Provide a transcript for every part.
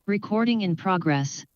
Recording in progress.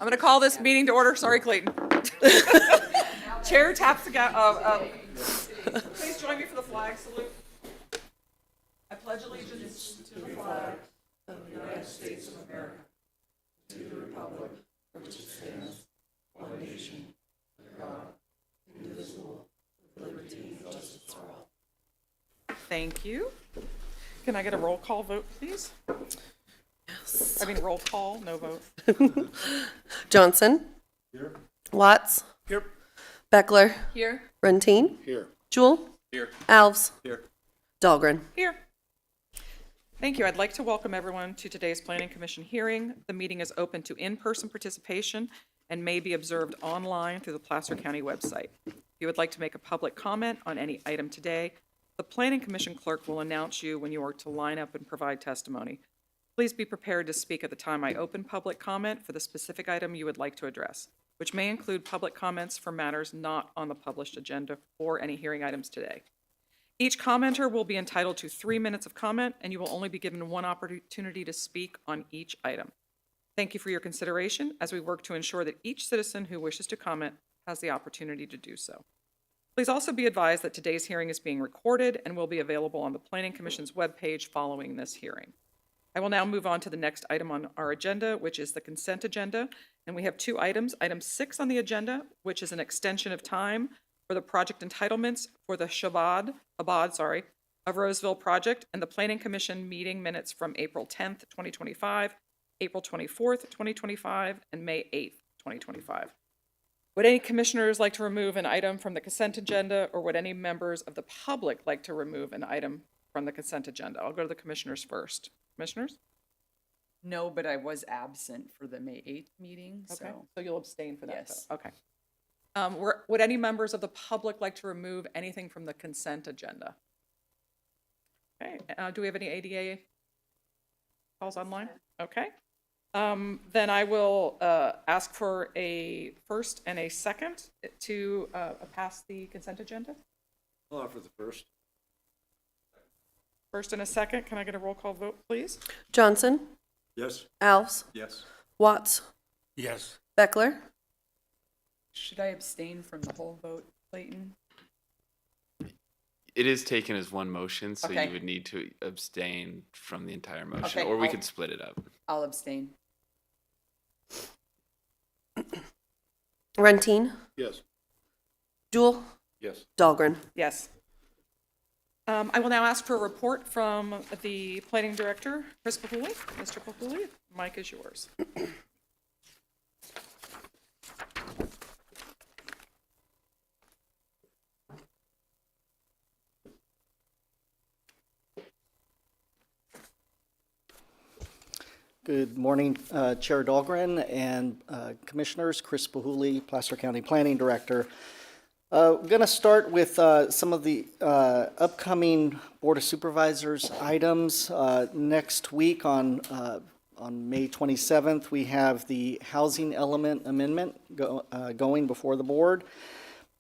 I'm going to call this meeting to order. Sorry, Clayton. Chair taps the gavel. Please join me for the flag salute. I pledge allegiance to the flag of the United States of America, to the republic for which it stands, one nation, under God, indivisible, with liberty and justice for all. Thank you. Can I get a roll call vote, please? Yes. I mean, roll call, no vote. Johnson. Here. Watts. Here. Beckler. Here. Runtine. Here. Jewell. Here. Alves. Here. Dahlgren. Here. Thank you. I'd like to welcome everyone to today's Planning Commission hearing. The meeting is open to in-person participation and may be observed online through the Placer County website. If you would like to make a public comment on any item today, the Planning Commission clerk will announce you when you are to line up and provide testimony. Please be prepared to speak at the time I open public comment for the specific item you would like to address, which may include public comments for matters not on the published agenda or any hearing items today. Each commenter will be entitled to 3 minutes of comment, and you will only be given one opportunity to speak on each item. Thank you for your consideration as we work to ensure that each citizen who wishes to comment has the opportunity to do so. Please also be advised that today's hearing is being recorded and will be available on the Planning Commission's webpage following this hearing. I will now move on to the next item on our agenda, which is the consent agenda. And we have 2 items. Item 6 on the agenda, which is an extension of time for the project entitlements for the Abad of Roseville project, and the Planning Commission meeting minutes from April 10th, 2025, April 24th, 2025, and May 8th, 2025. Would any commissioners like to remove an item from the consent agenda, or would any members of the public like to remove an item from the consent agenda? I'll go to the commissioners first. Commissioners? No, but I was absent for the May 8th meeting, Okay, so. so you'll abstain for that Yes. vote? Okay. Would any members of the public like to remove anything from the consent agenda? Okay, do we have any ADA calls online? Okay. Then I will ask for a first and a second to pass the consent agenda. I'll offer the first. First and a second. Can I get a roll call vote, please? Johnson. Yes. Alves. Yes. Watts. Yes. Beckler. Should I abstain from the whole vote, Clayton? It is taken as one motion, so Okay. you would need to abstain from the entire motion, Okay, or we I'll- could split it up. I'll abstain. Runtine. Yes. Jewell. Yes. Dahlgren. Yes. I will now ask for a report from the planning director, Chris Pahuli. Mr. Pahuli, mic is yours. Good morning, Chair Dahlgren and Commissioners. Chris Pahuli, Placer County Planning Director. We're going to start with some of the upcoming Board of Supervisors items. Next week on May 27th, we have the Housing Element Amendment going before the board.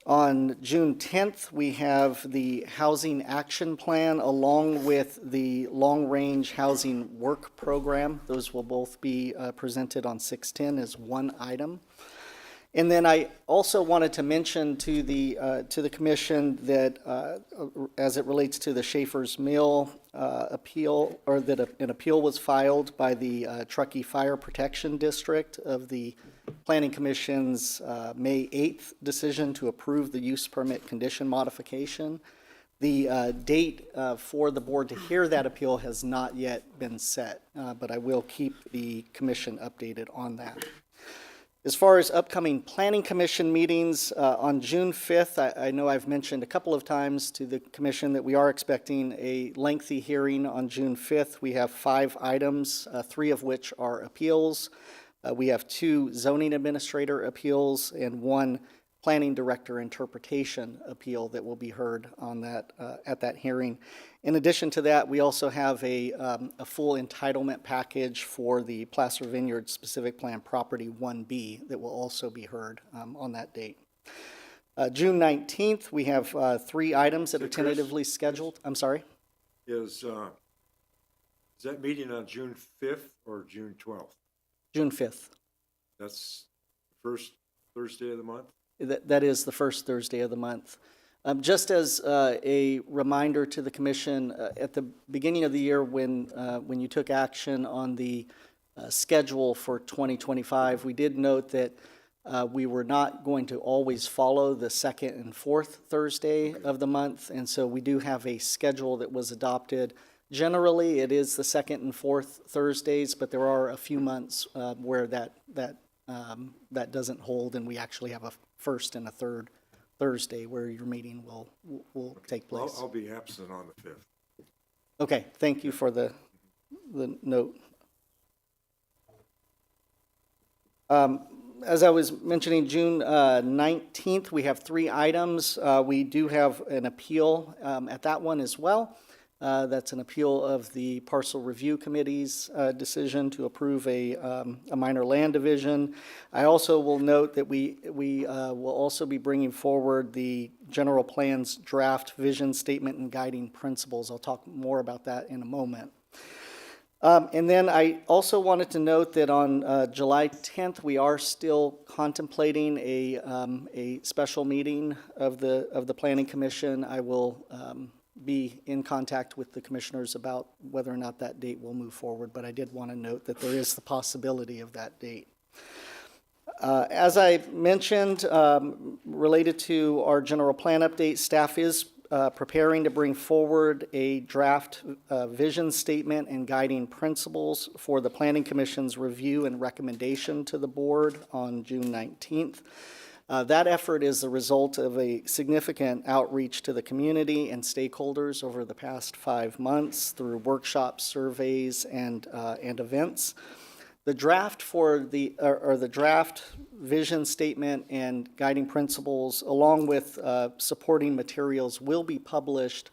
On June 10th, we have the Housing Action Plan along with the Long Range Housing Work Program. Those will both be presented on 6/10 as one item. And then I also wanted to mention to the commission that as it relates to the Schaefer's Mill appeal, or that an appeal was filed by the Truckee Fire Protection District of the Planning Commission's May 8th decision to approve the use permit condition modification. The date for the board to hear that appeal has not yet been set, but I will keep the commission updated on that. As far as upcoming Planning Commission meetings, on June 5th, I know I've mentioned a couple of times to the commission that we are expecting a lengthy hearing on June 5th. We have 5 items, 3 of which are appeals. We have 2 zoning administrator appeals and 1 planning director interpretation appeal that will be heard on that at that hearing. In addition to that, we also have a full entitlement package for the Placer Vineyard Specific Plan Property 1B that will also be heard on that date. June 19th, we have 3 items that are tentatively scheduled. I'm sorry? Is that meeting on June 5th or June 12th? June 5th. That's first Thursday of the month? That is the first Thursday of the month. Just as a reminder to the commission, at the beginning of the year when you took action on the schedule for 2025, we did note that we were not going to always follow the second and fourth Thursday of the month, and so we do have a schedule that was adopted. Generally, it is the second and fourth Thursdays, but there are a few months where that doesn't hold, and we actually have a first and a third Thursday where your meeting will take place. I'll be absent on the 5th. Okay, thank you for the note. As I was mentioning, June 19th, we have 3 items. We do have an appeal at that one as well. That's an appeal of the Parcel Review Committee's decision to approve a minor land division. I also will note that we will also be bringing forward the general plan's draft vision statement and guiding principles. I'll talk more about that in a moment. And then I also wanted to note that on July 10th, we are still contemplating a special meeting of the Planning Commission. I will be in contact with the commissioners about whether or not that date will move forward, but I did want to note that there is the possibility of that date. As I mentioned, related to our general plan update, staff is preparing to bring forward a draft vision statement and guiding principles for the Planning Commission's review and recommendation to the board on June 19th. That effort is the result of a significant outreach to the community and stakeholders over the past 5 months through workshops, surveys, and events. The draft for the draft vision statement and guiding principles, along with supporting materials, will be published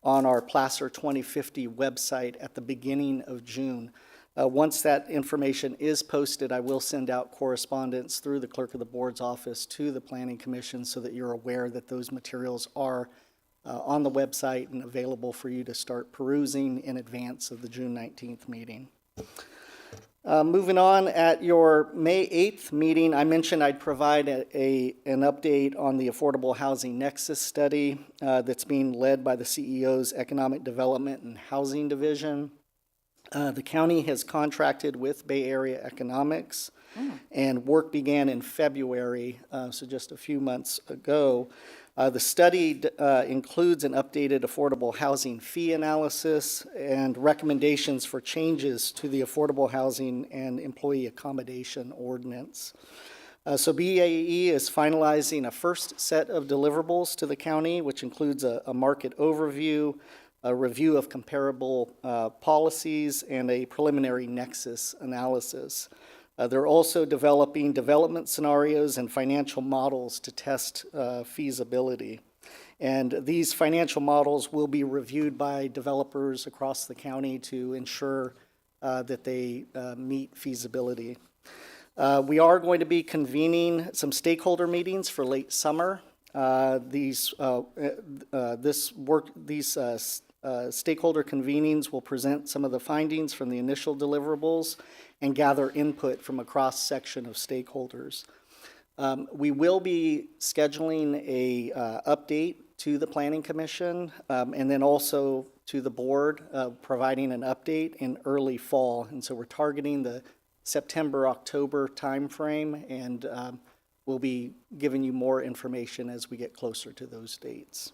on our Placer 2050 website at the beginning of June. Once that information is posted, I will send out correspondence through the clerk of the board's office to the Planning Commission so that you're aware that those materials are on the website and available for you to start perusing in advance of the June 19th meeting. Moving on, at your May 8th meeting, I mentioned I'd provide an update on the Affordable Housing Nexus study that's being led by the CEO's Economic Development and Housing Division. The county has contracted with Bay Area Economics, and work began in February, so just a few months ago. The study includes an updated affordable housing fee analysis and recommendations for changes to the Affordable Housing and Employee Accommodation Ordinance. So BAE is finalizing a first set of deliverables to the county, which includes a market overview, a review of comparable policies, and a preliminary nexus analysis. They're also developing development scenarios and financial models to test feasibility. And these financial models will be reviewed by developers across the county to ensure that they meet feasibility. We are going to be convening some stakeholder meetings for late summer. These stakeholder convenings will present some of the findings from the initial deliverables and gather input from a cross-section of stakeholders. We will be scheduling a update to the Planning Commission and then also to the board, providing an update in early fall. And so we're targeting the September-October timeframe, and we'll be giving you more information as we get closer to those dates.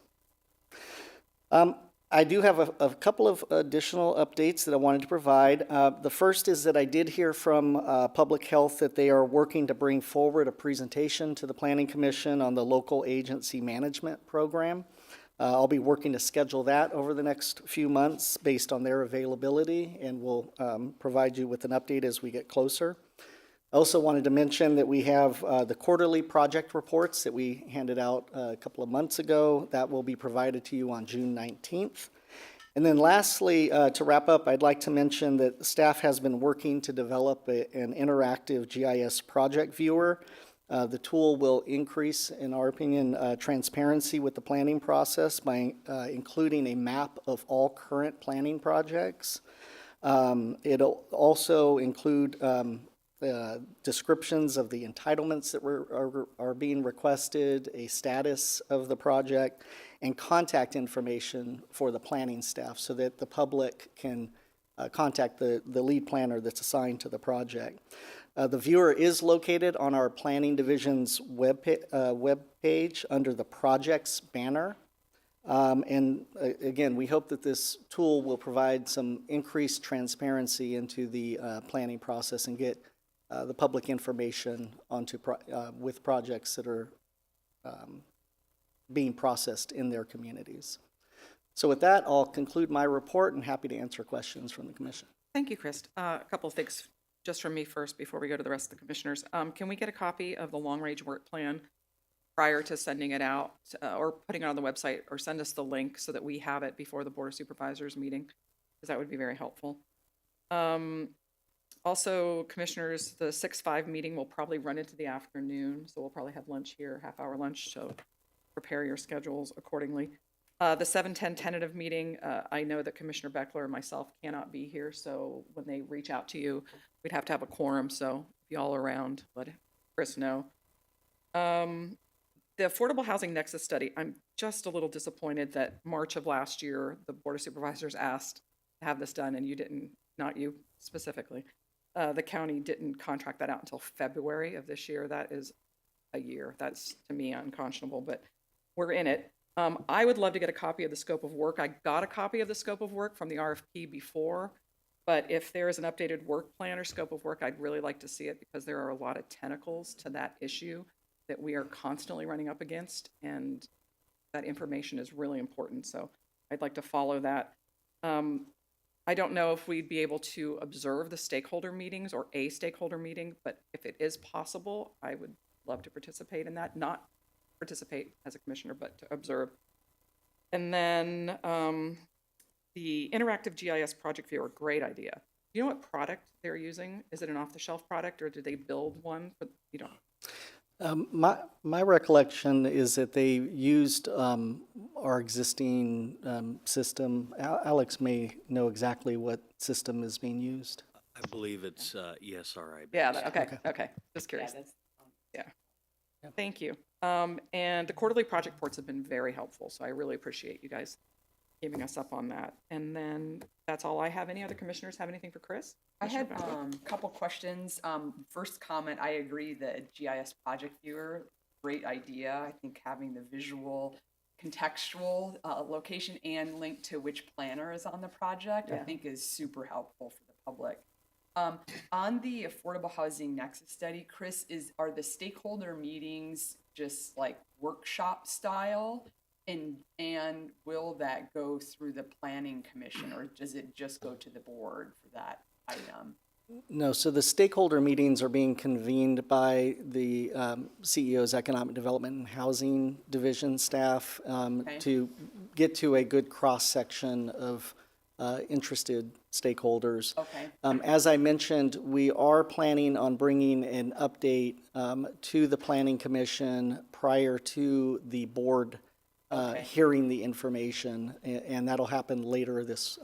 I do have a couple of additional updates that I wanted to provide. The first is that I did hear from Public Health that they are working to bring forward a presentation to the Planning Commission on the local agency management program. I'll be working to schedule that over the next few months based on their availability, and we'll provide you with an update as we get closer. I also wanted to mention that we have the quarterly project reports that we handed out a couple of months ago. That will be provided to you on June 19th. And then lastly, to wrap up, I'd like to mention that staff has been working to develop an interactive GIS project viewer. The tool will increase, in our opinion, transparency with the planning process by including a map of all current planning projects. It'll also include descriptions of the entitlements that are being requested, a status of the project, and contact information for the planning staff so that the public can contact the lead planner that's assigned to the project. The viewer is located on our Planning Division's web page under the Projects banner. Again, we hope that this tool will provide some increased transparency into the planning process and get the public information onto with projects that are being processed in their communities. So with that, I'll conclude my report and happy to answer questions from the commission. Thank you, Chris. A couple of things just from me first before we go to the rest of the commissioners. Can we get a copy of the long-range work plan prior to sending it out or putting it on the website, or send us the link so that we have it before the Board of Supervisors meeting? Because that would be very helpful. Also, commissioners, the 6-5 meeting will probably run into the afternoon, so we'll probably have lunch here, half-hour lunch, so prepare your schedules accordingly. The 7-10 tentative meeting, I know that Commissioner Beckler and myself cannot be here, so when they reach out to you, we'd have to have a quorum, so if y'all are around, let Chris know. The Affordable Housing Nexus Study, I'm just a little disappointed that March of last year, the Board of Supervisors asked to have this done, and you didn't, not you specifically. The county didn't contract that out until February of this year. That is a year. That's, to me, unconscionable, but we're in it. I would love to get a copy of the scope of work. I got a copy of the scope of work from the RFP before, but if there is an updated work plan or scope of work, I'd really like to see it because there are a lot of tentacles to that issue that we are constantly running up against, and that information is really important. So I'd like to follow that. I don't know if we'd be able to observe the stakeholder meetings or a stakeholder meeting, but if it is possible, I would love to participate in that. Not participate as a commissioner, but to observe. And then the interactive GIS project viewer, great idea. Do you know what product they're using? Is it an off-the-shelf product, or did they build one? You don't. My recollection is that they used our existing system. Alex may know exactly what system is being used. I believe it's ESRI. Yeah, okay. Just curious. Yeah. Thank you. And the quarterly project reports have been very helpful, so I really appreciate you guys giving us up on that. And then that's all I have. Any other commissioners have anything for Chris? I had a couple questions. First comment, I agree that GIS project viewer, great idea. I think having the visual, contextual location and link to which planner is on the project, I think is super helpful for the public. On the Affordable Housing Nexus Study, Chris, are the stakeholder meetings just like workshop style? And will that go through the Planning Commission, or does it just go to the board for that item? No, so the stakeholder meetings are being convened by the CEO's Economic Development and Housing Division staff to get to a good cross-section of interested stakeholders. Okay. As I mentioned, we are planning on bringing an update to the Planning Commission prior to the board hearing the information, and that'll happen later this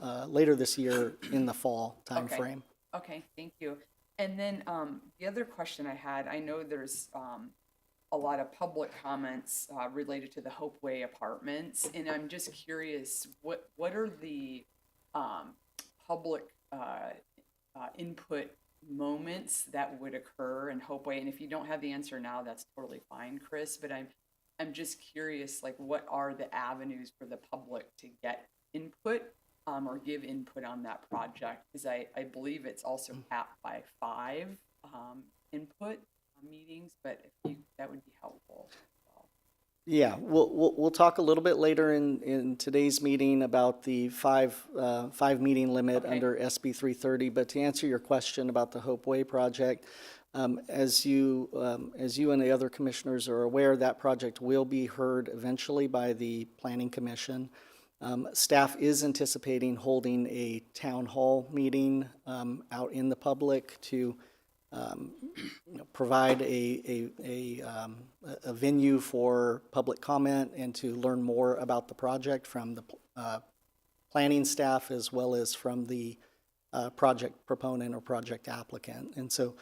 year in the fall timeframe. Okay, thank you. And then the other question I had, I know there's a lot of public comments related to the Hopeway apartments, and I'm just curious, what are the public input moments that would occur in Hopeway? And if you don't have the answer now, that's totally fine, Chris, but I'm just curious, like, what are the avenues for the public to get input or give input on that project? Because I believe it's also capped by 5 input meetings, but that would be helpful. Yeah, we'll talk a little bit later in today's meeting about the five meeting limit under SB 330. But to answer your question about the Hopeway project, as you and the other commissioners are aware, that project will be heard eventually by the Planning Commission. Staff is anticipating holding a town hall meeting out in the public to provide a venue for public comment and to learn more about the project from the planning staff as well as from the project proponent or project applicant. And so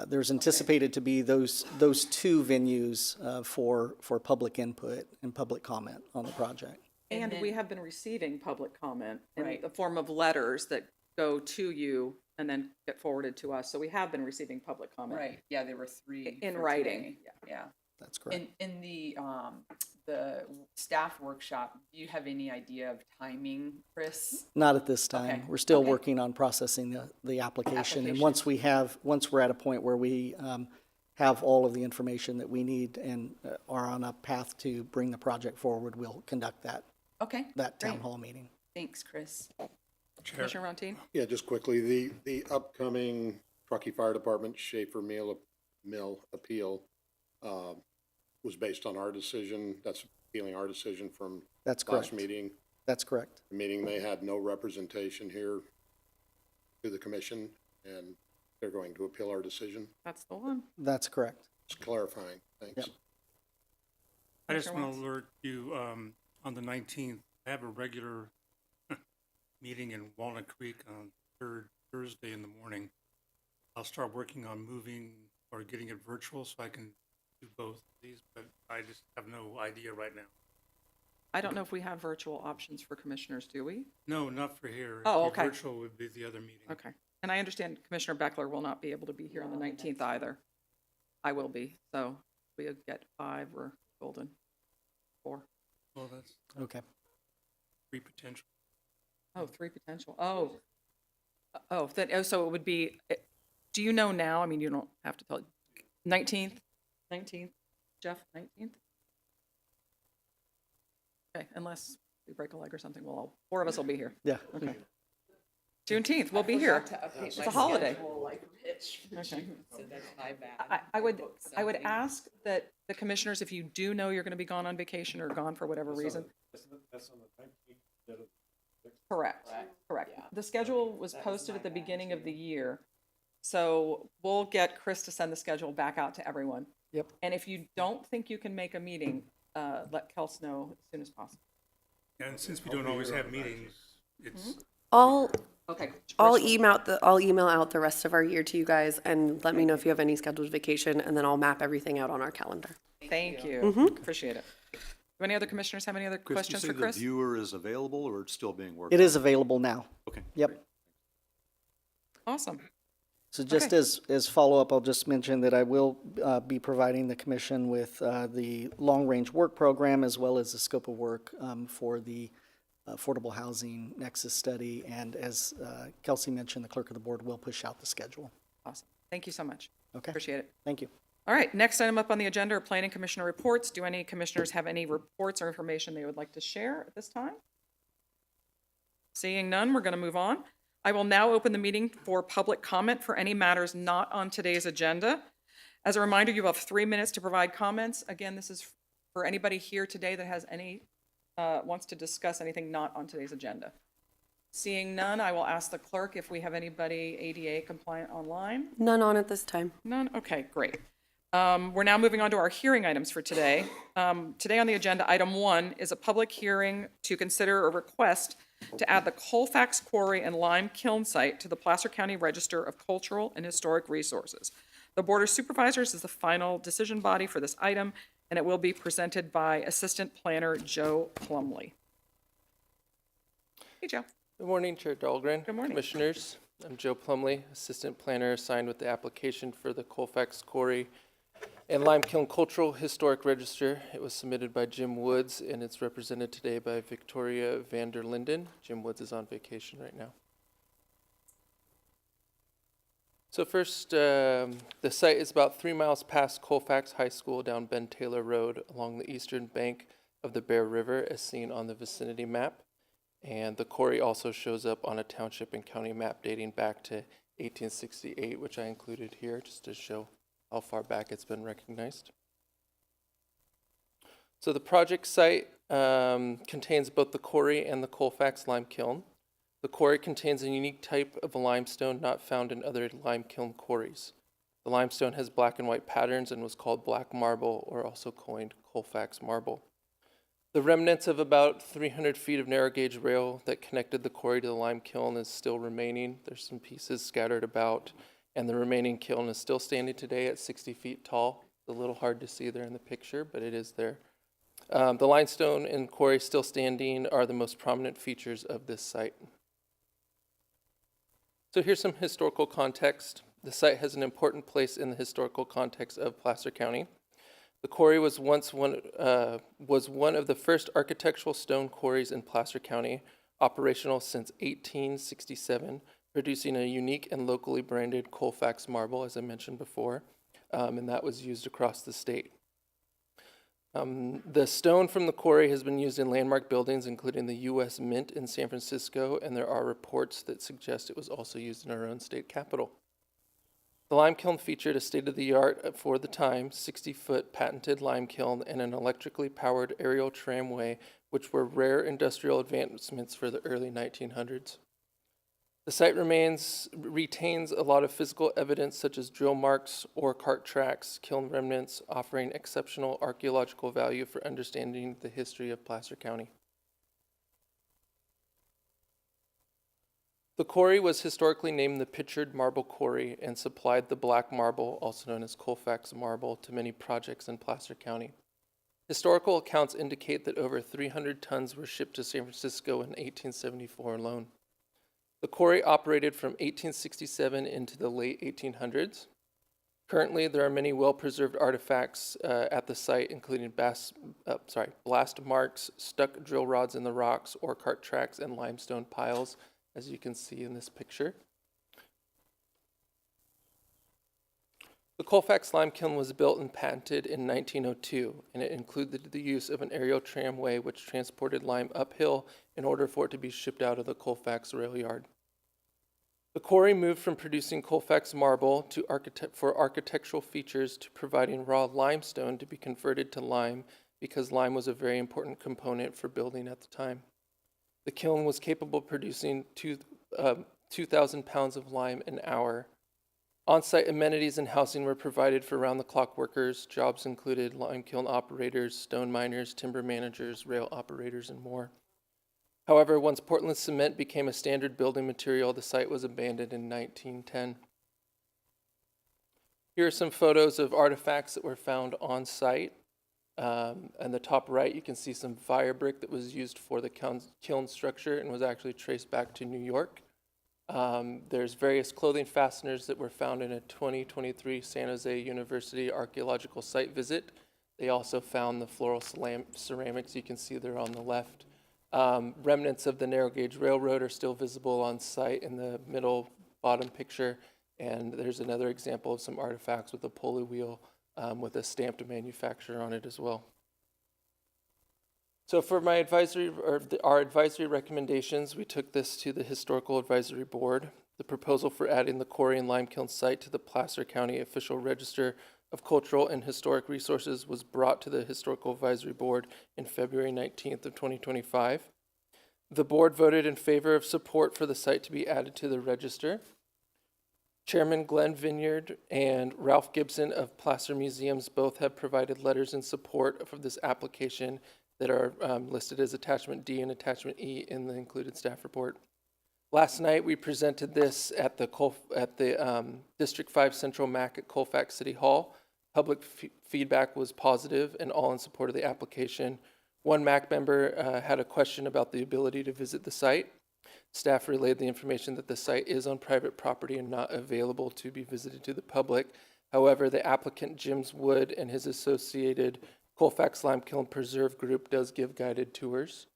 There's anticipated to be those two venues for public input and public comment on the project. And then- we have been receiving public comment in Right. the form of letters that go to you and then get forwarded to us. So we have been receiving public comment. Right, yeah, there were 3. In for writing, today. Yeah. That's correct. In the staff workshop, do you have any idea of timing, Chris? Not at this time. Okay, We're still okay. working on processing the application. And Application. once we're at a point where we have all of the information that we need and are on a path to bring the project forward, we'll conduct that Okay, town great. hall meeting. Thanks, Chris. Commissioner Rontine? Yeah, just quickly, the upcoming Truckee Fire Department Schaefer Mill appeal was based on our decision. That's appealing our decision from That's last correct. meeting. That's correct. The meeting, they had no representation here to the commission, and they're going to appeal our decision. That's the one. That's correct. Just clarifying, thanks. Yep. I just Commissioner want to Watts? alert you, on the 19th, I have a regular meeting in Walnut Creek on third Thursday in the morning. I'll start working on moving or getting it virtual so I can do both of these, but I just have no idea right now. I don't know if we have virtual options for commissioners, do we? No, not for here. Oh, It'd be okay. Virtual would be the other meeting. Okay. And I understand Commissioner Beckler will not be able to be here on the 19th either. I will be, so we get 5 or golden 4. Well, that's Okay. 3 potential. Oh, 3 potential. So it would be, do you know now? I mean, you don't have to tell. 19th? Jeff, 19th? Okay, unless we break a leg or something, we'll all, 4 of us will be here. Yeah. Okay. Juneteenth, we'll be here. It's a holiday. Okay. I would ask that the commissioners, if you do know you're going to be gone on vacation or gone for whatever reason. Correct. The schedule was posted at the beginning of the year. So we'll get Chris to send the schedule back out to everyone. Yep. And if you don't think you can make a meeting, let Kels know as soon as possible. And since we don't always have meetings, it's, I'll Okay. I'll email out the rest of our year to you guys and let me know if you have any scheduled vacation, and then I'll map everything out on our calendar. Thank you. Appreciate it. Do any other commissioners have any other Chris, questions you for say Chris? the viewer is available or it's still being worked? It is available now. Okay. Yep. Awesome. So just Okay. as follow-up, I'll just mention that I will be providing the commission with the long-range work program as well as the scope of work for the affordable housing nexus study. And as Kelsey mentioned, the clerk of the board will push out the schedule. Awesome. Thank you so much. Okay. Appreciate it. Thank you. All right, next item up on the agenda are planning commissioner reports. Do any commissioners have any reports or information they would like to share at this time? Seeing none, we're going to move on. I will now open the meeting for public comment for any matters not on today's agenda. As a reminder, you have 3 minutes to provide comments. Again, this is for anybody here today that has any, wants to discuss anything not on today's agenda. Seeing none, I will ask the clerk if we have anybody ADA compliant online. None on at this time. None? Okay, great. We're now moving on to our hearing items for today. Today on the agenda, item 1 is a public hearing to consider a request to add the Colfax Quarry and Lime Kiln site to the Placer County Register of Cultural and Historic Resources. The Board of Supervisors is the final decision body for this item, and it will be presented by Assistant Planner Joe Plumley. Hey, Joe. Good morning, Chair Dahlgren. Good morning. Commissioners. I'm Joe Plumley, Assistant Planner assigned with the application for the Colfax Quarry and Lime Kiln Cultural Historic Register. It was submitted by Jim Woods, and it's represented today by Victoria Vander Linden. Jim Woods is on vacation right now. So first, the site is about 3 miles past Colfax High School down Ben Taylor Road along the eastern bank of the Bear River as seen on the vicinity map. And the quarry also shows up on a township and county map dating back to 1868, which I included here just to show how far back it's been recognized. So the project site contains both the quarry and the Colfax lime kiln. The quarry contains a unique type of limestone not found in other lime kiln quarries. The limestone has black and white patterns and was called black marble, or also coined Colfax marble. The remnants of about 300 feet of narrow gauge rail that connected the quarry to the lime kiln is still remaining. There's some pieces scattered about, and the remaining kiln is still standing today at 60 feet tall. It's a little hard to see there in the picture, but it is there. The limestone and quarry still standing are the most prominent features of this site. So here's some historical context. The site has an important place in the historical context of Placer County. The quarry was once one of the first architectural stone quarries in Placer County, operational since 1867, producing a unique and locally branded Colfax marble, as I mentioned before, and that was used across the state. The stone from the quarry has been used in landmark buildings, including the U.S. Mint in San Francisco, and there are reports that suggest it was also used in our own state capital. The lime kiln featured a state-of-the-art, for the time, 60-foot patented lime kiln and an electrically powered aerial tramway, which were rare industrial advancements for the early 1900s. The site retains a lot of physical evidence such as drill marks, ore cart tracks, kiln remnants, offering exceptional archaeological value for understanding the history of Placer County. The quarry was historically named the Pitchard Marble Quarry and supplied the black marble, also known as Colfax marble, to many projects in Placer County. Historical accounts indicate that over 300 tons were shipped to San Francisco in 1874 alone. The quarry operated from 1867 into the late 1800s. Currently, there are many well-preserved artifacts at the site, including blast marks, stuck drill rods in the rocks, ore cart tracks, and limestone piles, as you can see in this picture. The Colfax lime kiln was built and patented in 1902, and it included the use of an aerial tramway which transported lime uphill in order for it to be shipped out of the Colfax rail yard. The quarry moved from producing Colfax marble for architectural features to providing raw limestone to be converted to lime because lime was a very important component for building at the time. The kiln was capable of producing 2,000 pounds of lime an hour. On-site amenities and housing were provided for round-the-clock workers. Jobs included lime kiln operators, stone miners, timber managers, rail operators, and more. However, once Portland cement became a standard building material, the site was abandoned in 1910. Here are some photos of artifacts that were found on site. On the top right, you can see some fire brick that was used for the kiln structure and was actually traced back to New York. There's various clothing fasteners that were found in a 2023 San Jose University archaeological site visit. They also found the floral ceramics you can see there on the left. Remnants of the narrow gauge railroad are still visible on site in the middle bottom picture, and there's another example of some artifacts with a pulley wheel with a stamped manufacturer on it as well. So for my our advisory recommendations, we took this to the Historical Advisory Board. The proposal for adding the quarry and lime kiln site to the Placer County Official Register of Cultural and Historic Resources was brought to the Historical Advisory Board in February 19th of 2025. The board voted in favor of support for the site to be added to the register. Chairman Glenn Vineyard and Ralph Gibson of Placer Museums both have provided letters in support of this application that are listed as Attachment D and Attachment E in the included staff report. Last night, we presented this at the District 5 Central MAC at Colfax City Hall. Public feedback was positive and all in support of the application. One MAC member had a question about the ability to visit the site. Staff relayed the information that the site is on private property and not available to be visited to the public. However, the applicant, James Wood, and his associated Colfax Lime Kiln Preserve Group does give guided tours.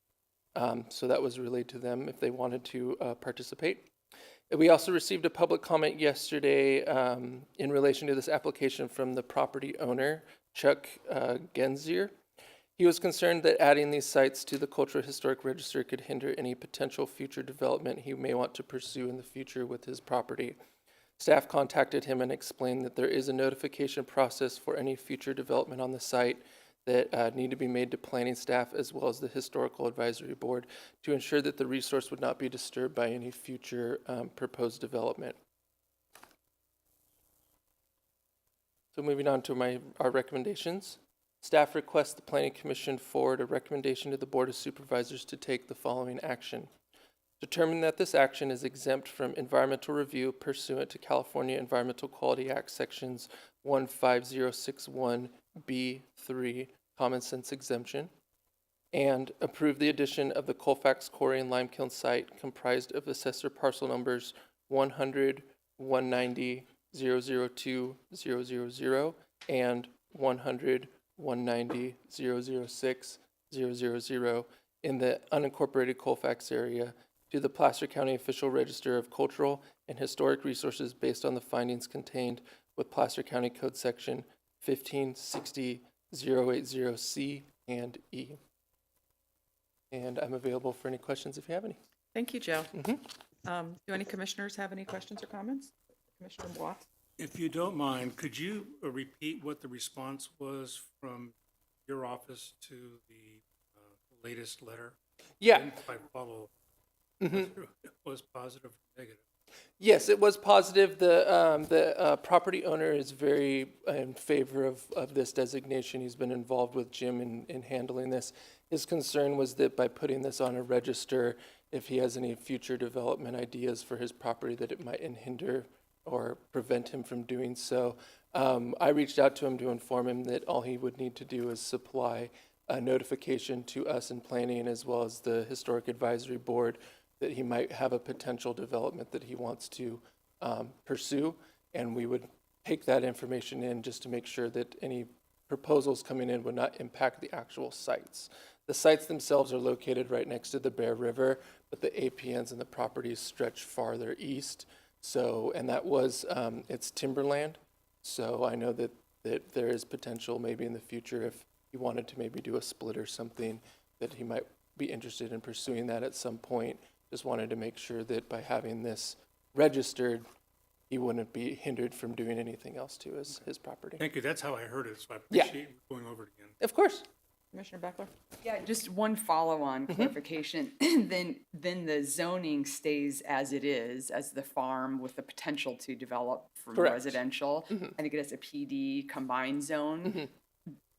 So that was relayed to them if they wanted to participate. We also received a public comment yesterday in relation to this application from the property owner, Chuck Genzier. He was concerned that adding these sites to the Cultural Historic Register could hinder any potential future development he may want to pursue in the future with his property. Staff contacted him and explained that there is a notification process for any future development on the site that need to be made to planning staff as well as the Historical Advisory Board to ensure that the resource would not be disturbed by any future proposed development. So moving on to our recommendations. Staff requests the Planning Commission forward a recommendation to the Board of Supervisors to take the following action. Determine that this action is exempt from environmental review pursuant to California Environmental Quality Act Sections 15061B3, Common Sense Exemption, and approve the addition of the Colfax Quarry and Limekiln site comprised of assessor parcel numbers 100, 190, 002, 000, and 100, 190, 006, 000 in the unincorporated Colfax area to the Placer County Official Register of Cultural and Historic Resources based on the findings contained with Placer County Code Section 1560080C and E. And I'm available for any questions if you have any. Thank you, Joe. Do any commissioners have any questions or comments? Commissioner Watts? If you don't mind, could you repeat what the response was from your office to the latest letter? Yeah. If I follow, it was positive or negative? Yes, it was positive. The property owner is very in favor of this designation. He's been involved with Jim in handling this. His concern was that by putting this on a register, if he has any future development ideas for his property, that it might hinder or prevent him from doing so. I reached out to him to inform him that all he would need to do is supply a notification to us in planning as well as the Historic Advisory Board that he might have a potential development that he wants to pursue, and we would take that information in just to make sure that any proposals coming in would not impact the actual sites. The sites themselves are located right next to the Bear River, but the APNs and the properties stretch farther east. So, and that was, it's timberland. So I know that there is potential maybe in the future if he wanted to maybe do a split or something, that he might be interested in pursuing that at some point. Just wanted to make sure that by having this registered, he wouldn't be hindered from doing anything else to his property. Thank you. That's how I heard it, so I Yeah. appreciate you going over it again. Of course. Commissioner Beckler? Yeah, just one follow-on clarification. Then the zoning stays as it is, as the farm with the potential to develop for Correct. residential. I think it is a PD combined zone.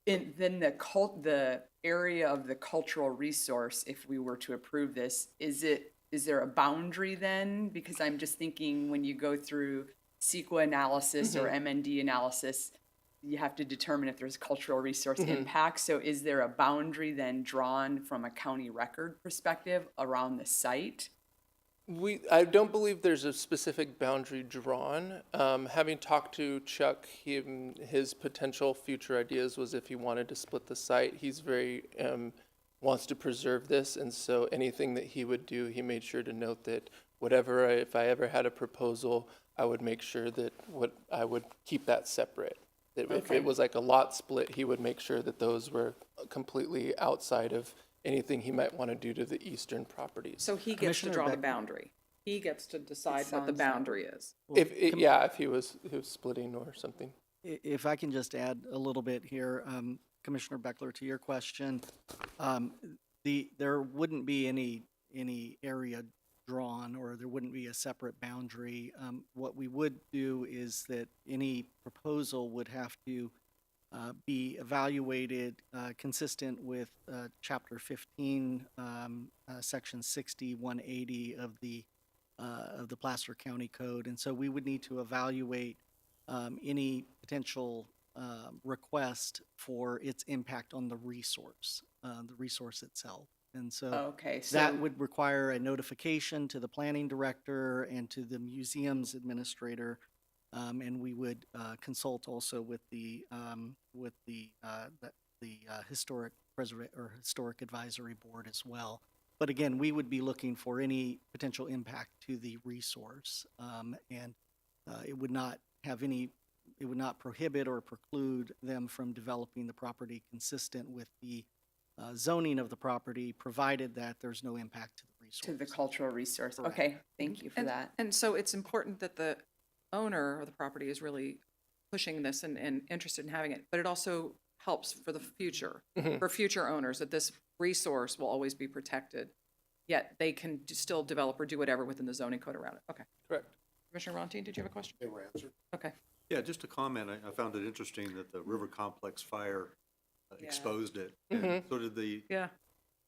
And then the area of the cultural resource, if we were to approve this, is there a boundary then? Because I'm just thinking when you go through CEQA analysis or MND analysis, you have to determine if there's cultural resource impact. So is there a boundary then drawn from a county record perspective around the site? I don't believe there's a specific boundary drawn. Having talked to Chuck, his potential future ideas was if he wanted to split the site. He's very wants to preserve this, and so anything that he would do, he made sure to note that if I ever had a proposal, I would make sure that I would keep that separate. That if it was like a lot split, he would make sure that those were completely outside of anything he might want to do to the eastern properties. So he gets to Commissioner draw the Beck- boundary. He gets to decide what the sounds like- boundary is. If he was splitting or something. If I can just add a little bit here, Commissioner Beckler, to your question, there wouldn't be any area drawn, or there wouldn't be a separate boundary. What we would do is that any proposal would have to be evaluated consistent with Chapter 15, Section 60-180 of the Placer County Code, and so we would need to evaluate any potential request for its impact on the resource itself. And so Okay, so that would require a notification to the planning director and to the museum's administrator, and we would consult also with the historic advisory board as well. But again, we would be looking for any potential impact to the resource, and it would not prohibit or preclude them from developing the property consistent with the zoning of the property, provided that there's no impact to the resource. to the cultural resource. Correct. Okay, thank you for that. And so it's important that the owner of the property is really pushing this and interested in having it, but it also helps for the future, for future owners, that this resource will always be protected, yet they can still develop or do whatever within the zoning code around it. Okay. Correct. Commissioner Rontin, did you have a question? They were answered. Okay. Yeah, just a comment. I found it interesting that the River Complex fire Yeah. exposed it. And so did the Yeah.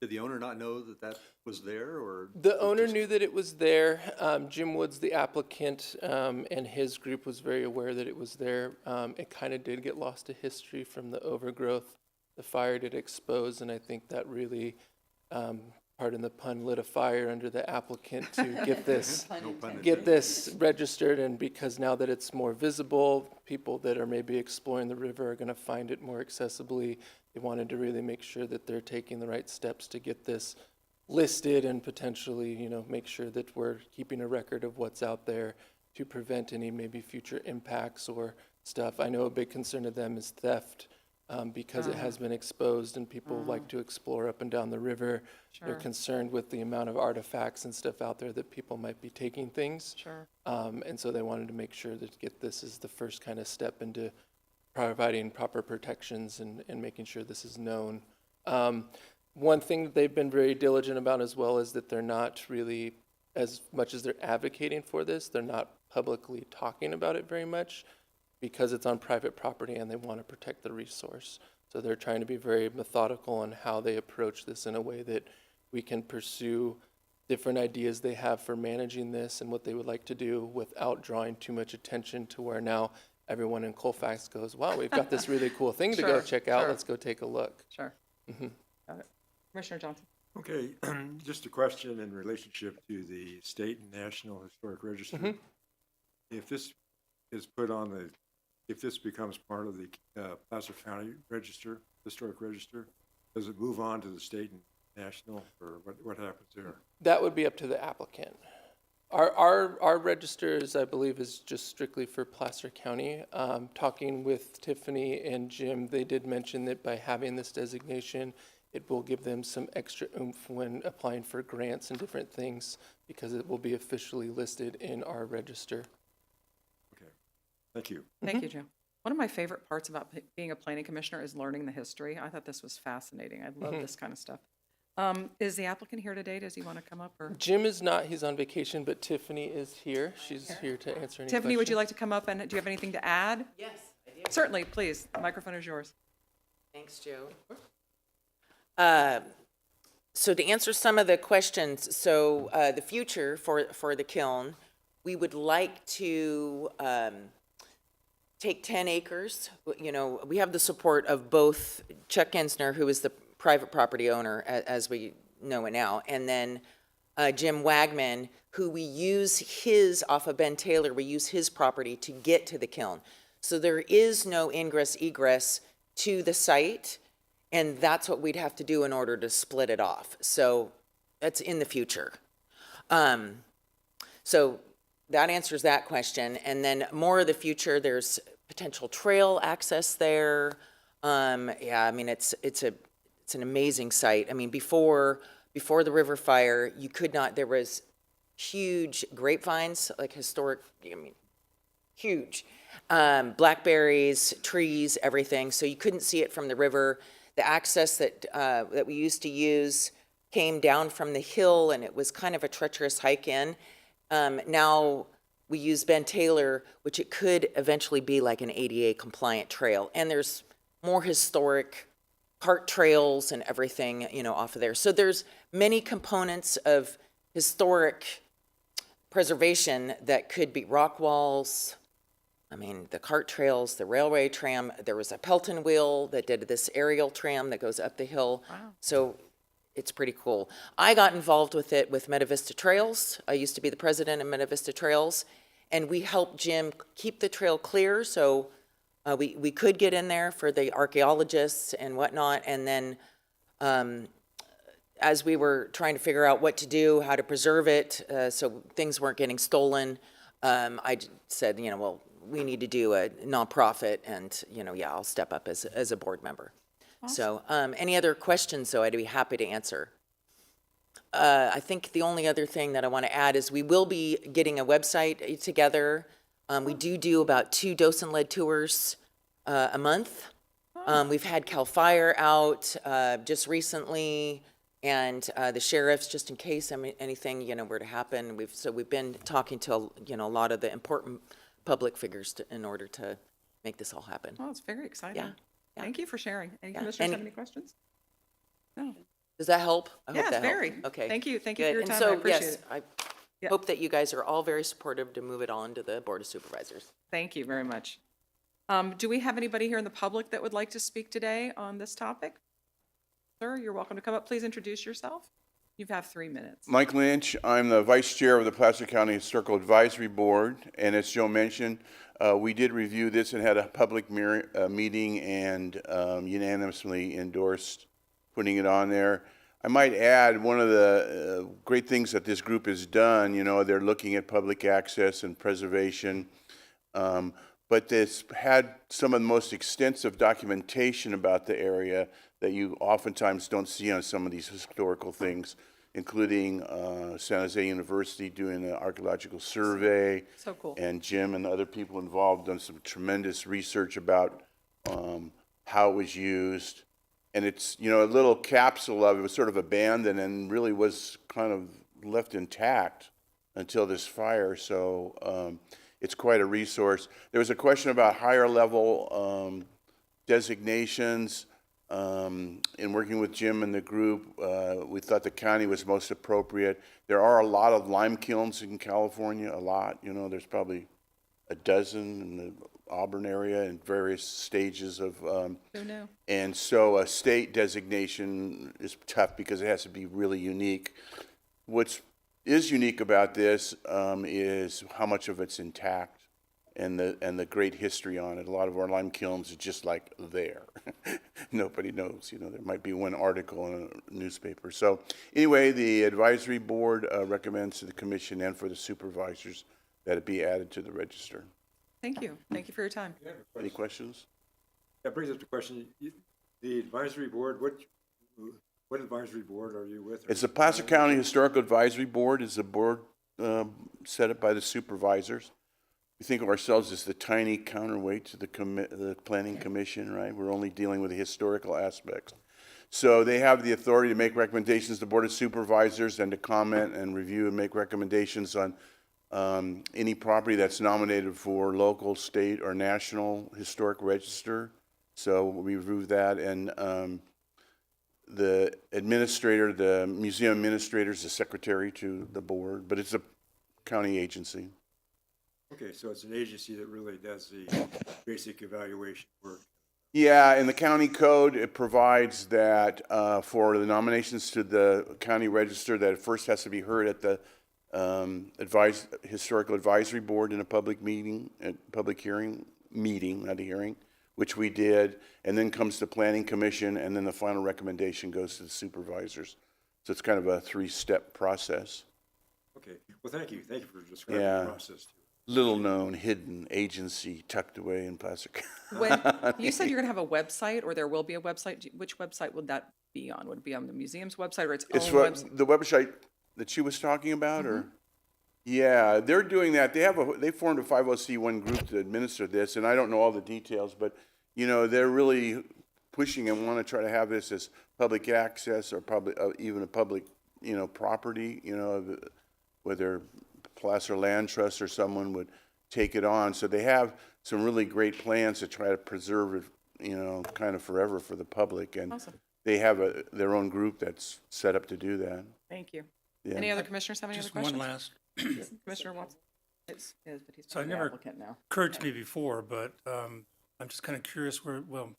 Did the owner not know that that was there, or? The owner knew that it was there. Jim Woods, the applicant, and his group was very aware that it was there. It kind of did get lost to history from the overgrowth. The fire did expose, and I think that really, pardon the pun, lit a fire under the applicant to get this registered. And because now that it's more visible, people that are maybe exploring the river are going to find it more accessibly. They wanted to really make sure that they're taking the right steps to get this listed and potentially, make sure that we're keeping a record of what's out there to prevent any maybe future impacts or stuff. I know a big concern of them is theft, because it has been exposed and people like to explore up and down the river. They're concerned with the amount of artifacts and stuff out there that people might be taking things. Sure. And so they wanted to make sure that get this as the first kind of step into providing proper protections and making sure this is known. One thing that they've been very diligent about as well is that they're not really, as much as they're advocating for this, they're not publicly talking about it very much because it's on private property and they want to protect the resource. So they're trying to be very methodical on how they approach this in a way that we can pursue different ideas they have for managing this and what they would like to do without drawing too much attention to where now everyone in Colfax goes, wow, we've got this really cool thing to go Sure, check out. sure. Let's go take a look. Sure. Got it. Commissioner Johnson. Okay, just a question in relationship to the state and national historic register. If this is put on if this becomes part of the Placer County Register, historic register, does it move on to the state and national, or what happens there? That would be up to the applicant. Our registers, I believe, is just strictly for Placer County. Talking with Tiffany and Jim, they did mention that by having this designation, it will give them some extra oomph when applying for grants and different things because it will be officially listed in our register. Okay, thank you. Thank you, Joe. One of my favorite parts about being a planning commissioner is learning the history. I thought this was fascinating. I love this kind of stuff. Is the applicant here today? Does he want to come up? Or Jim is not, he's on vacation, but Tiffany is here. She's here to answer any Tiffany, would you questions. like to come up and do you have anything to add? Yes, I do. Certainly, please. The microphone is yours. Thanks, Joe. So to answer some of the questions, so the future for the kiln, we would like to take 10 acres. We have the support of both Chuck Gensner, who is the private property owner, as we know it now, and then Jim Wagman, who we use his, off of Ben Taylor, we use his property to get to the kiln. So there is no ingress egress to the site, and that's what we'd have to do in order to split it off. So that's in the future. So that answers that question. And then more of the future, there's potential trail access there. Yeah, I mean, it's an amazing site. I mean, before the river fire, you could not, there was huge grapevines, like historic, I mean, huge. Blackberries, trees, everything. So you couldn't see it from the river. The access that we used to use came down from the hill, and it was kind of a treacherous hike in. Now we use Ben Taylor, which it could eventually be like an ADA compliant trail. And there's more historic cart trails and everything, off of there. So there's many components of historic preservation that could be rock walls. I mean, the cart trails, the railway tram. There was a Pelton wheel that did this aerial tram that goes up the hill. Wow. So it's pretty cool. I got involved with it with Meta Vista Trails. I used to be the president of Meta Vista Trails, and we helped Jim keep the trail clear. So we could get in there for the archaeologists and whatnot. And then as we were trying to figure out what to do, how to preserve it, so things weren't getting stolen, I said, well, we need to do a nonprofit, and yeah, I'll step up as a board member. Awesome. So any other questions, though, I'd be happy to answer. I think the only other thing that I want to add is we will be getting a website together. We do about 2 docent-led tours a month. We've had CAL FIRE out just recently, and the sheriffs, just in case anything were to happen. We've been talking to a lot of the important public figures in order to make this all happen. Oh, it's very exciting. Yeah. Thank you for sharing. Any Yeah. commissioners have any questions? No. Does that help? I hope Yes, that helped. very. Okay. Thank you for Good. your And time. I so, appreciate yes, it. I Yeah. hope that you guys are all very supportive to move it on to the Board of Supervisors. Thank you very much. Do we have anybody here in the public that would like to speak today on this topic? Sir, you're welcome to come up. Please introduce yourself. You have 3 minutes. Mike Lynch, I'm the Vice Chair of the Placer County Historical Advisory Board, and as Joe mentioned, we did review this and had a public meeting and unanimously endorsed putting it on there. I might add, one of the great things that this group has done, you know, they're looking at public access and preservation, but this had some of the most extensive documentation about the area that you oftentimes don't see on some of these historical things, including San Jose University doing an archaeological survey. So cool. And Jim and the other people involved done some tremendous research about how it was used. And it's, you know, a little capsule of it was sort of abandoned and really was kind of left intact until this fire. So it's quite a resource. There was a question about higher level designations. In working with Jim and the group, we thought the county was most appropriate. There are a lot of lime kilns in California, a lot. You know, there's probably a dozen in the Auburn area in various stages of, and so a state designation is tough because it has to be really unique. What is unique about this is how much of it's intact and the great history on it. A lot of our lime kilns is just like there. Nobody knows, you know, there might be one article in a newspaper. So anyway, the advisory board recommends to the commission and for the supervisors that it be added to the register. Thank you. Thank you for your time. Any questions? That brings up the question, the advisory board, what advisory board are you with? It's the Placer County Historical Advisory Board. Is a board set up by the supervisors. We think of ourselves as the tiny counterweight to the Planning Commission, right? We're only dealing with the historical aspects. So they have the authority to make recommendations to the Board of Supervisors and to comment and review and make recommendations on any property that's nominated for local, state, or national historic register. So we review that, and the administrator, the museum administrator is the secretary to the board, but it's a county agency. Okay, so it's an agency that really does the basic evaluation work. Yeah, in the county code, it provides that for the nominations to the county register, that it first has to be heard at the historical advisory board in a public meeting, public hearing, not a hearing, which we did, and then comes the planning commission, and then the final recommendation goes to the supervisors. So it's kind of a 3-step process. Okay, well, thank you for describing Yeah. the process. Little known, hidden agency tucked away in Placer County. When you said you're going to have a website, or there will be a website, which website would that be on? Would it be on the museum's website or its It's own website? the website that she was talking about, or? Yeah, they're doing that. They formed a 50C1 group to administer this, and I don't know all the details, but, you know, they're really pushing and want to try to have this as public access or public, even a public, you know, property, you know, whether Placer Land Trust or someone would take it on. So they have some really great plans to try to preserve it, you know, kind of forever for the public. And Awesome. they have their own group that's set up to do that. Thank you. Yeah. Any other commissioners have any other Just questions? one last, Commissioner Watson? But he's So I the never applicant now. occurred to me before, but I'm just kind of curious well,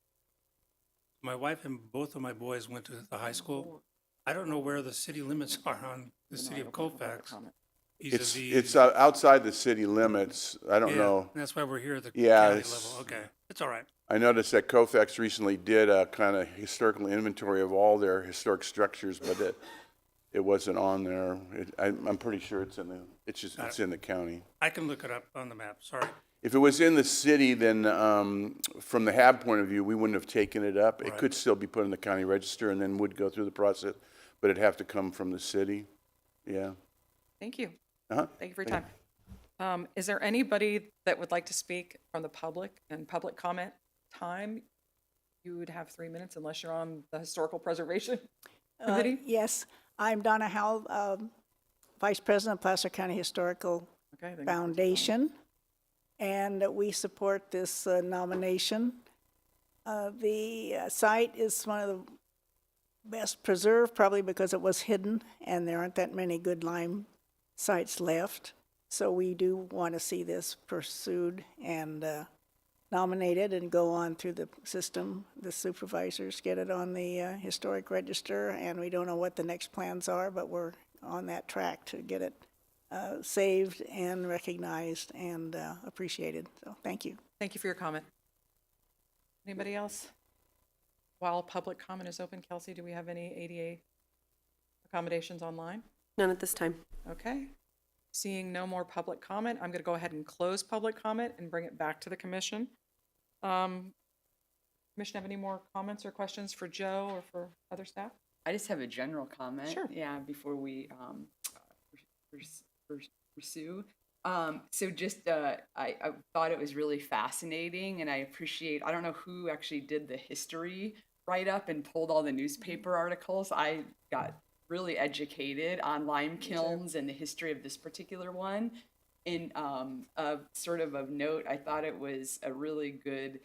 my wife and both of my boys went to the high school. I don't know where the city limits are on the city of Colfax. It's outside the city limits. I don't know. That's why we're here at the Yeah, county it's- level. Okay, it's all right. I noticed that Colfax recently did a kind of historical inventory of all their historic structures, but it wasn't on there. I'm pretty sure it's in the county. I can look it up on the map, sorry. If it was in the city, then from the HAB point of view, we wouldn't have taken it up. It Right. could still be put in the county register and then would go through the process, but it'd have to come from the city. Yeah. Thank you. Uh-huh. Thank you for your time. Is there anybody that would like to speak from the public and public comment time? You would have 3 minutes unless you're on the Historical Preservation Committee. Yes, I'm Donna Howell, Vice President of Placer County Historical Okay, then- Foundation, and we support this nomination. The site is one of the best preserved, probably because it was hidden and there aren't that many good lime sites left. So we do want to see this pursued and nominated and go on through the system. The supervisors get it on the historic register, and we don't know what the next plans are, but we're on that track to get it saved and recognized and appreciated. So thank you. Thank you for your comment. Anybody else? While public comment is open, Kelsey, do we have any ADA accommodations online? None at this time. Okay. Seeing no more public comment, I'm going to go ahead and close public comment and bring it back to the commission. Commission, have any more comments or questions for Joe or for other staff? I just have a general comment. Sure. Yeah, before we pursue. So just, I thought it was really fascinating, and I appreciate, I don't know who actually did the history write-up and pulled all the newspaper articles. I got really educated on lime kilns and the history of this particular one. And sort of note, I thought it was a really good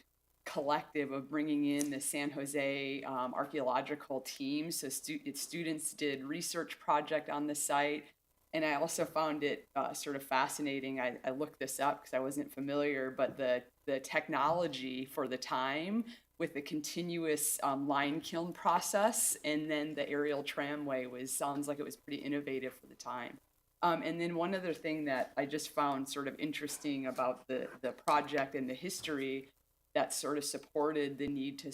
collective of bringing in the San Jose archaeological team. So students did research project on the site. And I also found it sort of fascinating. I looked this up because I wasn't familiar, but the technology for the time with the continuous lime kiln process and then the aerial tramway sounds like it was pretty innovative for the time. And then one other thing that I just found sort of interesting about the project and the history that sort of supported the need to,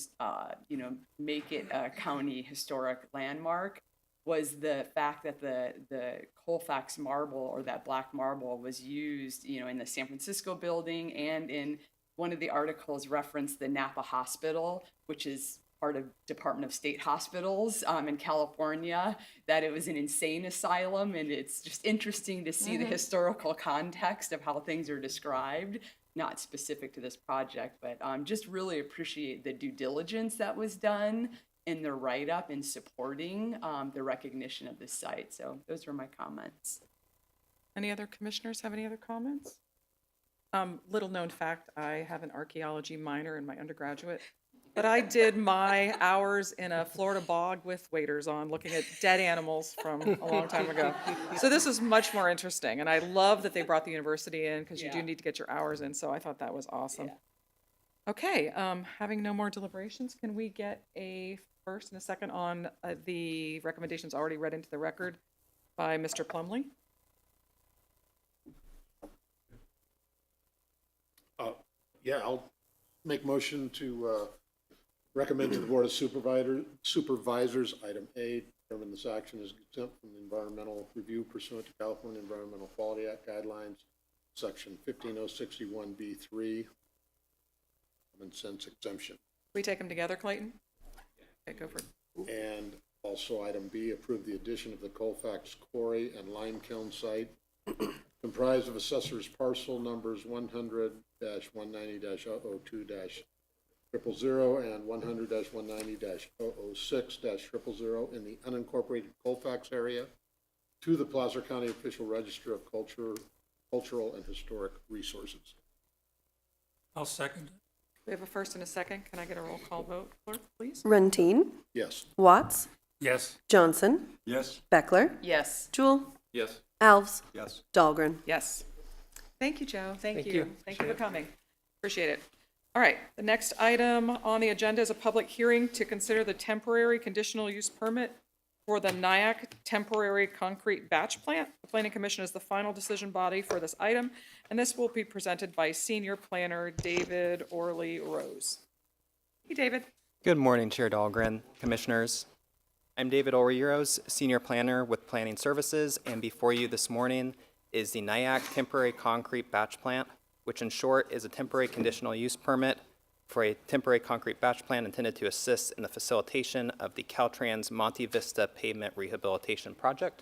make it a county historic landmark was the fact that the Colfax marble, or that black marble, was used, in the San Francisco building, and in one of the articles referenced the Napa Hospital, which is part of Department of State Hospitals in California, that it was an insane asylum. And it's just interesting to see the historical context of how things are described, not specific to this project, but just really appreciate the due diligence that was done in the write-up in supporting the recognition of this site. So those were my comments. Any other commissioners have any other comments? Little known fact, I have an archaeology minor in my undergraduate, but I did my hours in a Florida bog with waders on, looking at dead animals from a long time ago. So this is much more interesting, and I love that they brought the university in, because you do need to get your hours in, so I thought that was awesome. Okay, having no more deliberations, can we get a first and a second on the recommendations already read into the record by Mr. Plumley? I'll make motion to recommend to the Board of Supervisors, item A, determine this action is exempt from the environmental review pursuant to California Environmental Quality Act guidelines, section 15061B3, common sense exemption. We take them together, Clayton? Okay, go for it. And also item B, approve the addition of the Colfax Quarry and Lime Kiln site comprised of assessor's parcel numbers 100-190-002-000 and 100-190-006-000 in the unincorporated Colfax area to the Placer County Official Register of Cultural and Historic Resources. I'll second it. We have a first and a second. Can I get a roll call vote, clerk, please? Runtine, Yes. Watts, Yes. Johnson, Yes. Beckler, Yes. Jewel, Yes. Alves, Yes. Dahlgren. Yes. Thank you, Joe. Thank Thank you. you. Thank you for coming. Appreciate it. All right, the next item on the agenda is a public hearing to consider the temporary conditional use permit for the Nyack Temporary Concrete Batch Plant. The Planning Commission is the final decision body for this item, and this will be presented by Senior Planner David Orley Rose. Hey, David. Good morning, Chair Dahlgren, Commissioners. I'm David Orley Rose, Senior Planner with Planning Services, and before you this morning is the Nyack Temporary Concrete Batch Plant, which in short is a temporary conditional use permit for a temporary concrete batch plant intended to assist in the facilitation of the Caltrans Monte Vista Pavement Rehabilitation Project.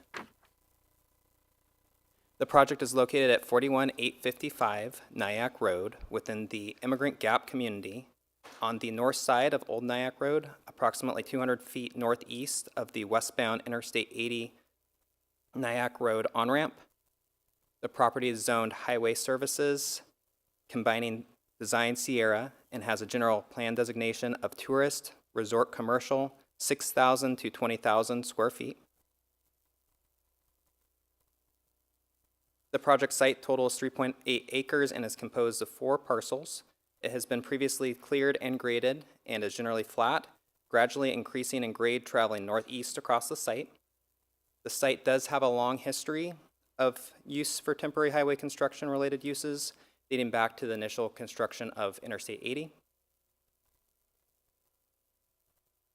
The project is located at 41855 Nyack Road within the Immigrant Gap community on the north side of Old Nyack Road, approximately 200 feet northeast of the westbound Interstate 80 Nyack Road on-ramp. The property is zoned Highway Services, combining Design Sierra, and has a general plan designation of tourist, resort commercial, 6,000 to 20,000 square feet. The project site totals 3.8 acres and is composed of 4 parcels. It has been previously cleared and graded and is generally flat, gradually increasing in grade traveling northeast across the site. The site does have a long history of use for temporary highway construction related uses, dating back to the initial construction of Interstate 80.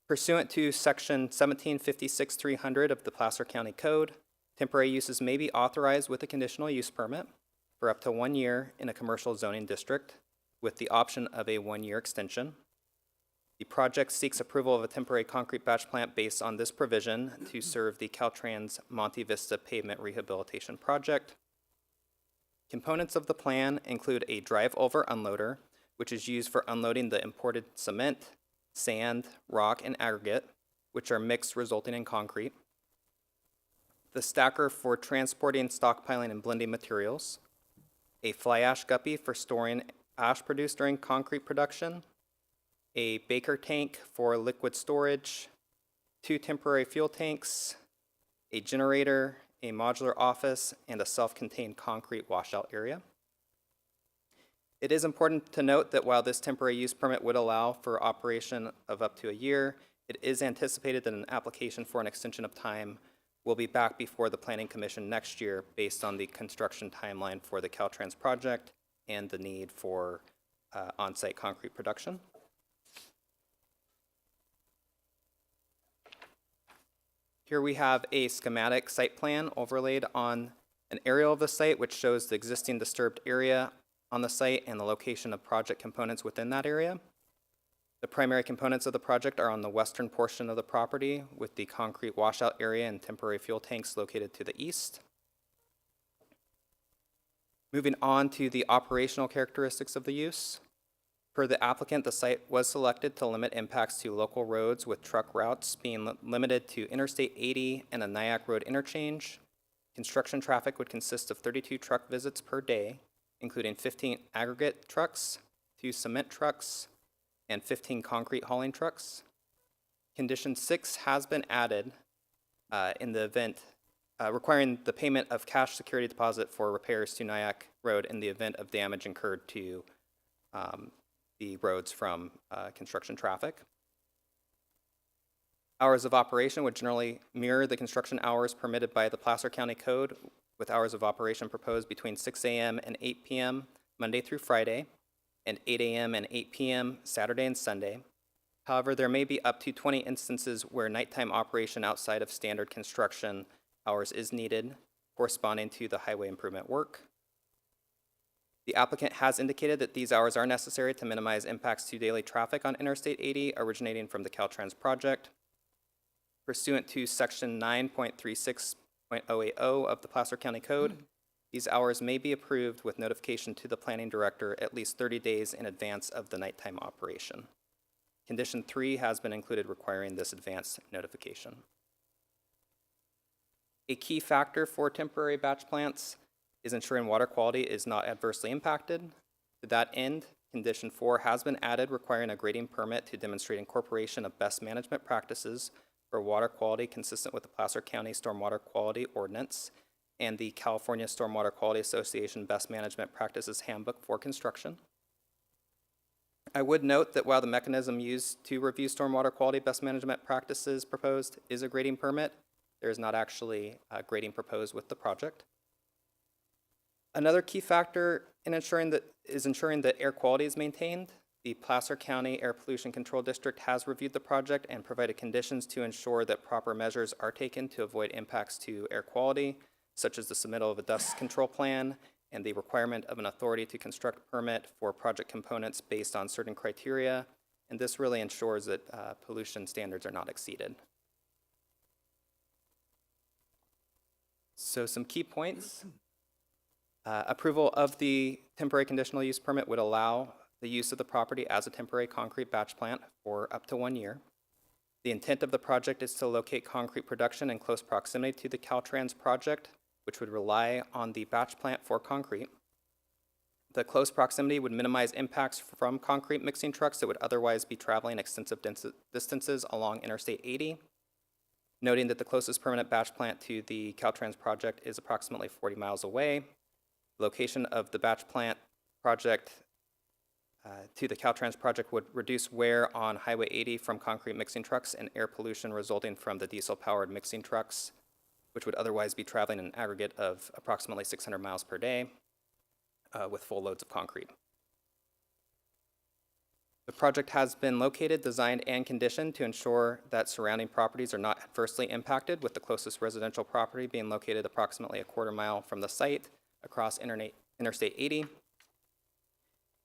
Pursuant to Section 1756-300 of the Placer County Code, temporary uses may be authorized with a conditional use permit for up to 1 year in a commercial zoning district, with the option of a 1-year extension. The project seeks approval of a temporary concrete batch plant based on this provision to serve the Caltrans Monte Vista Pavement Rehabilitation Project. Components of the plan include a drive-over unloader, which is used for unloading the imported cement, sand, rock, and aggregate, which are mixed resulting in concrete. The stacker for transporting, stockpiling, and blending materials. A fly ash guppy for storing ash produced during concrete production. A baker tank for liquid storage. 2 temporary fuel tanks. A generator, a modular office, and a self-contained concrete washout area. It is important to note that while this temporary use permit would allow for operation of up to a year, it is anticipated that an application for an extension of time will be back before the Planning Commission next year based on the construction timeline for the Caltrans project and the need for on-site concrete production. Here we have a schematic site plan overlaid on an aerial of the site, which shows the existing disturbed area on the site and the location of project components within that area. The primary components of the project are on the western portion of the property, with the concrete washout area and temporary fuel tanks located to the east. Moving on to the operational characteristics of the use. Per the applicant, the site was selected to limit impacts to local roads, with truck routes being limited to Interstate 80 and the Nyack Road interchange. Construction traffic would consist of 32 truck visits per day, including 15 aggregate trucks, 2 cement trucks, and 15 concrete hauling trucks. Condition 6 has been added in the event, requiring the payment of cash security deposit for repairs to Nyack Road in the event of damage incurred to the roads from construction traffic. Hours of operation would generally mirror the construction hours permitted by the Placer County Code, with hours of operation proposed between 6 a.m. and 8 p.m. Monday through Friday, and 8 a.m. and 8 p.m. Saturday and Sunday. However, there may be up to 20 instances where nighttime operation outside of standard construction hours is needed, corresponding to the highway improvement work. The applicant has indicated that these hours are necessary to minimize impacts to daily traffic on Interstate 80 originating from the Caltrans project. Pursuant to Section 9.36.080 of the Placer County Code, these hours may be approved with notification to the planning director at least 30 days in advance of the nighttime operation. Condition 3 has been included requiring this advance notification. A key factor for temporary batch plants is ensuring water quality is not adversely impacted. To that end, Condition 4 has been added requiring a grading permit to demonstrate incorporation of best management practices for water quality consistent with the Placer County Stormwater Quality Ordinance and the California Stormwater Quality Association Best Management Practices Handbook for Construction. I would note that while the mechanism used to review stormwater quality best management practices proposed is a grading permit, there is not actually grading proposed with the project. Another key factor in ensuring that air quality is maintained. The Placer County Air Pollution Control District has reviewed the project and provided conditions to ensure that proper measures are taken to avoid impacts to air quality, such as the submittal of a dust control plan and the requirement of an authority to construct permit for project components based on certain criteria. And this really ensures that pollution standards are not exceeded. So some key points. Approval of the temporary conditional use permit would allow the use of the property as a temporary concrete batch plant for up to 1 year. The intent of the project is to locate concrete production in close proximity to the Caltrans project, which would rely on the batch plant for concrete. The close proximity would minimize impacts from concrete mixing trucks that would otherwise be traveling extensive distances along Interstate 80. Noting that the closest permanent batch plant to the Caltrans project is approximately 40 miles away. Location of the batch plant project to the Caltrans project would reduce wear on Highway 80 from concrete mixing trucks and air pollution resulting from the diesel-powered mixing trucks, which would otherwise be traveling an aggregate of approximately 600 miles per day with full loads of concrete. The project has been located, designed, and conditioned to ensure that surrounding properties are not adversely impacted, with the closest residential property being located approximately a quarter mile from the site across Interstate 80.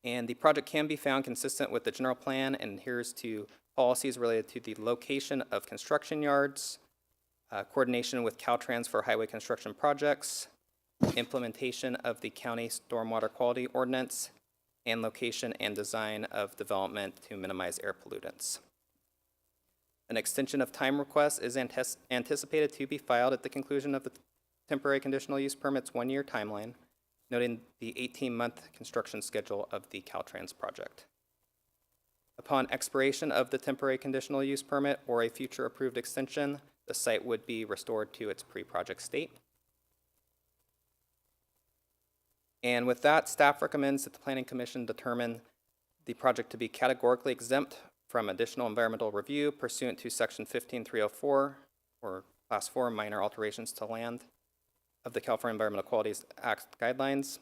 And the project can be found consistent with the general plan and adheres to policies related to the location of construction yards, coordination with Caltrans for highway construction projects, implementation of the county stormwater quality ordinance, and location and design of development to minimize air pollutants. An extension of time request is anticipated to be filed at the conclusion of the temporary conditional use permit's one-year timeline, noting the 18-month construction schedule of the Caltrans project. Upon expiration of the temporary conditional use permit or a future approved extension, the site would be restored to its pre-project state. And with that, staff recommends that the Planning Commission determine the project to be categorically exempt from additional environmental review pursuant to Section 15304, or Class 4 minor alterations to land of the California Environmental Qualities Act guidelines,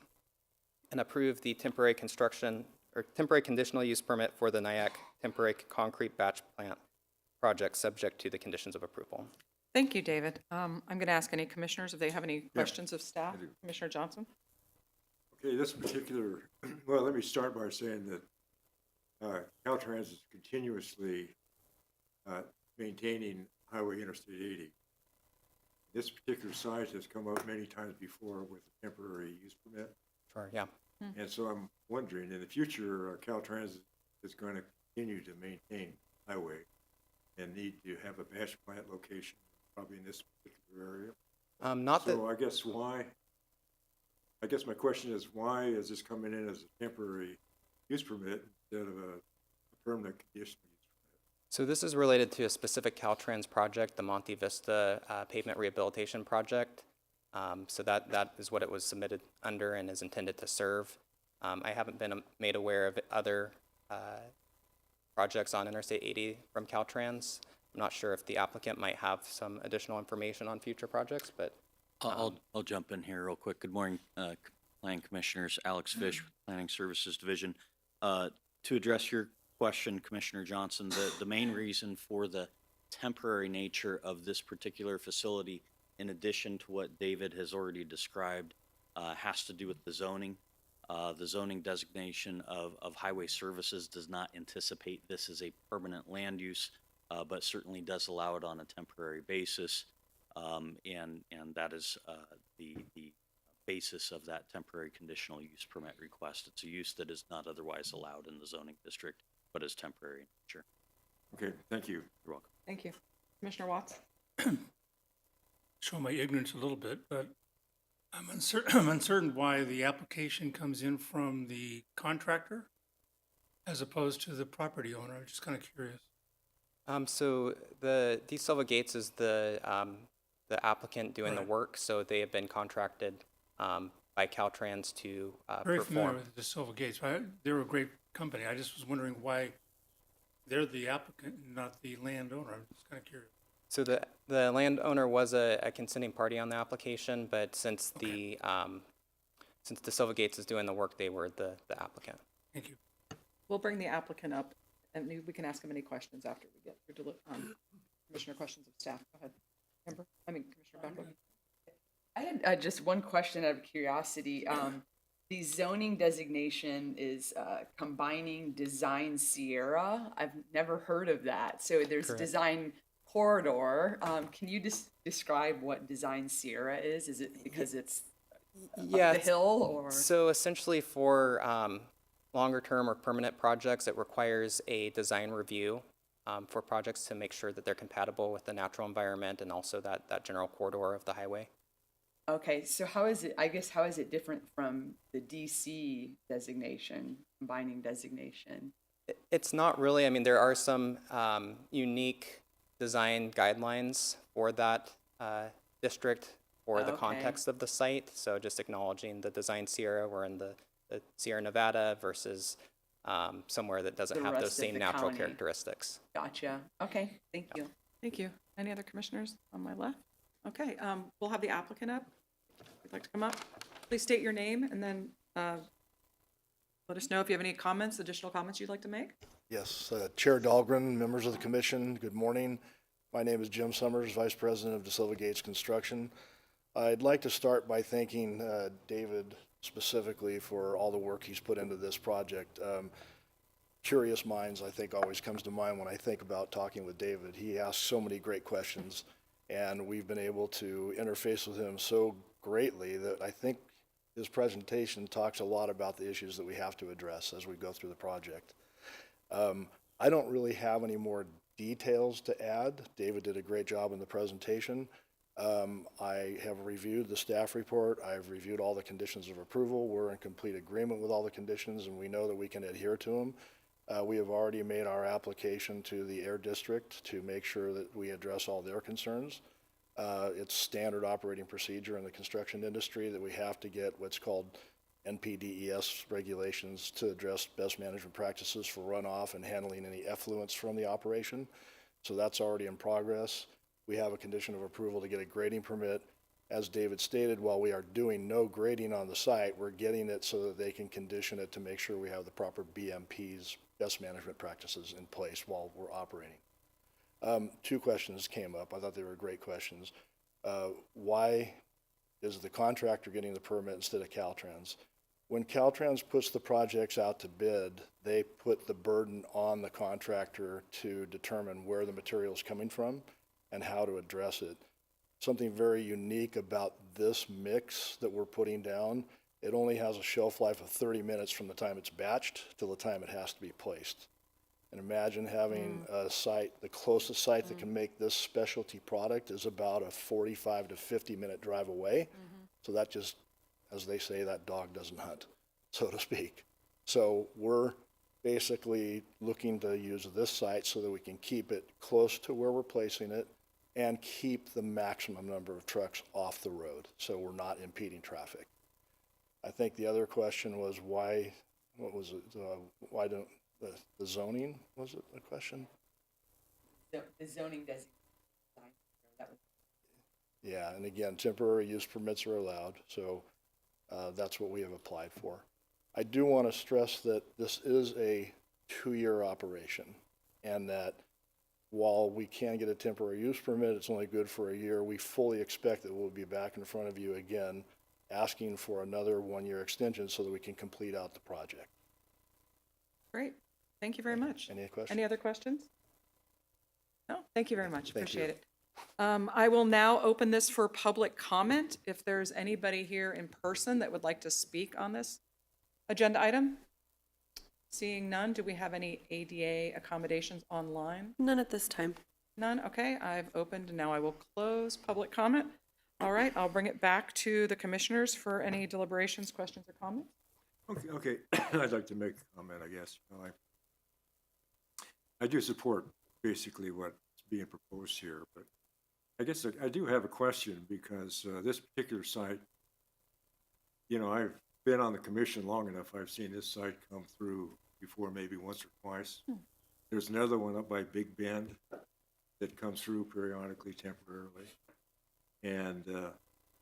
and approve the temporary construction or temporary conditional use permit for the Nyack temporary concrete batch plant project subject to the conditions of approval. Thank you, David. I'm going to ask any commissioners if they have any questions of staff. Commissioner Johnson? Okay, this particular, well, let me start by saying that Caltrans is continuously maintaining Highway Interstate 80. This particular site has come up many times before with a temporary use permit. Sure, yeah. And so I'm wondering, in the future, Caltrans is going to continue to maintain highway and need to have a batch plant location, probably in this particular area. I guess my question is, why is this coming in as a temporary use permit instead of a permanent conditional use permit? So this is related to a specific Caltrans project, the Monte Vista pavement rehabilitation project. So that is what it was submitted under and is intended to serve. I haven't been made aware of other projects on Interstate 80 from Caltrans. I'm not sure if the applicant might have some additional information on future projects, but I'll jump in here real quick. Good morning, Planning Commissioners. Alex Fish, with Planning Services Division. To address your question, Commissioner Johnson, the main reason for the temporary nature of this particular facility, in addition to what David has already described, has to do with the zoning. The zoning designation of highway services does not anticipate this as a permanent land use, but certainly does allow it on a temporary basis. And that is the basis of that temporary conditional use permit request. It's a use that is not otherwise allowed in the zoning district, but is temporary in nature. Okay, thank you. You're welcome. Thank you. Commissioner Watts? Show my ignorance a little bit, but I'm uncertain why the application comes in from the contractor as opposed to the property owner. I'm just kind of curious. So the De Silva Gates is the applicant doing the work, so they have been contracted by Caltrans to Very familiar perform. with the Silva Gates. They're a great company. I just was wondering why they're the applicant, not the landowner. I'm just kind of curious. So the landowner was a consenting party on the application, but since the Silva Gates is doing the work, they were the applicant. Thank you. We'll bring the applicant up, and we can ask him any questions after we get through Commissioner questions of staff. Go ahead. Commissioner Beckler. I had just one question out of curiosity. The zoning designation is combining Design Sierra. I've never heard of that. So there's Correct. Design Corridor. Can you just describe what Design Sierra is? Is it because it's up the hill, or? So essentially for longer term or permanent projects, it requires a design review for projects to make sure that they're compatible with the natural environment and also that general corridor of the highway. Okay, so how is it, I guess, how is it different from the DC designation, combining designation? It's not really, I mean, there are some unique design guidelines for that district for the Okay. context of the site. So just acknowledging the design Sierra, we're in the Sierra Nevada versus somewhere that doesn't The have rest those of same the natural county. characteristics. Gotcha. Okay, thank you. Thank you. Any other commissioners on my left? Okay, we'll have the applicant up. If you'd like to come up, please state your name and then let us know if you have any comments, additional comments you'd like to make. Yes, Chair Dahlgren, members of the commission, good morning. My name is Jim Summers, Vice President of DeSilva Gates Construction. I'd like to start by thanking David specifically for all the work he's put into this project. Curious minds, I think, always comes to mind when I think about talking with David. He asks so many great questions, and we've been able to interface with him so greatly that I think his presentation talks a lot about the issues that we have to address as we go through the project. I don't really have any more details to add. David did a great job in the presentation. I have reviewed the staff report. I've reviewed all the conditions of approval. We're in complete agreement with all the conditions, and we know that we can adhere to them. We have already made our application to the Air District to make sure that we address all their concerns. It's standard operating procedure in the construction industry that we have to get what's called NPDES regulations to address best management practices for runoff and handling any effluents from the operation. So that's already in progress. We have a condition of approval to get a grading permit. As David stated, while we are doing no grading on the site, we're getting it so that they can condition it to make sure we have the proper BMPs, best management practices, in place while we're operating. Two questions came up. I thought they were great questions. Why is the contractor getting the permit instead of Caltrans? When Caltrans puts the projects out to bid, they put the burden on the contractor to determine where the material is coming from and how to address it. Something very unique about this mix that we're putting down, it only has a shelf life of 30 minutes from the time it's batched till the time it has to be placed. And imagine having a site, the closest site that can make this specialty product is about a 45 to 50-minute drive away. So that just, as they say, that dog doesn't hunt, so to speak. So we're basically looking to use this site so that we can keep it close to where we're placing it and keep the maximum number of trucks off the road so we're not impeding traffic. I think the other question was why, what was it, why don't, the zoning, was it a question? The zoning designation. That was Yeah, and again, temporary use permits are allowed, so that's what we have applied for. I do want to stress that this is a 2-year operation, and that while we can get a temporary use permit, it's only good for a year. We fully expect that we'll be back in front of you again, asking for another 1-year extension so that we can complete out the project. Great. Thank you very much. Any questions? Any other questions? No, thank you very much. Thank you. Appreciate it. I will now open this for public comment. If there's anybody here in person that would like to speak on this agenda item? Seeing none, do we have any ADA accommodations online? None at this time. None? Okay, I've opened and now I will close public comment. All right, I'll bring it back to the commissioners for any deliberations, questions, or comments. Okay. I'd like to make a comment, I guess. I do support basically what's being proposed here, but I guess I do have a question because this particular site, you know, I've been on the commission long enough. I've seen this site come through before, maybe once or twice. There's another one up by Big Bend that comes through periodically, temporarily. And,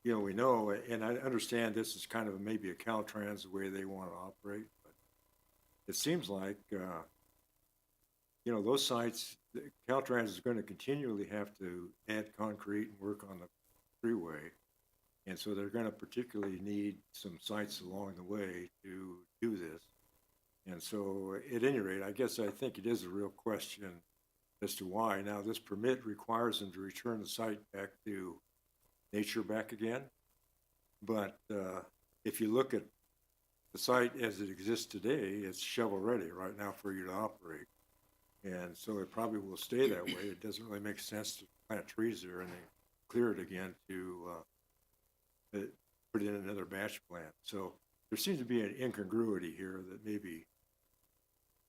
you know, we know, and I understand this is kind of maybe a Caltrans the way they want to operate, but it seems like, you know, those sites, Caltrans is going to continually have to add concrete and work on the freeway. And so they're going to particularly need some sites along the way to do this. And so at any rate, I guess I think it is a real question as to why. Now, this permit requires them to return the site back to nature back again. But if you look at the site as it exists today, it's shovel ready right now for you to operate. And so it probably will stay that way. It doesn't really make sense to plant trees there and then clear it again to put in another batch plant. So there seems to be an incongruity here that maybe,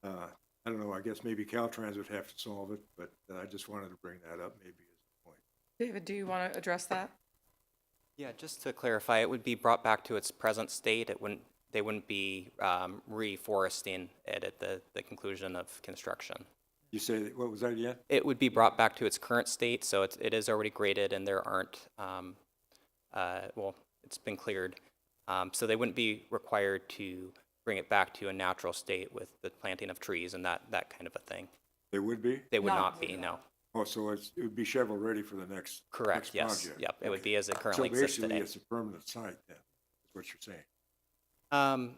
I don't know, I guess maybe Caltrans would have to solve it, but I just wanted to bring that up maybe as a point. David, do you want to address that? Yeah, just to clarify, it would be brought back to its present state. They wouldn't be reforesting it at the conclusion of construction. You say, what was that again? It would be brought back to its current state, so it is already graded and there aren't, well, it's been cleared. So they wouldn't be required to bring it back to a natural state with the planting of trees and that kind of a thing. They would be? They would not be, no. Oh, so it would be shovel-ready for the next Correct, next yes. project. Yep, it would be as it currently exists So today. basically, it's a permanent site then, is what you're saying.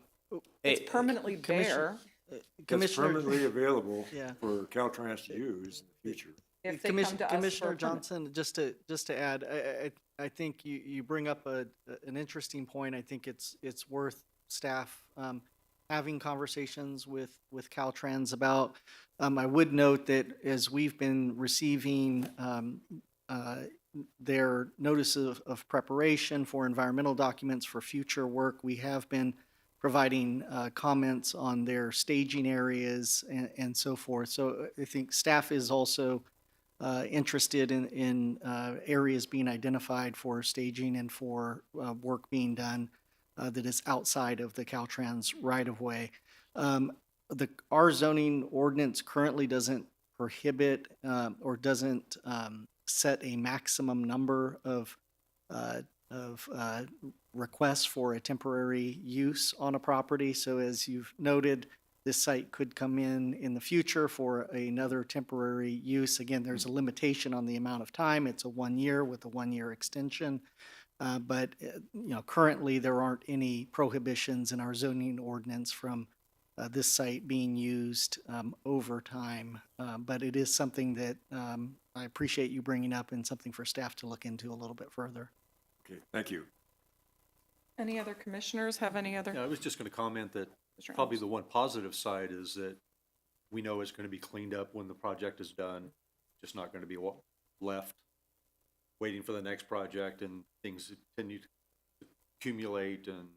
It's permanently bare. It's permanently available Yeah. for Caltrans to use in the future. If they come to us for a Commissioner permit. Johnson, just to add, I think you bring up an interesting point. I think it's worth staff having conversations with Caltrans about. I would note that as we've been receiving their notice of preparation for environmental documents for future work, we have been providing comments on their staging areas and so forth. So I think staff is also interested in areas being identified for staging and for work being done that is outside of the Caltrans right-of-way. Our zoning ordinance currently doesn't prohibit or doesn't set a maximum number of requests for a temporary use on a property. So as you've noted, this site could come in the future for another temporary use. Again, there's a limitation on the amount of time. It's a 1 year with a 1 year extension. But currently there aren't any prohibitions in our zoning ordinance from this site being used over time. But it is something that I appreciate you bringing up and something for staff to look into a little bit further. Okay, thank you. Any other commissioners have any other? Yeah, I was just going to comment that Mr. probably Elms? the one positive side is that we know it's going to be cleaned up when the project is done. Just not going to be left waiting for the next project and things continue to accumulate and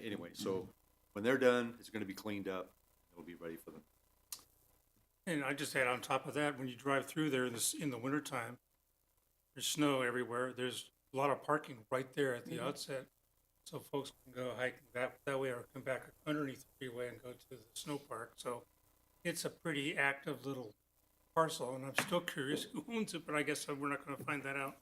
anyway, so when they're done, it's going to be cleaned up. It'll be ready for them. And I just add on top of that, when you drive through there in the wintertime, there's snow everywhere. There's a lot of parking right there at the outset. So folks can go hiking that way or come back underneath the freeway and go to the snow park. So it's a pretty active little parcel, and I'm still curious who owns it, but I guess we're not going to find that out.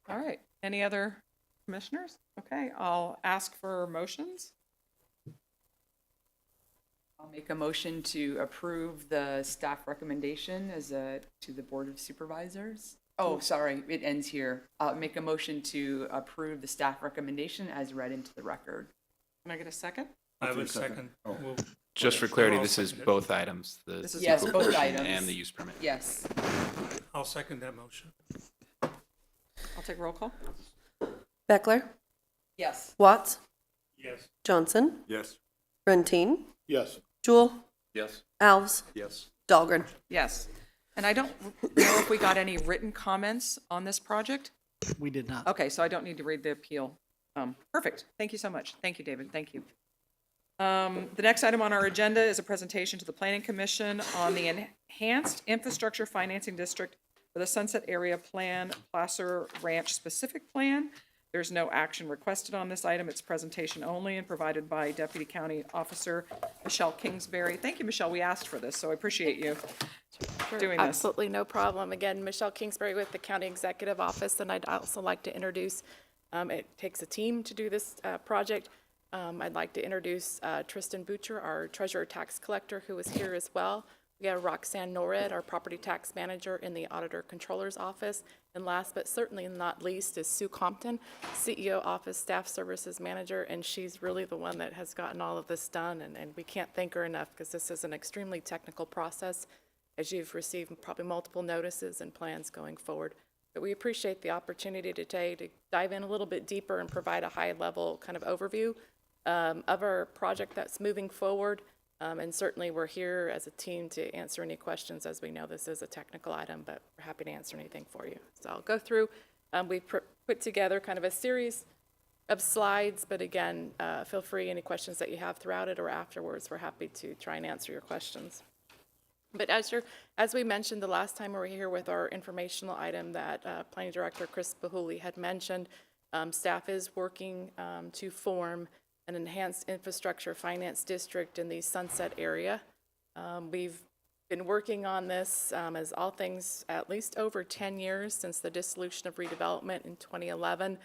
All right. Any other commissioners? Okay, I'll ask for motions. I'll make a motion to approve the staff recommendation to the Board of Supervisors. Oh, sorry, it ends here. I'll make a motion to approve the staff recommendation as read into the record. Can I get a second? I would second. Well, Just for clarity, I'll this is second it. both items, the This is Yes, both supervision items. and the use permit. Yes. I'll second that motion. I'll take roll call. Beckler, Yes. Watts, Yes. Johnson, Yes. Runtine, Yes. Jewel, Yes. Alves, Yes. Dahlgren. Yes. And I don't know if we got any written comments on this project. We did not. Okay, so I don't need to read the appeal. Perfect. Thank you so much. Thank you, David. Thank you. The next item on our agenda is a presentation to the Planning Commission on the Enhanced Infrastructure Financing District for the Sunset Area Plan, Placer Ranch Specific Plan. There's no action requested on this item. It's presentation only and provided by Deputy County Officer Michelle Kingsbury. Thank you, Michelle. We asked for this, so I appreciate you doing this. Absolutely, no problem. Again, Michelle Kingsbury with the County Executive Office, and I'd also like to introduce, it takes a team to do this project. I'd like to introduce Tristan Butcher, our Treasurer Tax Collector, who is here as well. We have Roxanne Norred, our Property Tax Manager in the Auditor Controller's Office. And last but certainly not least is Sue Compton, CEO Office Staff Services Manager, and she's really the one that has gotten all of this done, and we can't thank her enough because this is an extremely technical process, as you've received probably multiple notices and plans going forward. But we appreciate the opportunity today to dive in a little bit deeper and provide a high-level kind of overview of our project that's moving forward. And certainly we're here as a team to answer any questions, as we know this is a technical item, but we're happy to answer anything for you. So I'll go through We've put together kind of a series of slides, but again, feel free, any questions that you have throughout it or afterwards, we're happy to try and answer your questions. But as we mentioned the last time we were here with our informational item that Planning Director Chris Bahuli had mentioned, staff is working to form an enhanced infrastructure finance district in the Sunset area. We've been working on this as all things at least over 10 years since the dissolution of redevelopment in 2011,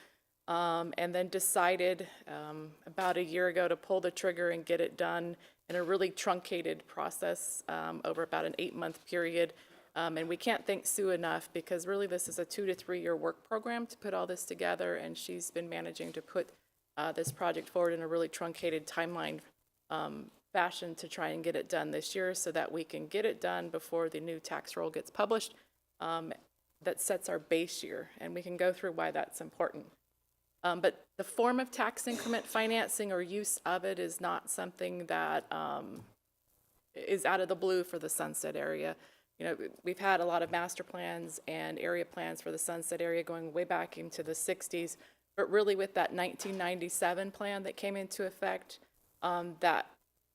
and then decided about a year ago to pull the trigger and get it done in a really truncated process over about an 8-month period. And we can't thank Sue enough because really this is a 2 to 3 year work program to put all this together, and she's been managing to put this project forward in a really truncated timeline fashion to try and get it done this year so that we can get it done before the new tax roll gets published. That sets our base year, and we can go through why that's important. But the form of tax increment financing or use of it is not something that is out of the blue for the Sunset area. You know, we've had a lot of master plans and area plans for the Sunset area going way back into the 60s, but really with that 1997 plan that came into effect, that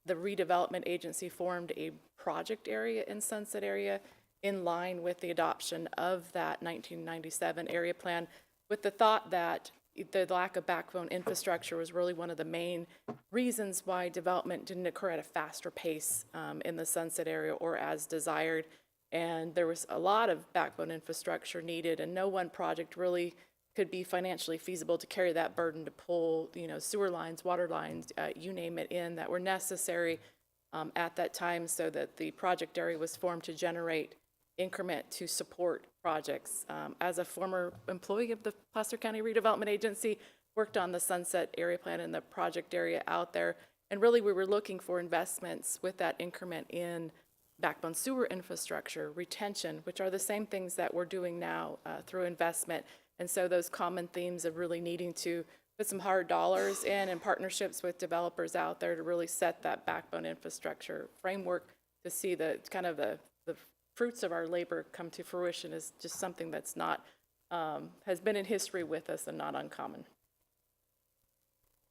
the redevelopment agency formed a project area in Sunset area in line with the adoption of that 1997 area plan, with the thought that the lack of backbone infrastructure was really one of the main reasons why development didn't occur at a faster pace in the Sunset area or as desired. And there was a lot of backbone infrastructure needed, and no one project really could be financially feasible to carry that burden to pull, you know, sewer lines, water lines, you name it, in that were necessary at that time, so that the project area was formed to generate increment to support projects. As a former employee of the Placer County Redevelopment Agency, worked on the Sunset Area Plan and the project area out there, and really we were looking for investments with that increment in backbone sewer infrastructure, retention, which are the same things that we're doing now through investment. And so those common themes of really needing to put some hard dollars in and partnerships with developers out there to really set that backbone infrastructure framework to see the kind of the fruits of our labor come to fruition is just something that's not, has been in history with us and not uncommon.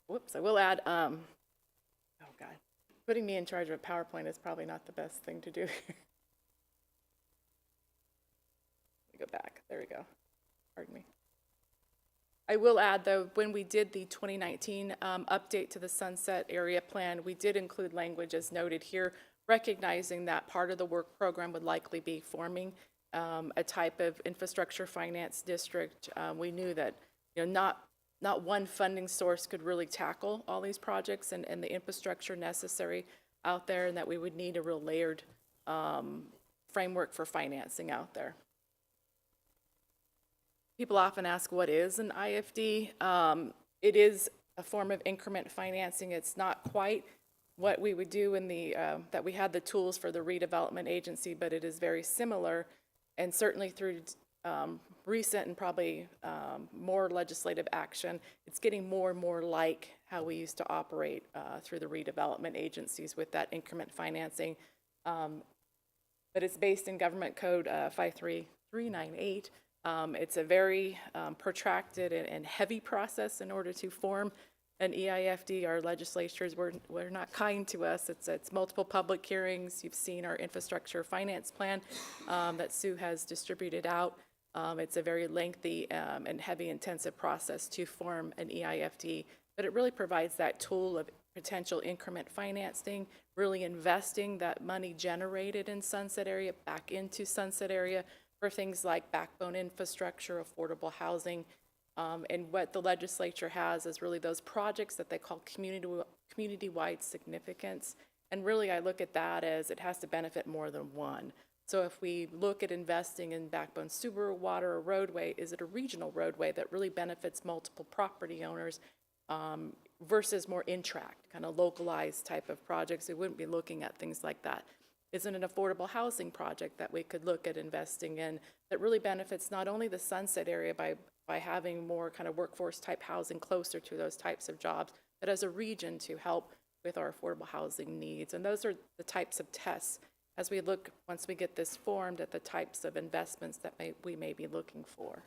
Whoops, I will add, oh God, putting me in charge of a PowerPoint is probably not the best thing to do here. Let me go back, there we go, pardon me. I will add, though, when we did the 2019 update to the Sunset Area Plan, we did include language as noted here, recognizing that part of the work program would likely be forming a type of infrastructure finance district. We knew that, you know, not one funding source could really tackle all these projects and the infrastructure necessary out there, and that we would need a real layered framework for financing out there. People often ask, what is an IFD? It is a form of increment financing. It's not quite what we would do in the, that we had the tools for the redevelopment agency, but it is very similar. And certainly through recent and probably more legislative action, it's getting more and more like how we used to operate through the redevelopment agencies with that increment financing. But it's based in Government Code 53398. It's a very protracted and heavy process in order to form an EIFD. Our legislatures were not kind to us. It's multiple public hearings. You've seen our infrastructure finance plan that Sue has distributed out. It's a very lengthy and heavy intensive process to form an EIFD, but it really provides that tool of potential increment financing, really investing that money generated in Sunset Area back into Sunset Area for things like backbone infrastructure, affordable housing, and what the legislature has is really those projects that they call community-wide significance. And really I look at that as it has to benefit more than one. So if we look at investing in backbone sewer, water, or roadway, is it a regional roadway that really benefits multiple property owners versus more in-tract, kind of localized type of projects? We wouldn't be looking at things like that. Is it an affordable housing project that we could look at investing in that really benefits not only the Sunset Area by having more kind of workforce type housing closer to those types of jobs, but as a region to help with our affordable housing needs? And those are the types of tests as we look, once we get this formed, at the types of investments that we may be looking for.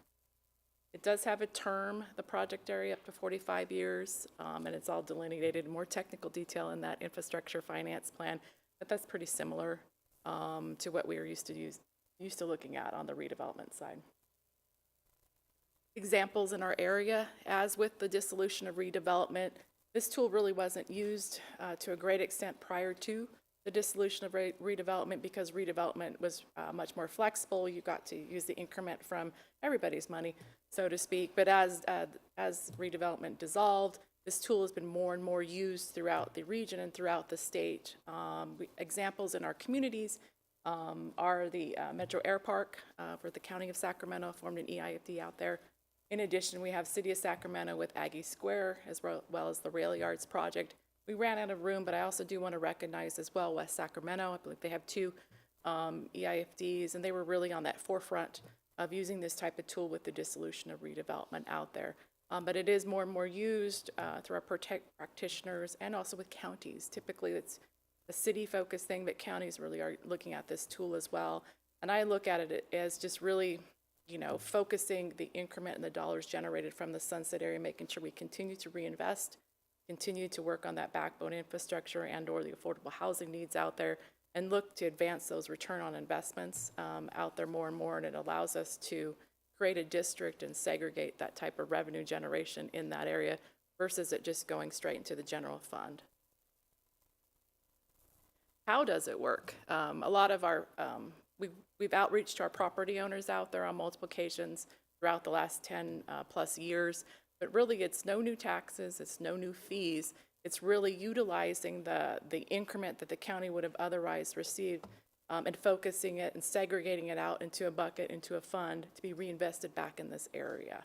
It does have a term, the project area, up to 45 years, and it's all delineated in more technical detail in that infrastructure finance plan, but that's pretty similar to what we are used to looking at on the redevelopment side. Examples in our area, as with the dissolution of redevelopment, this tool really wasn't used to a great extent prior to the dissolution of redevelopment because redevelopment was much more flexible. You got to use the increment from everybody's money, so to speak. But as redevelopment dissolved, this tool has been more and more used throughout the region and throughout the state. Examples in our communities are the Metro Air Park for the County of Sacramento, formed an EIFD out there. In addition, we have City of Sacramento with Aggie Square, as well as the Rail Yards project. We ran out of room, but I also do want to recognize as well West Sacramento. I believe they have 2 EIFDs, and they were really on that forefront of using this type of tool with the dissolution of redevelopment out there. But it is more and more used through our practitioners and also with counties. Typically, it's a city-focused thing, but counties really are looking at this tool as well. And I look at it as just really, you know, focusing the increment and the dollars generated from the Sunset area, making sure we continue to reinvest, continue to work on that backbone infrastructure and or the affordable housing needs out there, and look to advance those return on investments out there more and more. And it allows us to create a district and segregate that type of revenue generation in that area versus it just going straight into the general fund. How does it work? A lot of our, we've outreached to our property owners out there on multiple occasions throughout the last 10 plus years, but really it's no new taxes, it's no new fees. It's really utilizing the increment that the county would have otherwise received and focusing it and segregating it out into a bucket, into a fund to be reinvested back in this area.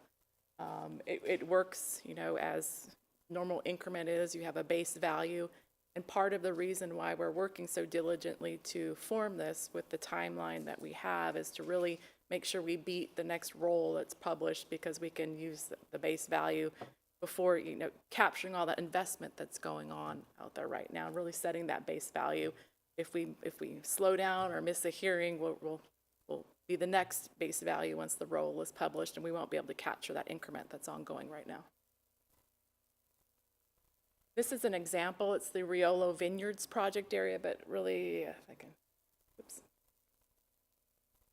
It works, you know, as normal increment is. You have a base value. And part of the reason why we're working so diligently to form this with the timeline that we have is to really make sure we beat the next roll that's published, because we can use the base value before, you know, capturing all that investment that's going on out there right now, and really setting that base value. If we slow down or miss a hearing, we'll be the next base value once the roll is published, and we won't be able to capture that increment that's ongoing right now. This is an example. It's the Riolo Vineyards project area, but really, if I can,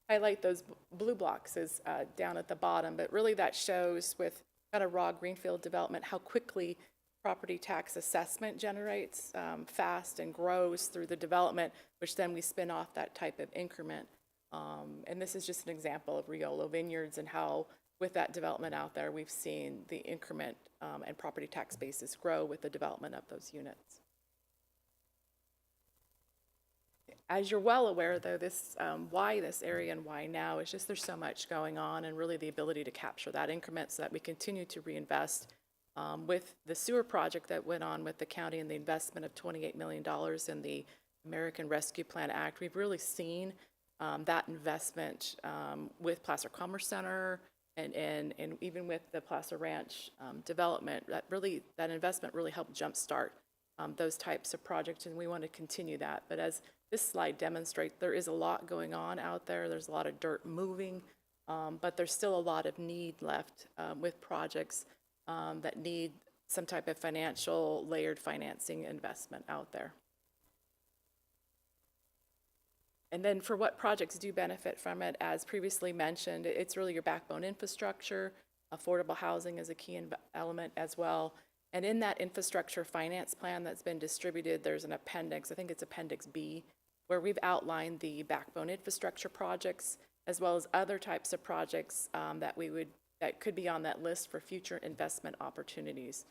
highlight those blue blocks is down at the bottom, but really that shows with kind of raw greenfield development how quickly property tax assessment generates fast and grows through the development, which then we spin off that type of increment. And this is just an example of Riolo Vineyards and how with that development out there, we've seen the increment and property tax basis grow with the development of those units. As you're well aware, though, this why this area and why now is just there's so much going on, and really the ability to capture that increment so that we continue to reinvest. With the sewer project that went on with the county and the investment of $28 million in the American Rescue Plan Act, we've really seen that investment with Placer Commerce Center and even with the Placer Ranch development, that investment really helped jumpstart those types of projects, and we want to continue that. But as this slide demonstrates, there is a lot going on out there. There's a lot of dirt moving, but there's still a lot of need left with projects that need some type of financial layered financing investment out there. And then for what projects do benefit from it, as previously mentioned, it's really your backbone infrastructure. Affordable housing is a key element as well. And in that infrastructure finance plan that's been distributed, there's an appendix, I think it's Appendix B, where we've outlined the backbone infrastructure projects, as well as other types of projects that could be on that list for future investment opportunities.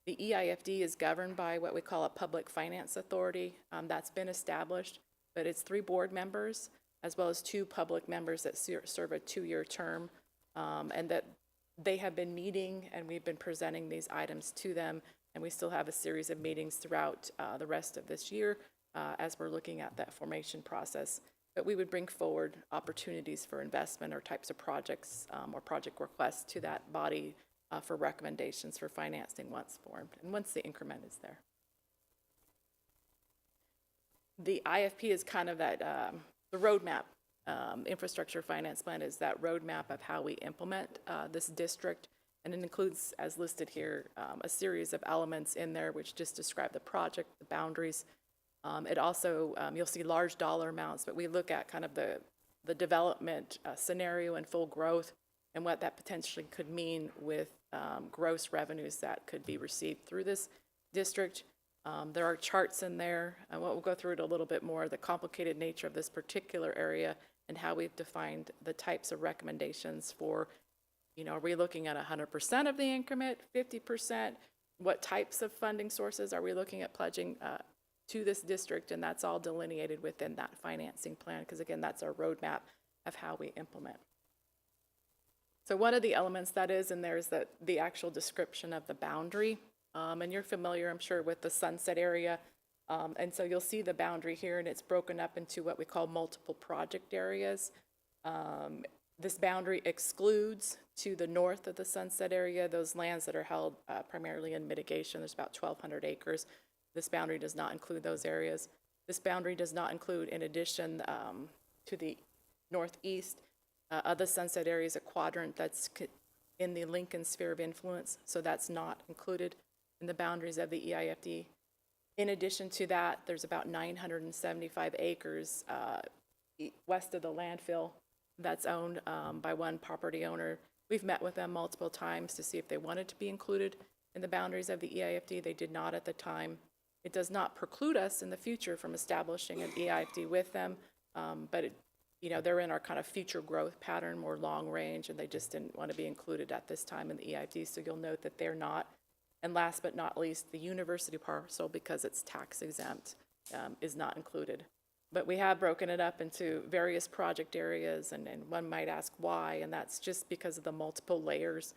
The EIFD is governed by what we call a public finance authority. That's been established, but it's 3 board members, as well as 2 public members that serve a 2-year term, and that they have been meeting, and we've been presenting these items to them, and we still have a series of meetings throughout the rest of this year as we're looking at that formation process. But we would bring forward opportunities for investment or types of projects or project requests to that body for recommendations for financing once formed and once the increment is there. The IFP is kind of that the roadmap infrastructure finance plan is that roadmap of how we implement this district. And it includes, as listed here, a series of elements in there which just describe the project, the boundaries. It also, you'll see large dollar amounts, but we look at kind of the development scenario and full growth and what that potentially could mean with gross revenues that could be received through this district. There are charts in there. We'll go through it a little bit more, the complicated nature of this particular area and how we've defined the types of recommendations for, are we looking at 100% of the increment, 50%? What types of funding sources are we looking at pledging to this district? And that's all delineated within that financing plan, because again, that's our roadmap of how we implement. So one of the elements that is in there is the actual description of the boundary. And you're familiar, I'm sure, with the Sunset area. And so you'll see the boundary here, and it's broken up into what we call multiple project areas. This boundary excludes to the north of the Sunset area those lands that are held primarily in mitigation. There's about 1,200 acres. This boundary does not include those areas. This boundary does not include, in addition to the northeast of the Sunset area, is a quadrant that's in the Lincoln sphere of influence, so that's not included in the boundaries of the EIFD. In addition to that, there's about 975 acres west of the landfill that's owned by one property owner. We've met with them multiple times to see if they wanted to be included in the boundaries of the EIFD. They did not at the time. It does not preclude us in the future from establishing an EIFD with them, but they're in our kind of future growth pattern, more long range, and they just didn't want to be included at this time in the EIFD, so you'll note that they're not. And last but not least, the university parcel, because it's tax exempt, is not included. But we have broken it up into various project areas, and one might ask why, and that's just because of the multiple layers,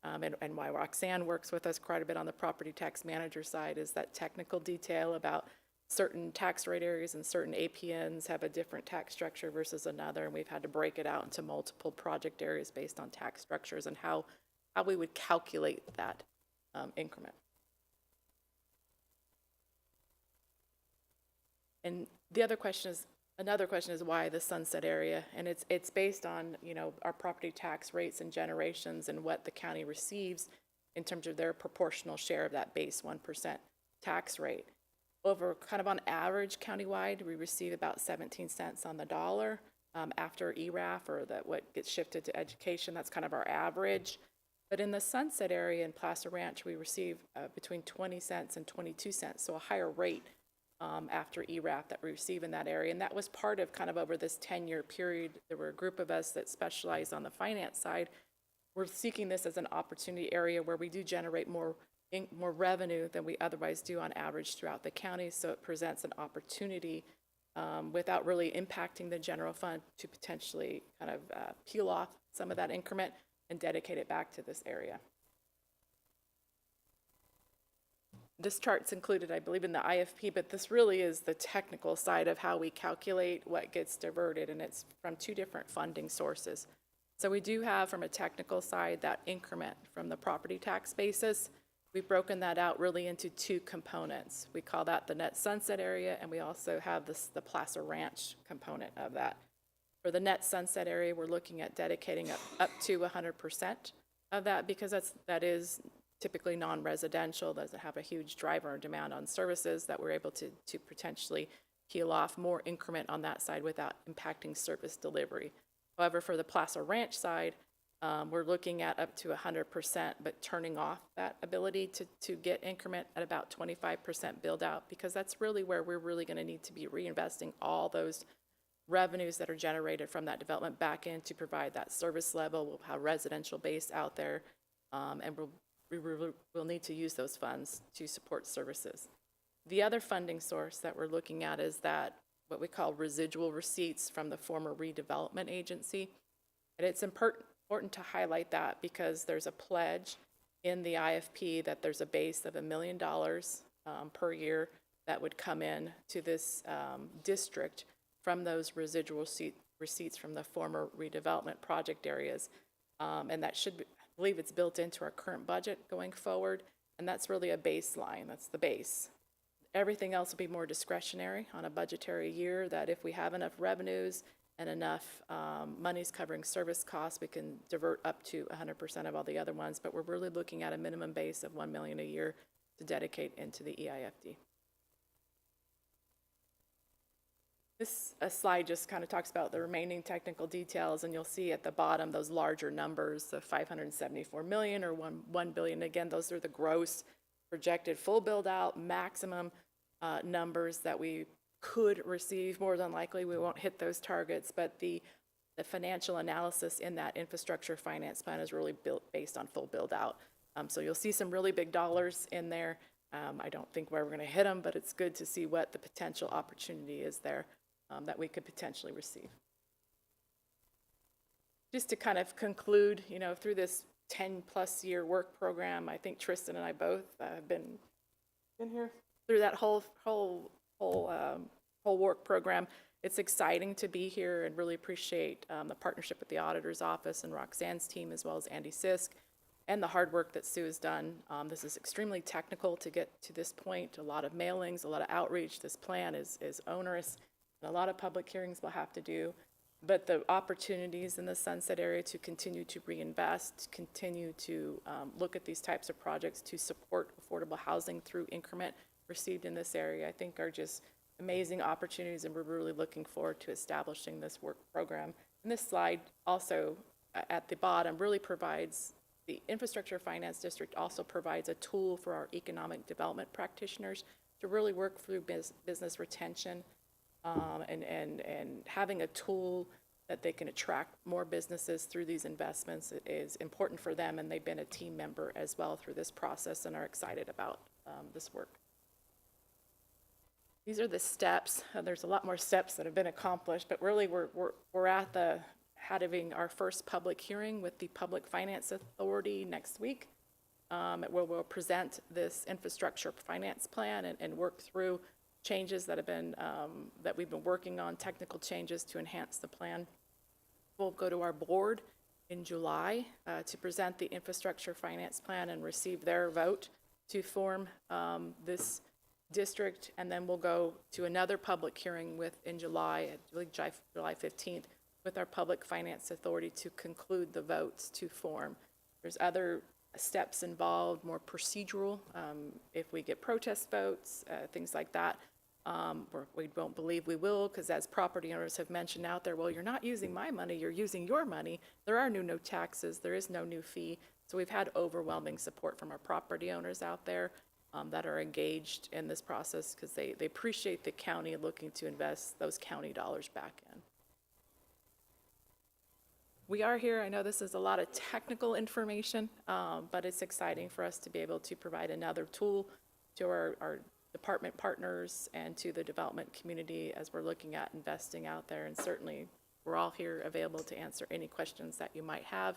and why Roxanne works with us quite a bit on the property tax manager side, is that technical detail about certain tax rate areas and certain APNs have a different tax structure versus another, and we've had to break it out into multiple project areas based on tax structures and how we would calculate that increment. And another question is why the Sunset area, and it's based on our property tax rates and generations and what the county receives in terms of their proportional share of that base 1% tax rate. Over kind of on average countywide, we receive about 17 cents on the dollar after ERAF, or what gets shifted to education. That's kind of our average. But in the Sunset area in Placer Ranch, we receive between 20 cents and 22 cents, so a higher rate after ERAF that we receive in that area. And that was part of kind of over this 10-year period. There were a group of us that specialize on the finance side. We're seeking this as an opportunity area where we do generate more revenue than we otherwise do on average throughout the county. So it presents an opportunity without really impacting the general fund to potentially kind of peel off some of that increment and dedicate it back to this area. This chart's included, I believe, in the IFP, but this really is the technical side of how we calculate what gets diverted, and it's from two different funding sources. So we do have, from a technical side, that increment from the property tax basis. We've broken that out really into two components. We call that the net sunset area, and we also have the Placer Ranch component of that. For the net sunset area, we're looking at dedicating up to 100% of that, because that is typically non-residential, doesn't have a huge driver demand on services, that we're able to potentially peel off more increment on that side without impacting service delivery. However, for the Placer Ranch side, we're looking at up to 100%, but turning off that ability to get increment at about 25% build out, because that's really where we're really going to need to be reinvesting all those revenues that are generated from that development back in to provide that service level. We'll have residential base out there, and we'll need to use those funds to support services. The other funding source that we're looking at is that what we call residual receipts from the former redevelopment agency. And it's important to highlight that because there's a pledge in the IFP that there's a base of $1 million per year that would come in to this district from those residual receipts from the former redevelopment project areas. And that should be, I believe it's built into our current budget going forward, and that's really a baseline. That's the base. Everything else will be more discretionary on a budgetary year, that if we have enough revenues and enough monies covering service costs, we can divert up to 100% of all the other ones, but we're really looking at a minimum base of $1 million a year to dedicate into the EIFD. This slide just kind of talks about the remaining technical details, and you'll see at the bottom those larger numbers, the 574 million or 1 billion. Again, those are the gross projected full build out maximum numbers that we could receive. More than likely, we won't hit those targets, but the financial analysis in that infrastructure finance plan is really built based on full build out. So you'll see some really big dollars in there. I don't think we're going to hit them, but it's good to see what the potential opportunity is there that we could potentially receive. Just to kind of conclude, you know, through this 10-plus year work program, I think Tristan and I both have been here through that whole work program. It's exciting to be here and really appreciate the partnership with the auditor's office and Roxanne's team, as well as Andy Sisk, and the hard work that Sue has done. This is extremely technical to get to this point. A lot of mailings, a lot of outreach. This plan is onerous, and a lot of public hearings we'll have to do. But the opportunities in the Sunset area to continue to reinvest, continue to look at these types of projects to support affordable housing through increment received in this area, I think are just amazing opportunities, and we're really looking forward to establishing this work program. And this slide also at the bottom really provides, the Infrastructure Finance District also provides a tool for our economic development practitioners to really work through business retention and having a tool that they can attract more businesses through these investments is important for them, and they've been a team member as well through this process and are excited about this work. These are the steps. There's a lot more steps that have been accomplished, but really we're at having our first public hearing with the Public Finance Authority next week, where we'll present this infrastructure finance plan and work through changes that have been that we've been working on, technical changes to enhance the plan. We'll go to our board in July to present the infrastructure finance plan and receive their vote to form this district, and then we'll go to another public hearing in July 15th with our Public Finance Authority to conclude the votes to form. There's other steps involved, more procedural, if we get protest votes, things like that. We don't believe we will, because as property owners have mentioned out there, well, you're not using my money, you're using your money. There are no taxes, there is no new fee. So we've had overwhelming support from our property owners out there that are engaged in this process, because they appreciate the county looking to invest those county dollars back in. We are here, I know this is a lot of technical information, but it's exciting for us to be able to provide another tool to our department partners and to the development community as we're looking at investing out there. And certainly we're all here available to answer any questions that you might have.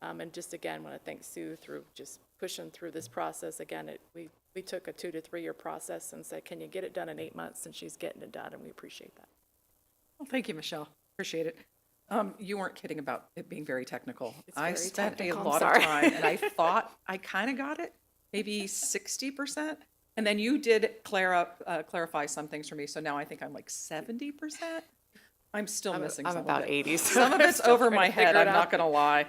And just again, want to thank Sue through just pushing through this process. Again, we took a 2 to 3 year process and said, can you get it done in 8 months? And she's getting it done, and we appreciate that. Well, thank you, Michelle. Appreciate it. You weren't kidding about it being very technical. It's I very spent technical, a I'm lot sorry. of time, and I thought I kind of got it, maybe 60%. And then you did clarify some things for me, so now I think I'm like 70%. I'm still missing some I'm about of it. 80. Some of it's Still over trying my to head, figure it I'm not out. going to lie.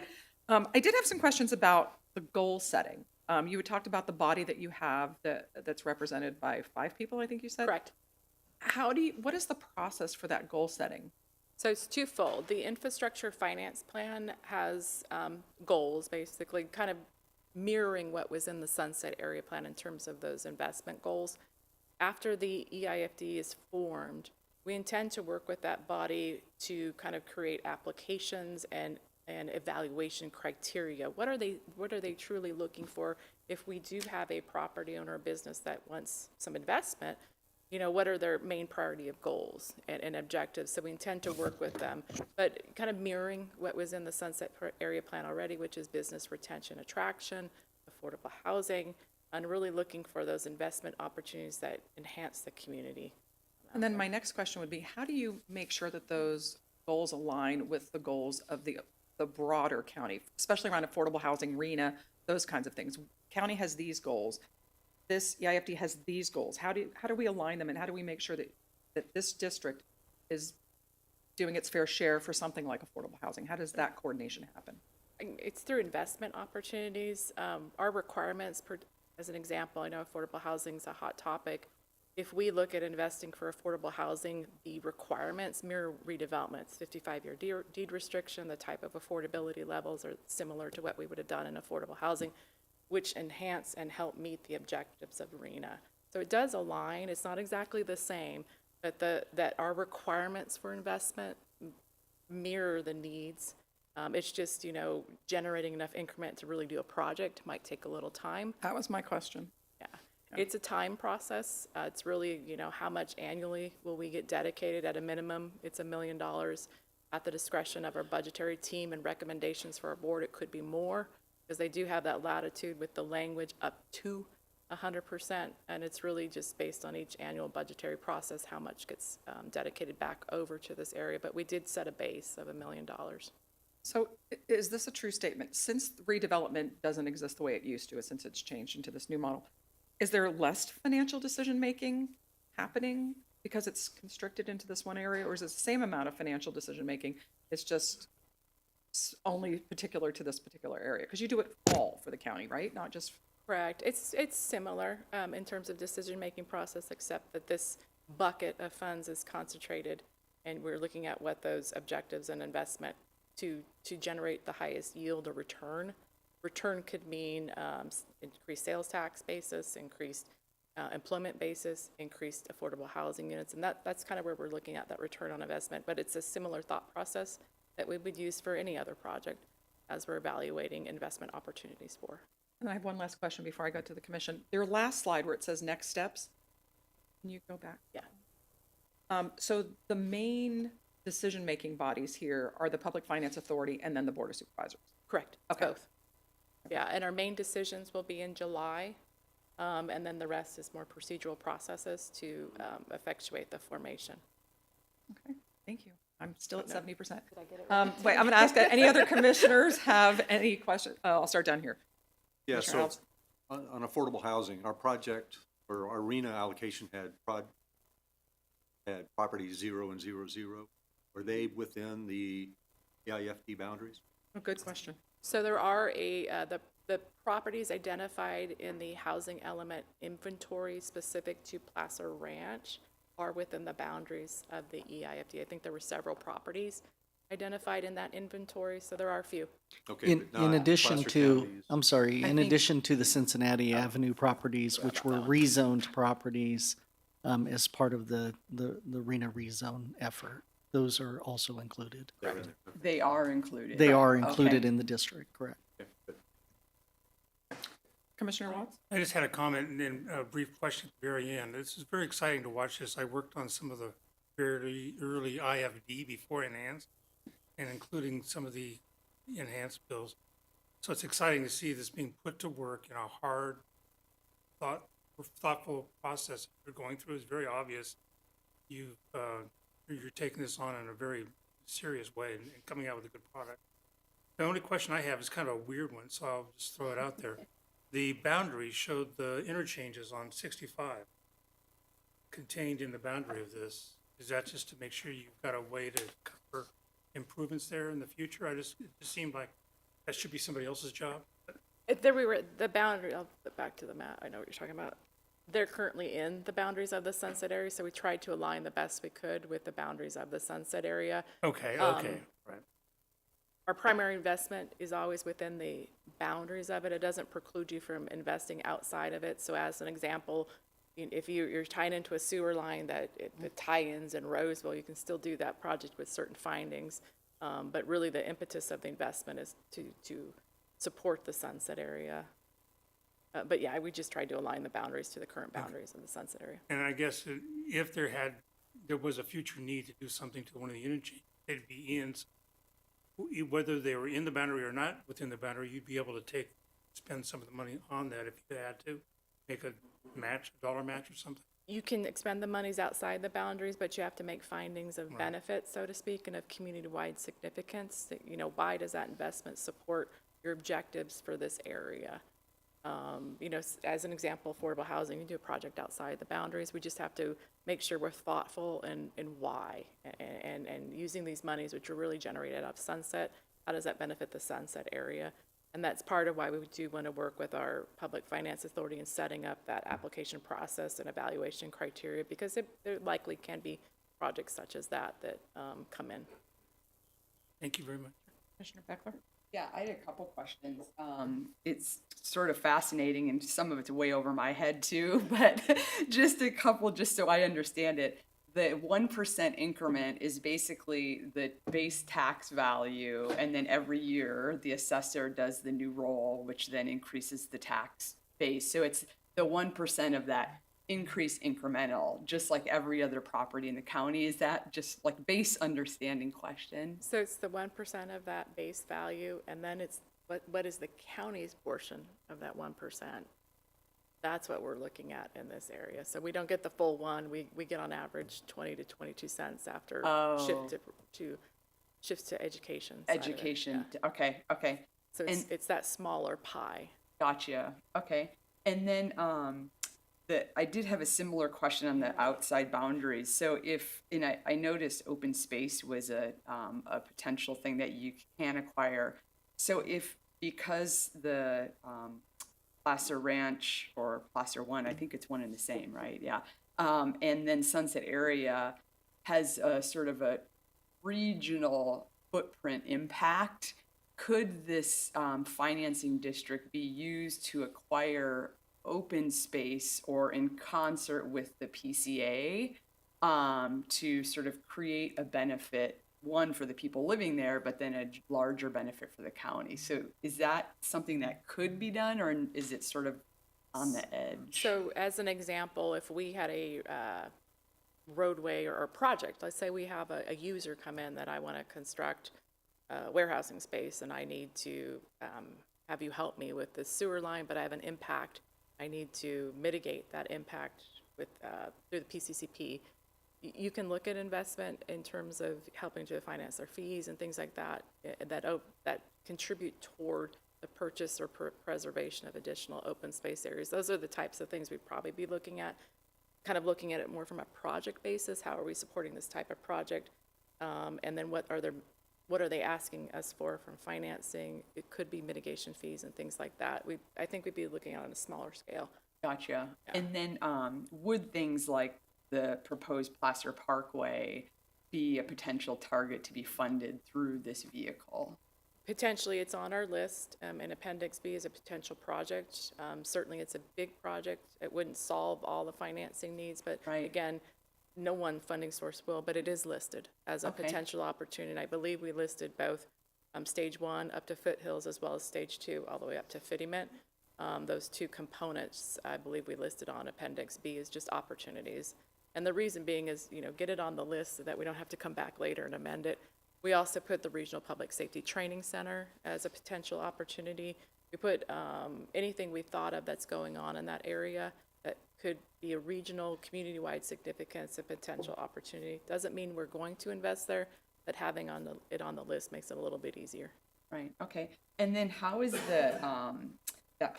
I did have some questions about the goal setting. You had talked about the body that you have that's represented by 5 people, I think you said? Correct. What is the process for that goal setting? So it's twofold. The infrastructure finance plan has goals, basically, kind of mirroring what was in the Sunset Area Plan in terms of those investment goals. After the EIFD is formed, we intend to work with that body to kind of create applications and evaluation criteria. What are they truly looking for? If we do have a property owner or business that wants some investment, you know, what are their main priority of goals and objectives? So we intend to work with them, but kind of mirroring what was in the Sunset Area Plan already, which is business retention, attraction, affordable housing, and really looking for those investment opportunities that enhance the community. And then my next question would be, how do you make sure that those goals align with the goals of the broader county, especially around affordable housing, RENA, those kinds of things? County has these goals. This EIFD has these goals. How do we align them, and how do we make sure that this district is doing its fair share for something like affordable housing? How does that coordination happen? It's through investment opportunities. Our requirements, as an example, I know affordable housing is a hot topic. If we look at investing for affordable housing, the requirements mirror redevelopments, 55-year deed restriction, the type of affordability levels are similar to what we would have done in affordable housing, which enhance and help meet the objectives of RENA. So it does align. It's not exactly the same, but that our requirements for investment mirror the needs. It's just, generating enough increment to really do a project might take a little time. That was my question. Yeah. It's a time process. It's really, how much annually will we get dedicated? At a minimum, it's $1 million. At the discretion of our budgetary team and recommendations for our board, it could be more, because they do have that latitude with the language up to 100%, and it's really just based on each annual budgetary process how much gets dedicated back over to this area. But we did set a base of $1 million. So is this a true statement? Since redevelopment doesn't exist the way it used to, since it's changed into this new model, is there less financial decision-making happening because it's constricted into this one area, or is it the same amount of financial decision-making? It's just only particular to this particular area? Because you do it all for the county, right? Not just... Correct. It's similar in terms of decision-making process, except that this bucket of funds is concentrated, and we're looking at what those objectives and investment to generate the highest yield or return. Return could mean increased sales tax basis, increased employment basis, increased affordable housing units, and that's kind of where we're looking at that return on investment. But it's a similar thought process that we would use for any other project as we're evaluating investment opportunities for. And I have one last question before I go to the commission. Your last slide where it says next steps, can you go back? Yeah. So the main decision-making bodies here are the Public Finance Authority and then the Board of Supervisors. Correct. Okay. Both. Yeah, and our main decisions will be in July, and then the rest is more procedural processes to effectuate the formation. Okay, thank you. I'm still at 70%. Did I get it right? Wait, I'm going to ask, any other commissioners have any questions? I'll start down here. Yeah, Commissioner so on affordable housing, our project, or our RENA allocation had properties 0 and 0, 0. Are they within the EIFD boundaries? Oh, good question. So there are the properties identified in the housing element inventory specific to Placer Ranch are within the boundaries of the EIFD. I think there were several properties identified in that inventory, so there are a few. Okay, but In not addition Placer to, County's. I'm sorry, I in think- addition to the Cincinnati Avenue properties, which were rezoned properties as part of the RENA rezone effort, those are also included. They are included. They are Okay. included in the district, correct? Commissioner Watts? I just had a comment and then a brief question at the very end. This is very exciting to watch this. I worked on some of the very early IFD before enhanced, and including some of the enhanced bills. So it's exciting to see this being put to work in a hard, thoughtful process you're going through. It's very obvious you're taking this on in a very serious way and coming out with a good product. The only question I have is kind of a weird one, so I'll just throw it out there. The boundary showed the interchanges on 65 contained in the boundary of this. Is that just to make sure you've got a way to cover improvements there in the future? It just seemed like that should be somebody else's job. There we were, the boundary, I'll flip back to the map, I know what you're talking about. They're currently in the boundaries of the Sunset area, so we tried to align the best we could with the boundaries of the Sunset area. Okay, Um, right. Our primary investment is always within the boundaries of it. It doesn't preclude you from investing outside of it. So as an example, if you're tying into a sewer line that the tie-ins in Roseville, you can still do that project with certain findings. But really the impetus of the investment is to support the Sunset area. But yeah, we just tried to align the boundaries to the current boundaries of the Sunset area. And I guess if there was a future need to do something to one of the interchanges, they'd be in, whether they were in the boundary or not within the boundary, you'd be able to spend some of the money on that if you had to, make a dollar match or something. You can expend the monies outside the boundaries, but you have to make findings of benefit, so to speak, and of community-wide significance. Why does that investment support your objectives for this area? You know, as an example, affordable housing, you do a project outside the boundaries. We just have to make sure we're thoughtful and why. And using these monies, which are really generated out of Sunset, how does that benefit the Sunset area? And that's part of why we do want to work with our Public Finance Authority in setting up that application process and evaluation criteria, because there likely can be projects such as that come in. Thank you very much. Commissioner Beckler? Yeah, I had a couple questions. It's sort of fascinating, and some of it's way over my head too, but just a couple, just so I understand it. The 1% increment is basically the base tax value, and then every year the assessor does the new roll, which then increases the tax base. So it's the 1% of that increase incremental, just like every other property in the county. Is that just like base understanding question? So it's the 1% of that base value, and then it's what is the county's portion of that 1%? That's what we're looking at in this area. So we don't get the full one. We get on average 20 to 22 cents after shifts to education. side of it. Education. Yeah. Okay. So it's that smaller pie. Gotcha. Okay. And then I did have a similar question on the outside boundaries. So I noticed open space was a potential thing that you can acquire. So because the Placer Ranch or Placer One, I think it's one and the same, right? Yeah. And then Sunset area has a sort of a regional footprint impact. Could this financing district be used to acquire open space or in concert with the PCA to sort of create a benefit, one for the people living there, but then a larger benefit for the county? So is that something that could be done, or is it sort of on the edge? So as an example, if we had a roadway or a project, let's say we have a user come in that I want to construct warehousing space, and I need to have you help me with the sewer line, but I have an impact. I need to mitigate that impact with through the PCCP. You can look at investment in terms of helping to finance their fees and things like that, that contribute toward the purchase or preservation of additional open space areas. Those are the types of things we'd probably be looking at, kind of looking at it more from a project basis. How are we supporting this type of project? And then what are they asking us for from financing? It could be mitigation fees and things like that. I think we'd be looking at it on a smaller scale. Gotcha. Yeah. And then would things like the proposed Placer Parkway be a potential target to be funded through this vehicle? Potentially, it's on our list, and Appendix B is a potential project. Certainly, it's a big project. It wouldn't solve all the financing needs, but again, no one funding source will, but it is listed as a potential opportunity. I believe we listed both Stage 1 up to Foothills, as well as Stage 2 all the way up to Fittyment. Those two components, I believe we listed on Appendix B as just opportunities. And the reason being is, get it on the list so that we don't have to come back later and amend it. We also put the Regional Public Safety Training Center as a potential opportunity. We put anything we thought of that's going on in that area that could be a regional, community-wide significance, a potential opportunity. Doesn't mean we're going to invest there, but having it on the list makes it a little bit easier. Right, okay. And then how is that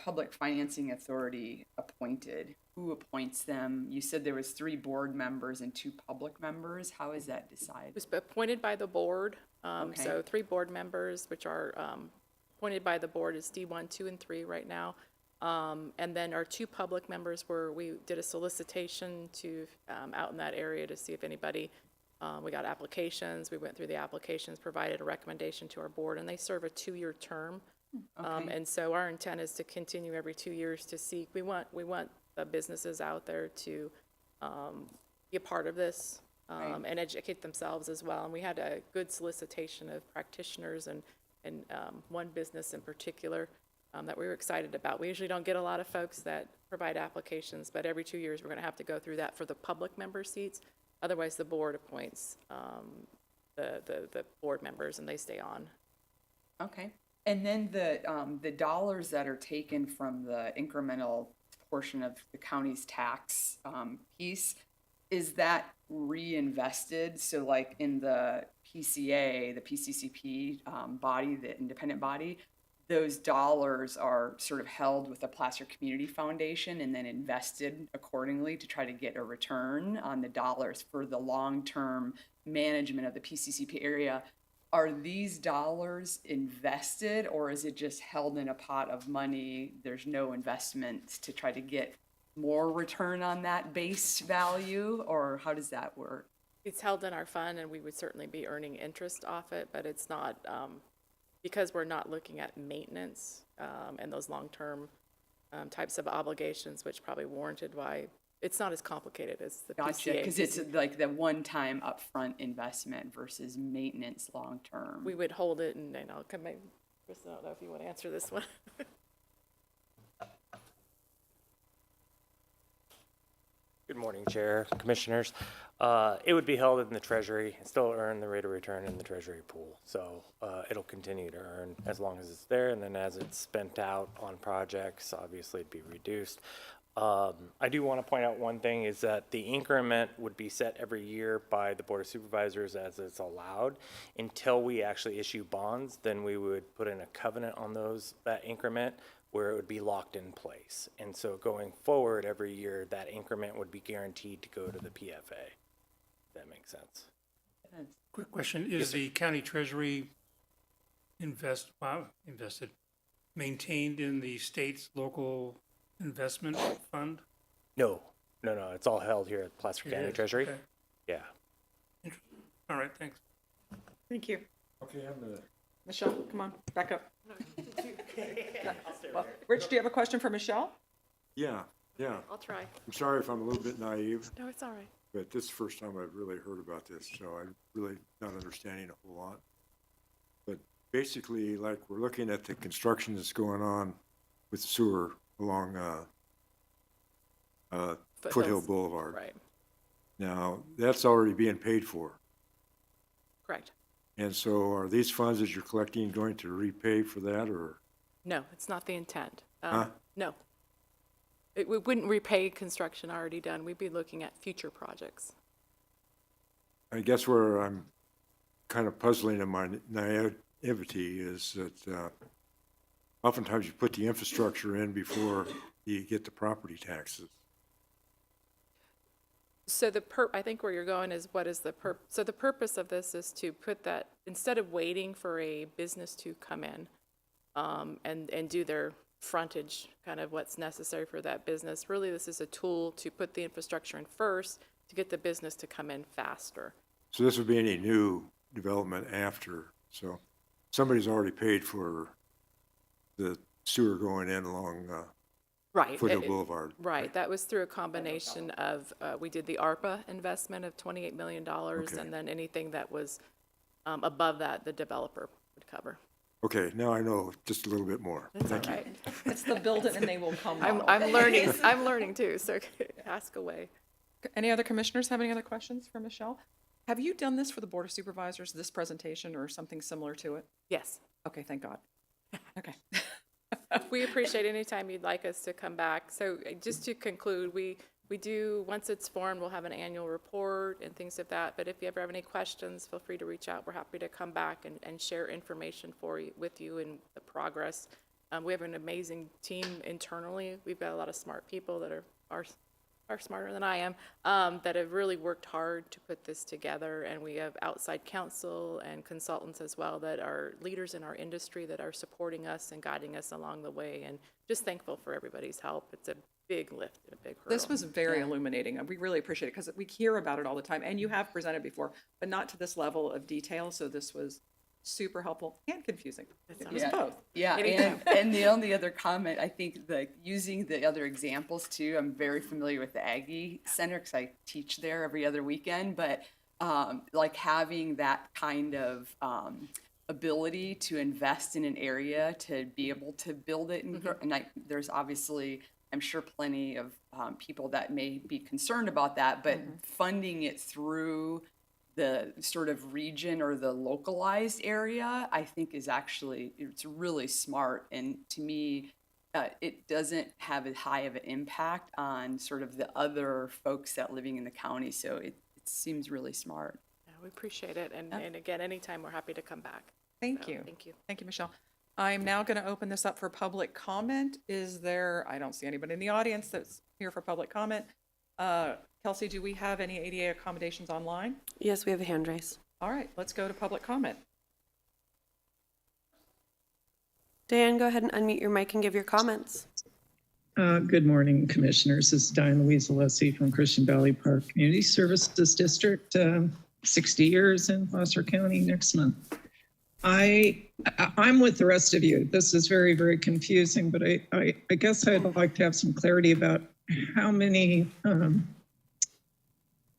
Public Financing Authority appointed? Who appoints them? You said there was 3 board members and 2 public members. How is that decided? It was appointed by the board. So 3 board members, which are appointed by the board, is D1, 2, and 3 right now. And then our 2 public members we did a solicitation to out in that area to see if anybody, we got applications. We went through the applications, provided a recommendation to our board, and they serve a 2-year term. And so our intent is to continue every 2 years to seek. We want the businesses out there to be a part of this and educate themselves as well. And we had a good solicitation of practitioners and one business in particular that we were excited about. We usually don't get a lot of folks that provide applications, but every 2 years we're going to have to go through that for the public member seats. Otherwise, the board appoints the board members and they stay on. Okay. And then the dollars that are taken from the incremental portion of the county's tax piece, is that reinvested? So like in the PCA, the PCCP body, the independent body, those dollars are sort of held with the Placer Community Foundation and then invested accordingly to try to get a return on the dollars for the long-term management of the PCCP area. Are these dollars invested, or is it just held in a pot of money? There's no investments to try to get more return on that base value, or how does that work? It's held in our fund, and we would certainly be earning interest off it, but it's not, because we're not looking at maintenance and those long-term types of obligations, which probably warranted why it's not as complicated as the Gotcha, PCA. because it's like the one-time upfront investment versus maintenance long-term. We would hold it, and I'll come back. Chris, I don't know if you want to answer this one. Good morning, Chair, Commissioners. It would be held in the Treasury and still earn the rate of return in the Treasury pool. So it'll continue to earn as long as it's there, and then as it's spent out on projects, obviously it'd be reduced. I do want to point out one thing is that the increment would be set every year by the Board of Supervisors as it's allowed. Until we actually issue bonds, then we would put in a covenant on that increment where it would be locked in place. And so going forward every year, that increment would be guaranteed to go to the PFA. If that makes sense. Quick question, is the county treasury invested, maintained in the state's local investment fund? No, it's all held here at Placer It County is? Treasury. Okay. Yeah. All right, thanks. Thank you. Okay, Michelle, come on, back up. Well, Rich, do you have a question for Michelle? Yeah. I'll try. I'm sorry if I'm a little bit naive, No, it's all right. but this is the first time I've really heard about this, so I'm really not understanding a whole lot. But basically, like, we're looking at the construction that's going on with sewer along Foothill Boulevard. Right, Now, that's already being paid for. correct. And so are these funds that you're collecting going to repay for that, or? No, it's not the intent. Huh? No. We wouldn't repay construction already done. We'd be looking at future projects. I guess where I'm kind of puzzling in my naivety is that oftentimes you put the infrastructure in before you get the property taxes. So I think where you're going is what is the so the purpose of this is to put that, instead of waiting for a business to come in and do their frontage, kind of what's necessary for that business, really this is a tool to put the infrastructure in first to get the business to come in faster. So this would be any new development after, so somebody's already paid for the sewer going in along Right. Foothill Boulevard. Right, that was through a combination of, we did the ARPA investment of $28 million, Okay. and then anything that was above that, the developer would cover. Okay, now I know just a little bit more. That's all Thank you. right. It's the build it and they will come model. I'm learning, I'm learning too, so ask away. Any other commissioners have any other questions for Michelle? Have you done this for the Board of Supervisors, this presentation, or something similar to it? Yes. Okay, thank God. Okay. We appreciate any time you'd like us to come back. So just to conclude, we do, once it's formed, we'll have an annual report and things of that. But if you ever have any questions, feel free to reach out. We're happy to come back and share information with you and the progress. We have an amazing team internally. We've got a lot of smart people that are smarter than I am, that have really worked hard to put this together. And we have outside counsel and consultants as well that are leaders in our industry that are supporting us and guiding us along the way. And just thankful for everybody's help. It's a big lift and a big hurdle. This was very illuminating. We really appreciate it because we hear about it all the time, and you have presented before, but not to this level of detail. So this was super helpful and confusing. It was both. Yeah, and the only other comment, I think using the other examples too, I'm very familiar with the Aggie Center because I teach there every other weekend, but like having that kind of ability to invest in an area to be able to build it, and there's obviously, I'm sure, plenty of people that may be concerned about that, but funding it through the sort of region or the localized area, I think is actually, it's really smart. And to me, it doesn't have as high of an impact on sort of the other folks that living in the county. So it seems really smart. Yeah, we appreciate it. And again, anytime we're happy to come back. Thank So, you. Thank you. Thank you, Michelle. I'm now going to open this up for public comment. Is there, I don't see anybody in the audience that's here for public comment. Kelsey, do we have any ADA accommodations online? Yes, we have a hand raise. All right, let's go to public comment. Dan, go ahead and unmute your mic and give your comments. Good morning, Commissioners. This is Diane Louise Alessi from Christian Valley Park Community Services District. 60 years in Placer County next month. I'm with the rest of you. This is very, very confusing, but I guess I'd like to have some clarity about how many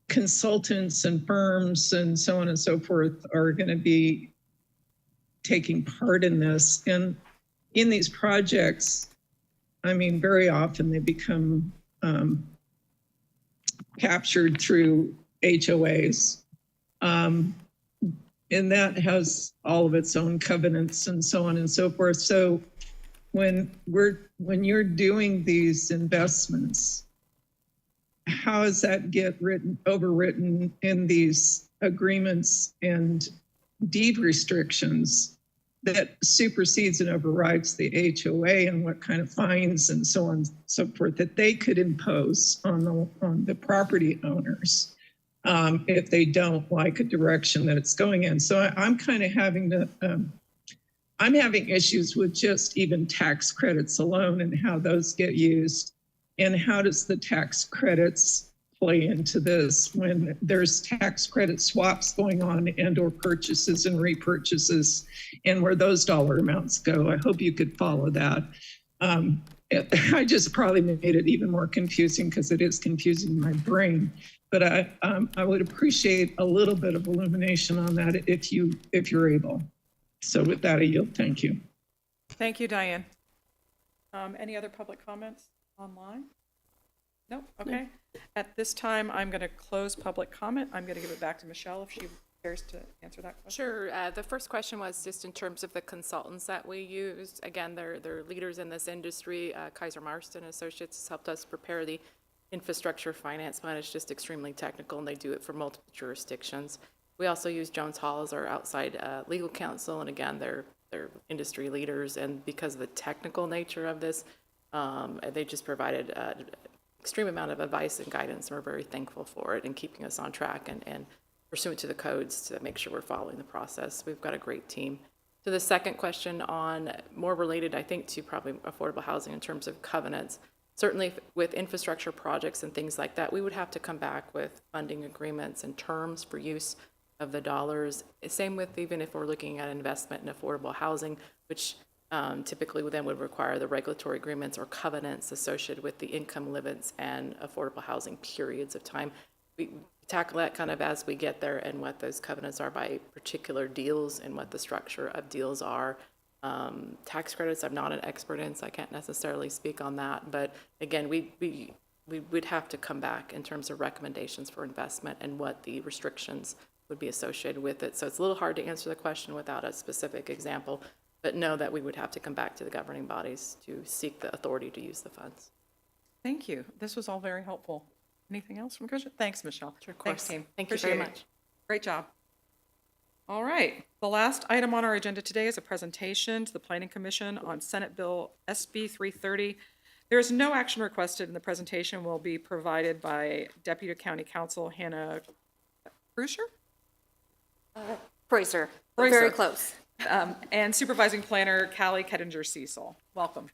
consultants and firms and so on and so forth are going to be taking part in this. And in these projects, I mean, very often they become captured through HOAs. And that has all of its own covenants and so on and so forth. So when you're doing these investments, how does that get overwritten in these agreements and deed restrictions that supersedes and overrides the HOA, and what kind of fines and so on and so forth that they could impose on the property owners if they don't like a direction that it's going in? So I'm kind of having to, I'm having issues with just even tax credits alone and how those get used, and how does the tax credits play into this when there's tax credit swaps going on and or purchases and repurchases, and where those dollar amounts go. I hope you could follow that. I just probably made it even more confusing because it is confusing my brain, but I would appreciate a little bit of illumination on that if you're able. So with that, I yield. Thank you. Thank you, Diane. Any other public comments online? Nope. Okay. At this time, I'm going to close public comment. I'm going to give it back to Michelle if she cares to answer that question. Sure. The first question was just in terms of the consultants that we use. Again, they're leaders in this industry. Kaiser Marston Associates has helped us prepare the infrastructure finance plan. It's just extremely technical, and they do it for multiple jurisdictions. We also use Jones Hall as our outside legal counsel, and again, they're industry leaders. And because of the technical nature of this, they just provided extreme amount of advice and guidance, and we're very thankful for it and keeping us on track and pursuant to the codes to make sure we're following the process. We've got a great team. To the second question on more related, I think, to probably affordable housing in terms of covenants, certainly with infrastructure projects and things like that, we would have to come back with funding agreements and terms for use of the dollars. Same with even if we're looking at investment in affordable housing, which typically then would require the regulatory agreements or covenants associated with the income limits and affordable housing periods of time. We tackle that kind of as we get there and what those covenants are by particular deals and what the structure of deals are. Tax credits, I'm not an expert in, so I can't necessarily speak on that. But again, we would have to come back in terms of recommendations for investment and what the restrictions would be associated with it. So it's a little hard to answer the question without a specific example, but know that we would have to come back to the governing bodies to seek the authority to use the funds. Thank you. This was all very helpful. Anything else from Christian? Thanks, Michelle. Sure, of course. Thanks, team. Thank you very Appreciate it. much. Great job. All right. The last item on our agenda today is a presentation to the Planning Commission on Senate Bill SB 330. There is no action requested, and the presentation will be provided by Deputy County Counsel Hannah Kreuser? Kreuser. Very close. And Supervising Planner Callie Kettinger Cecil. Welcome.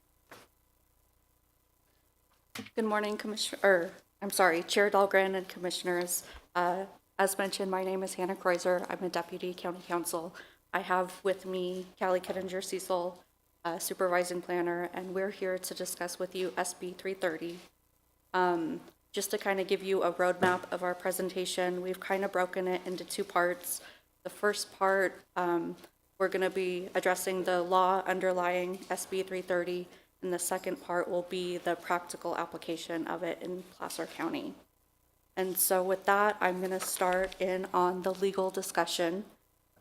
Good morning, Chair Dahlgren and Commissioners. As mentioned, my name is Hannah Kreuser. I'm a Deputy County Counsel. I have with me Callie Kettinger Cecil, Supervising Planner, and we're here to discuss with you SB 330. Just to kind of give you a roadmap of our presentation, we've kind of broken it into two parts. The first part, we're going to be addressing the law underlying SB 330, and the second part will be the practical application of it in Placer County. And so with that, I'm going to start in on the legal discussion.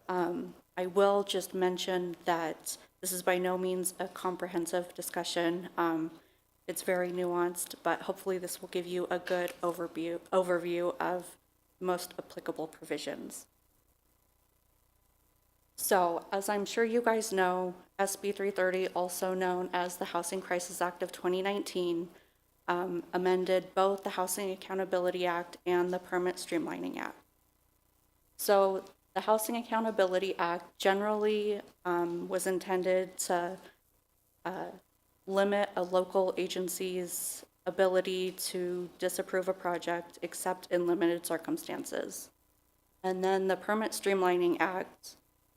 I will just mention that this is by no means a comprehensive discussion. It's very nuanced, but hopefully this will give you a good overview of most applicable provisions. So, as I'm sure you guys know, SB 330, also known as the Housing Crisis Act of 2019, amended both the Housing Accountability Act and the Permit Streamlining Act. So, the Housing Accountability Act generally was intended to limit a local agency's ability to disapprove a project except in limited circumstances. And then the Permit Streamlining Act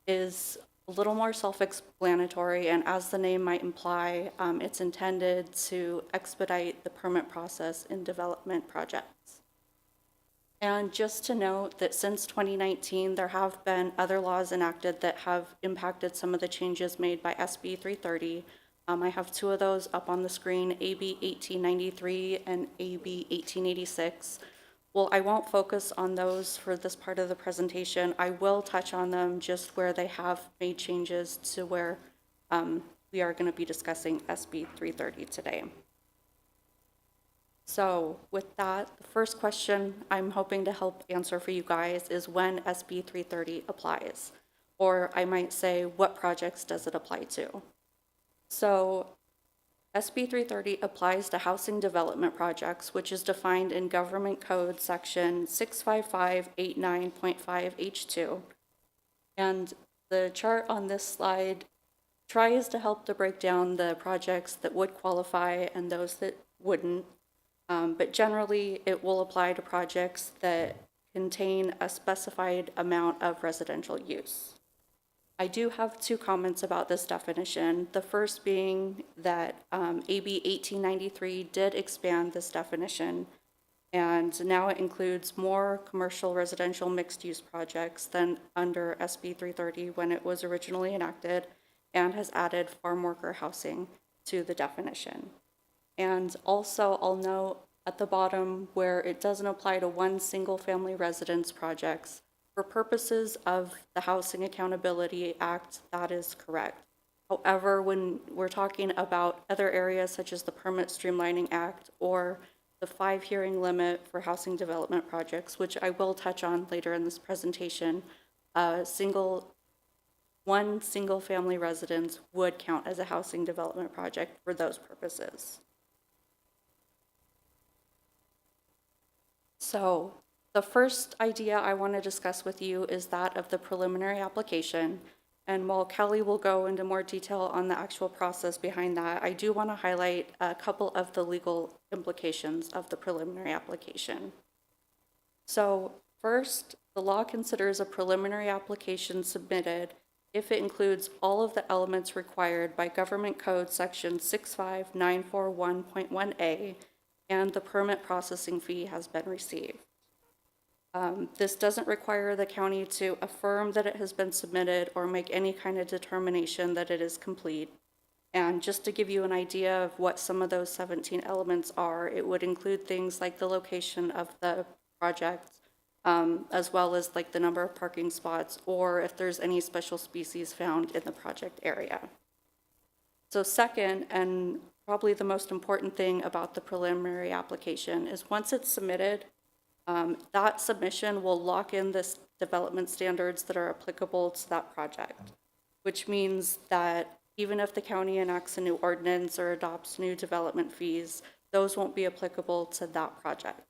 is a little more self-explanatory, and as the name might imply, it's intended to expedite the permit process in development projects. And just to note that since 2019, there have been other laws enacted that have impacted some of the changes made by SB 330. I have two of those up on the screen, AB 1893 and AB 1886. Well, I won't focus on those for this part of the presentation. I will touch on them just where they have made changes to where we are going to be discussing SB 330 today. So with that, the first question I'm hoping to help answer for you guys is when SB 330 applies. Or I might say, what projects does it apply to? So SB 330 applies to housing development projects, which is defined in Government Code Section 65589.5H2. And the chart on this slide tries to help to break down the projects that would qualify and those that wouldn't. But generally, it will apply to projects that contain a specified amount of residential use. I do have two comments about this definition. The first being that AB 1893 did expand this definition, and now it includes more commercial residential mixed-use projects than under SB 330 when it was originally enacted, and has added farm worker housing to the definition. And also, I'll note at the bottom where it doesn't apply to one single-family residence projects, for purposes of the Housing Accountability Act, that is correct. However, when we're talking about other areas such as the Permit Streamlining Act or the 5-hearing limit for housing development projects, which I will touch on later in this presentation, one single-family residence would count as a housing development project for those purposes. So, the first idea I want to discuss with you is that of the preliminary application. And while Kelly will go into more detail on the actual process behind that, I do want to highlight a couple of the legal implications of the preliminary application. So first, the law considers a preliminary application submitted if it includes all of the elements required by Government Code Section 65941.1A and the permit processing fee has been received. This doesn't require the county to affirm that it has been submitted or make any kind of determination that it is complete. And just to give you an idea of what some of those 17 elements are, it would include things like the location of the project, as well as like the number of parking spots, or if there's any special species found in the project area. So second, and probably the most important thing about the preliminary application is once it's submitted, that submission will lock in the development standards that are applicable to that project, which means that even if the county enacts a new ordinance or adopts new development fees, those won't be applicable to that project.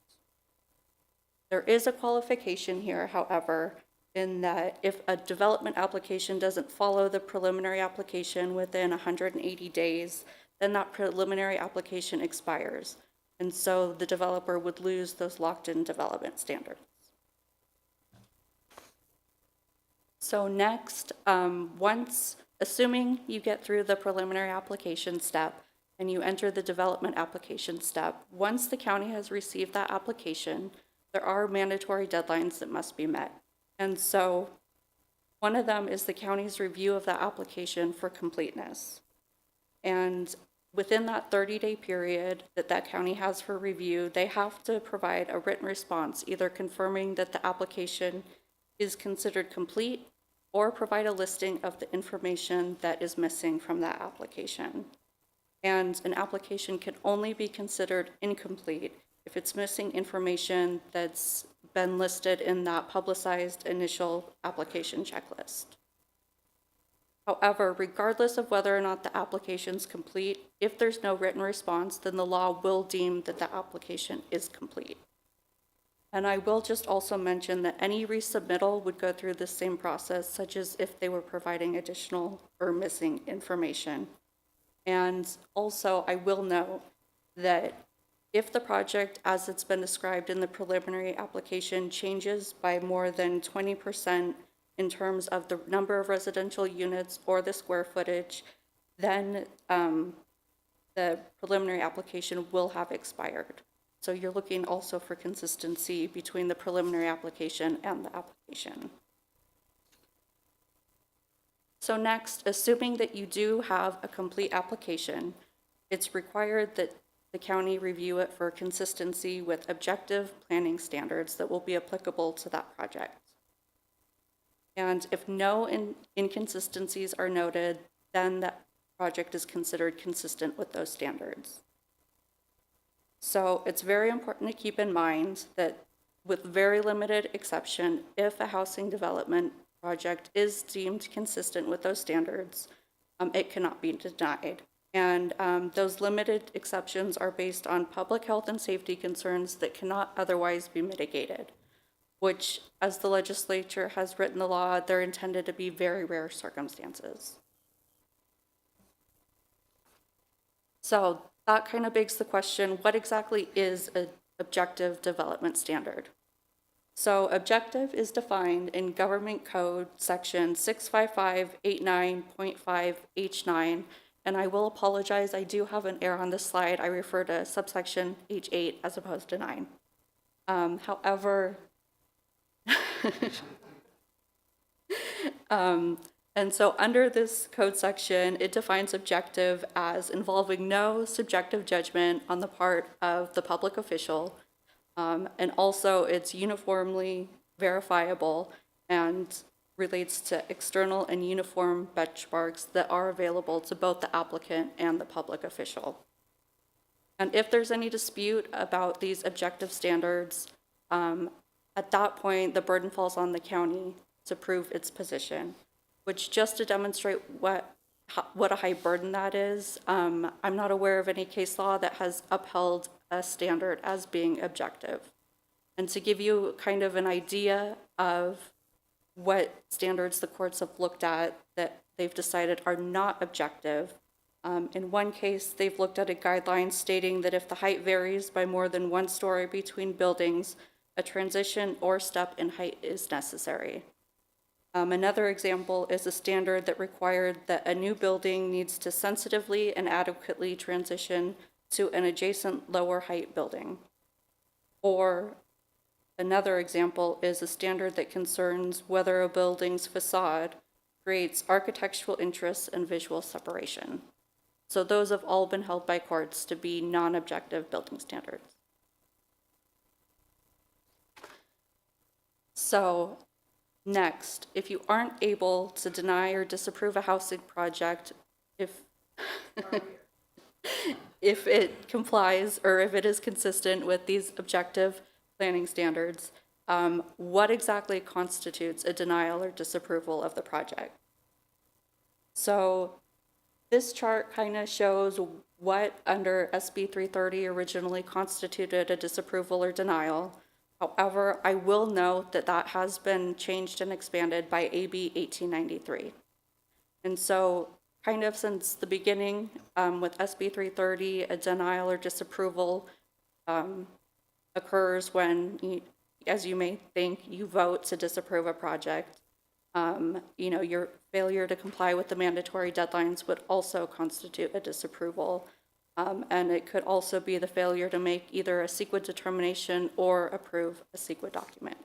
There is a qualification here, however, in that if a development application doesn't follow the preliminary application within 180 days, then that preliminary application expires. And so the developer would lose those locked-in development standards. So next, assuming you get through the preliminary application step and you enter the development application step, once the county has received that application, there are mandatory deadlines that must be met. And so one of them is the county's review of the application for completeness. And within that 30-day period that county has for review, they have to provide a written response, either confirming that the application is considered complete or provide a listing of the information that is missing from that application. And an application can only be considered incomplete if it's missing information that's been listed in that publicized initial application checklist. However, regardless of whether or not the application's complete, if there's no written response, then the law will deem that the application is complete. And I will just also mention that any resubmittal would go through the same process, such as if they were providing additional or missing information. And also, I will note that if the project, as it's been described in the preliminary application, changes by more than 20% in terms of the number of residential units or the square footage, then the preliminary application will have expired. So you're looking also for consistency between the preliminary application and the application. So next, assuming that you do have a complete application, it's required that the county review it for consistency with objective planning standards that will be applicable to that project. And if no inconsistencies are noted, then that project is considered consistent with those standards. So it's very important to keep in mind that with very limited exception, if a housing development project is deemed consistent with those standards, it cannot be denied. And those limited exceptions are based on public health and safety concerns that cannot otherwise be mitigated, which, as the legislature has written the law, they're intended to be very rare circumstances. So that kind of begs the question, what exactly is an objective development standard? So objective is defined in Government Code Section 65589.5H9, and I will apologize, I do have an error on this slide. I refer to subsection H8 as opposed to 9. However, and so under this code section, it defines objective as involving no subjective judgment on the part of the public official, and also it's uniformly verifiable and relates to external and uniform benchmarks that are available to both the applicant and the public official. And if there's any dispute about these objective standards, at that point, the burden falls on the county to prove its position, which, just to demonstrate what a high burden that is, I'm not aware of any case law that has upheld a standard as being objective. And to give you kind of an idea of what standards the courts have looked at that they've decided are not objective, in one case, they've looked at a guideline stating that if the height varies by more than 1 story between buildings, a transition or step in height is necessary. Another example is a standard that required that a new building needs to sensitively and adequately transition to an adjacent lower height building. Or another example is a standard that concerns whether a building's facade creates architectural interests and visual separation. So those have all been held by courts to be non-objective building standards. So next, if you aren't able to deny or disapprove a housing project, if it complies or if it is consistent with these objective planning standards, what exactly constitutes a denial or disapproval of the project? So this chart kind of shows what under SB 330 originally constituted a disapproval or denial. However, I will note that that has been changed and expanded by AB 1893. And so kind of since the beginning with SB 330, a denial or disapproval occurs when, as you may think, you vote to disapprove a project. Your failure to comply with the mandatory deadlines would also constitute a disapproval. And it could also be the failure to make either a CEQA determination or approve a CEQA document.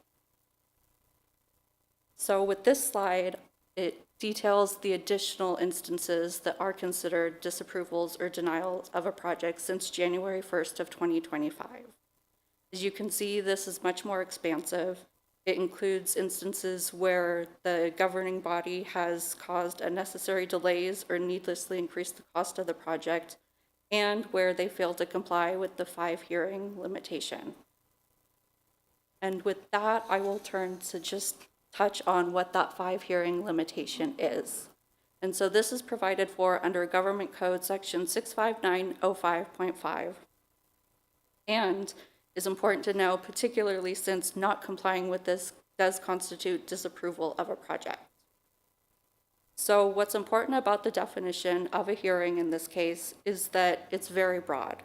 So with this slide, it details the additional instances that are considered disapprovals or denials of a project since January 1st of 2025. As you can see, this is much more expansive. It includes instances where the governing body has caused unnecessary delays or needlessly increased the cost of the project, and where they failed to comply with the 5-hearing limitation. And with that, I will turn to just touch on what that 5-hearing limitation is. And so this is provided for under Government Code Section 65905.5. And is important to know, particularly since not complying with this does constitute disapproval of a project. So what's important about the definition of a hearing in this case is that it's very broad.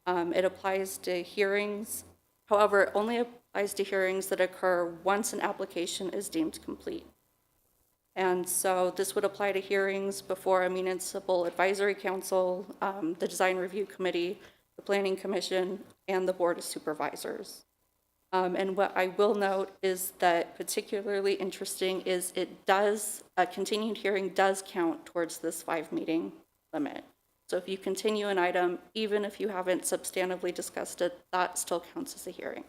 It applies to hearings, however, it only applies to hearings that occur once an application is deemed complete. And so this would apply to hearings before a municipal advisory council, the design review committee, the planning commission, and the board of supervisors. And what I will note is that particularly interesting is a continued hearing does count towards this 5-meeting limit. So if you continue an item, even if you haven't substantively discussed it, that still counts as a hearing.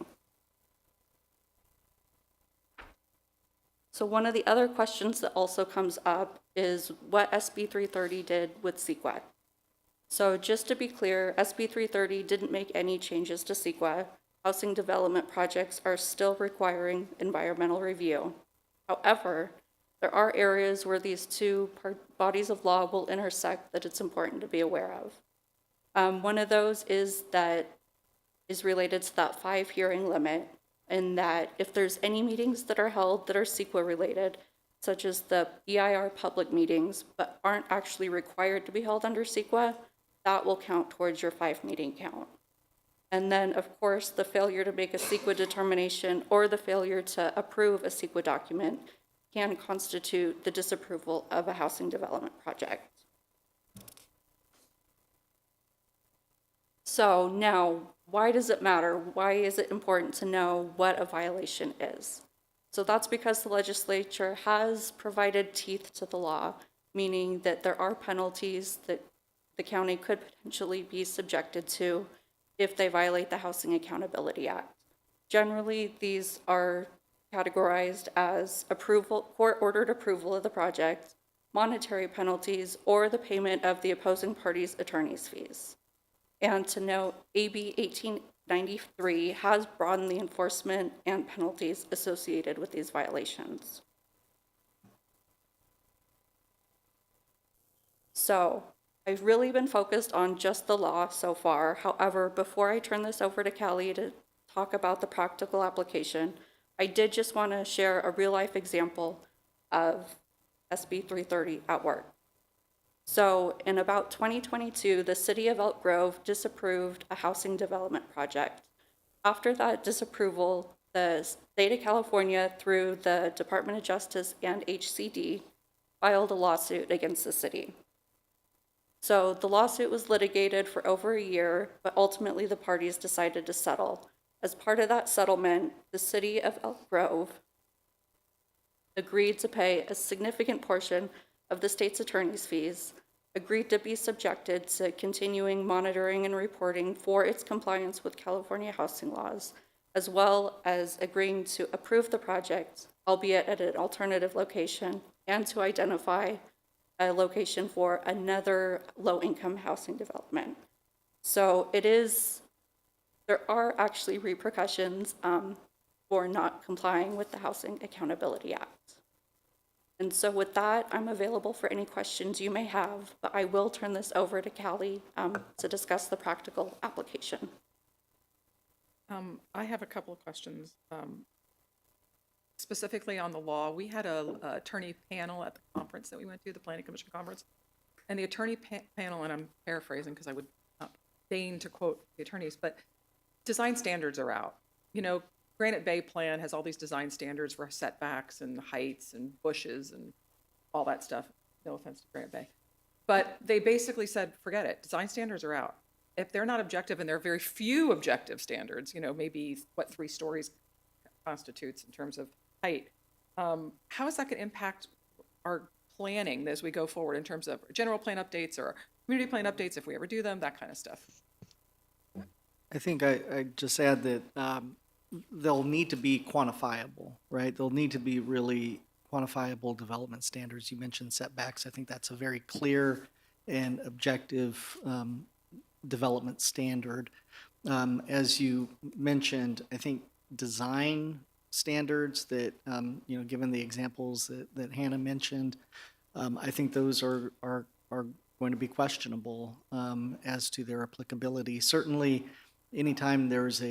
So one of the other questions that also comes up is what SB 330 did with CEQA. So just to be clear, SB 330 didn't make any changes to CEQA. Housing development projects are still requiring environmental review. However, there are areas where these two bodies of law will intersect that it's important to be aware of. One of those is related to that 5-hearing limit, in that if there's any meetings that are held that are CEQA related, such as the EIR public meetings, but aren't actually required to be held under CEQA, that will count towards your 5-meeting count. And then, of course, the failure to make a CEQA determination or the failure to approve a CEQA document can constitute the disapproval of a housing development project. So now, why does it matter? Why is it important to know what a violation is? So that's because the legislature has provided teeth to the law, meaning that there are penalties that the county could potentially be subjected to if they violate the Housing Accountability Act. Generally, these are categorized as approval, court-ordered approval of the project, monetary penalties, or the payment of the opposing party's attorney's fees. And to note, AB 1893 has broadened the enforcement and penalties associated with these violations. So, I've really been focused on just the law so far. However, before I turn this over to Callie to talk about the practical application, I did just want to share a real-life example of SB 330 at work. So in about 2022, the city of Elk Grove disapproved a housing development project. After that disapproval, the state of California, through the Department of Justice and HCD, filed a lawsuit against the city. So the lawsuit was litigated for over a year, but ultimately the parties decided to settle. As part of that settlement, the city of Elk Grove agreed to pay a significant portion of the state's attorney's fees, agreed to be subjected to continuing monitoring and reporting for its compliance with California housing laws, as well as agreeing to approve the project, albeit at an alternative location, and to identify a location for another low-income housing development. So there are actually repercussions for not complying with the Housing Accountability Act. And so with that, I'm available for any questions you may have, but I will turn this over to Callie to discuss the practical application. I have a couple of questions. Specifically on the law, we had a attorney panel at the conference that we went to, the Planning Commission conference, and the attorney panel, and I'm paraphrasing because I would not deign to quote the attorneys, but design standards are out. You know, Granite Bay Plan has all these design standards for setbacks and heights and bushes and all that stuff. No offense to Granite Bay. But they basically said, forget it, design standards are out. If they're not objective, and there are very few objective standards, you know, maybe what 3 stories constitutes in terms of height, how is that going to impact our planning as we go forward in terms of general plan updates or community plan updates, if we ever do them, that kind of stuff? I think I just add that they'll need to be quantifiable, right? They'll need to be really quantifiable development standards. You mentioned setbacks. I think that's a very clear and objective development standard. As you mentioned, I think design standards that, you know, given the examples that Hannah mentioned, I think those are going to be questionable as to their applicability. Certainly, anytime there's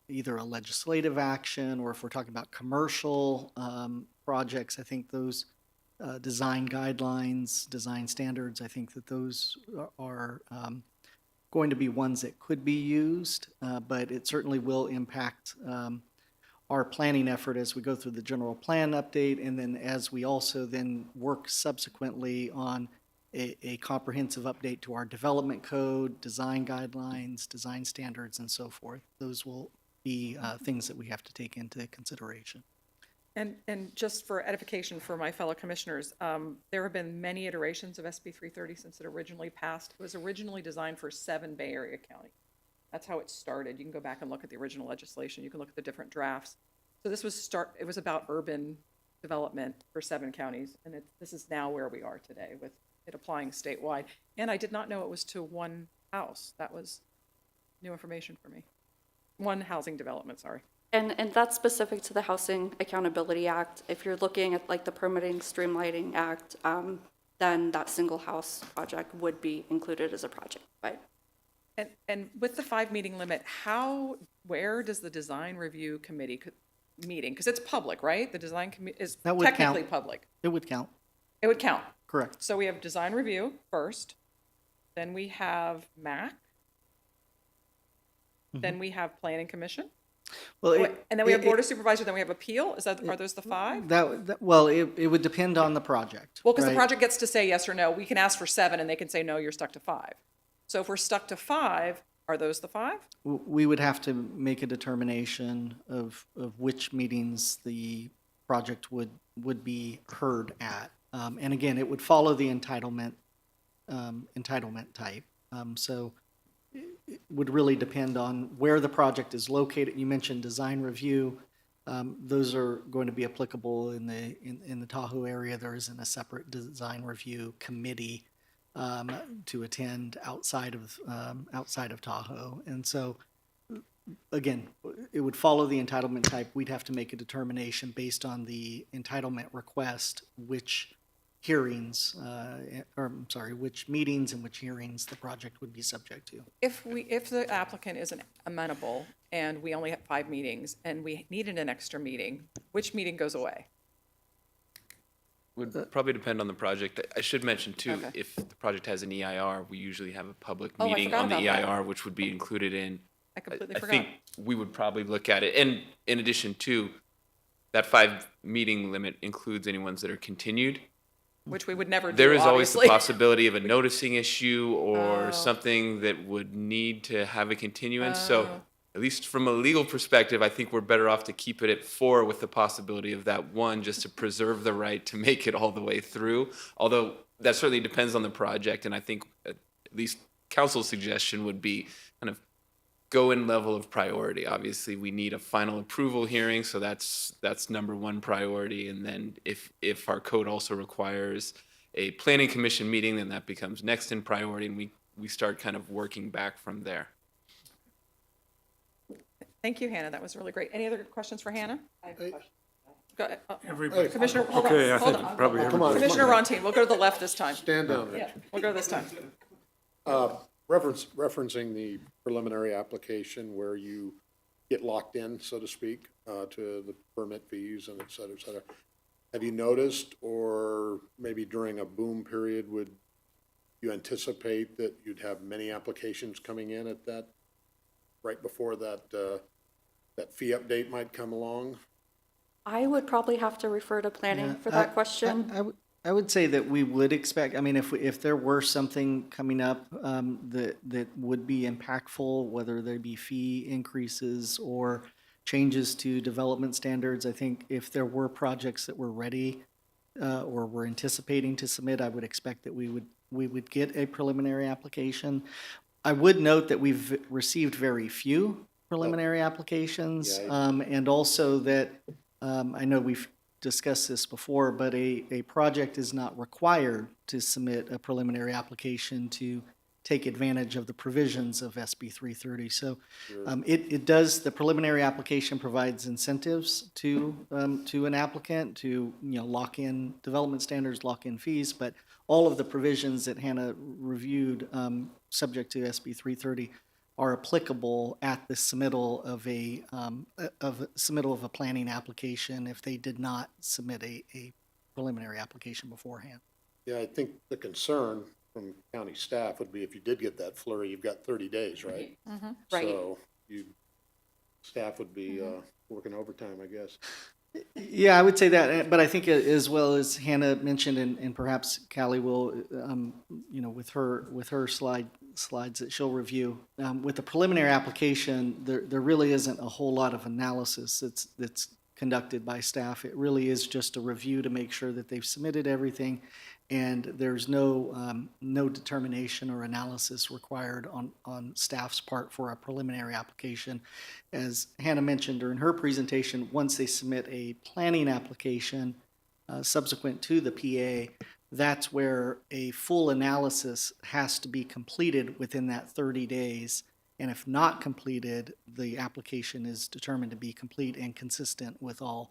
either a legislative action or if we're talking about commercial projects, I think those design guidelines, design standards, I think that those are going to be ones that could be used, but it certainly will impact our planning effort as we go through the general plan update, and then as we also then work subsequently on a comprehensive update to our development code, design guidelines, design standards, and so forth. Those will be things that we have to take into consideration. And just for edification for my fellow commissioners, there have been many iterations of SB 330 since it originally passed. It was originally designed for 7 Bay Area counties. That's how it started. You can go back and look at the original legislation. You can look at the different drafts. So this was it was about urban development for 7 counties, and this is now where we are today with it applying statewide. And I did not know it was to one house. That was new information for me. One housing development, sorry. And that's specific to the Housing Accountability Act. If you're looking at like the Permitting Streamlining Act, then that single house project would be included as a project, right? And with the 5 meeting limit, where does the design review committee meeting? Because it's public, right? The design committee is That would technically count. public. It would count. It would count. Correct. So we have design review first, then we have MAC, then we have planning commission, Well, and then we have board of supervisors, then we have appeal. Are those the 5? Well, it would depend on the project. Well, because the right? project gets to say yes or no. We can ask for 7 and they can say, no, you're stuck to 5. So if we're stuck to 5, are those the 5? We would have to make a determination of which meetings the project would be heard at. And again, it would follow the entitlement type. So it would really depend on where the project is located. You mentioned design review. Those are going to be applicable in the Tahoe area. There isn't a separate design review committee to attend outside of Tahoe. And so, again, it would follow the entitlement type. We'd have to make a determination based on the entitlement request, which which meetings and which hearings the project would be subject to. If the applicant isn't amenable and we only have 5 meetings and we needed an extra meeting, which meeting goes away? Would probably depend on the project. I should mention too, Okay. if the project has an EIR, we usually have a public Oh, I meeting forgot on the about that. EIR, which would be included in. I completely I forgot. think we would probably look at it. And in addition to, that 5 meeting limit includes any ones that are continued. Which we would never do, There is always the obviously. possibility of a noticing issue or Oh. something that would need to have a continuance. So Oh. at least from a legal perspective, I think we're better off to keep it at 4 with the possibility of that 1, just to preserve the right to make it all the way through. Although that certainly depends on the project, and I think at least council's suggestion would be kind of go in level of priority. Obviously, we need a final approval hearing, so that's number 1 priority. And then if our code also requires a planning commission meeting, then that becomes next in priority, and we start kind of working back from there. Thank you, Hannah. That was really great. Any other questions for Hannah? Go ahead. Everybody. Commissioner, hold on. Okay, I hold think on. probably Come on. Commissioner Rontin, we'll go to the left this time. Stand down, Yeah, Rich. we'll go this time. Referencing the preliminary application where you get locked in, so to speak, to the permit fees and et cetera, et cetera. Have you noticed, or maybe during a boom period, would you anticipate that you'd have many applications coming in at that, right before that, that fee update might come along? I would probably have to refer to planning Yeah, for that question. I would say that we would expect, I mean, if there were something coming up that would be impactful, whether there be fee increases or changes to development standards, I think if there were projects that were ready or were anticipating to submit, I would expect that we would get a preliminary application. I would note that we've received very few preliminary applications, and also that I know we've discussed this before, but a project is not required to submit a preliminary application to take advantage of the provisions of SB 330. So it does, the preliminary application provides incentives to an applicant to, lock in development standards, lock in fees, but all of the provisions that Hannah reviewed, subject to SB 330, are applicable at the submittal of a planning application if they did not submit a preliminary application beforehand. Yeah, I think the concern from county staff would be if you did get that flurry, you've got 30 days, right? Right. So staff would be working overtime, I guess. Yeah, I would say that, but I think as well as Hannah mentioned, and perhaps Callie will, with her slides that she'll review, with the preliminary application, there really isn't a whole lot of analysis that's conducted by staff. It really is just a review to make sure that they've submitted everything, and there's no determination or analysis required on staff's part for a preliminary application. As Hannah mentioned during her presentation, once they submit a planning application subsequent to the PA, that's where a full analysis has to be completed within that 30 days. And if not completed, the application is determined to be complete and consistent with all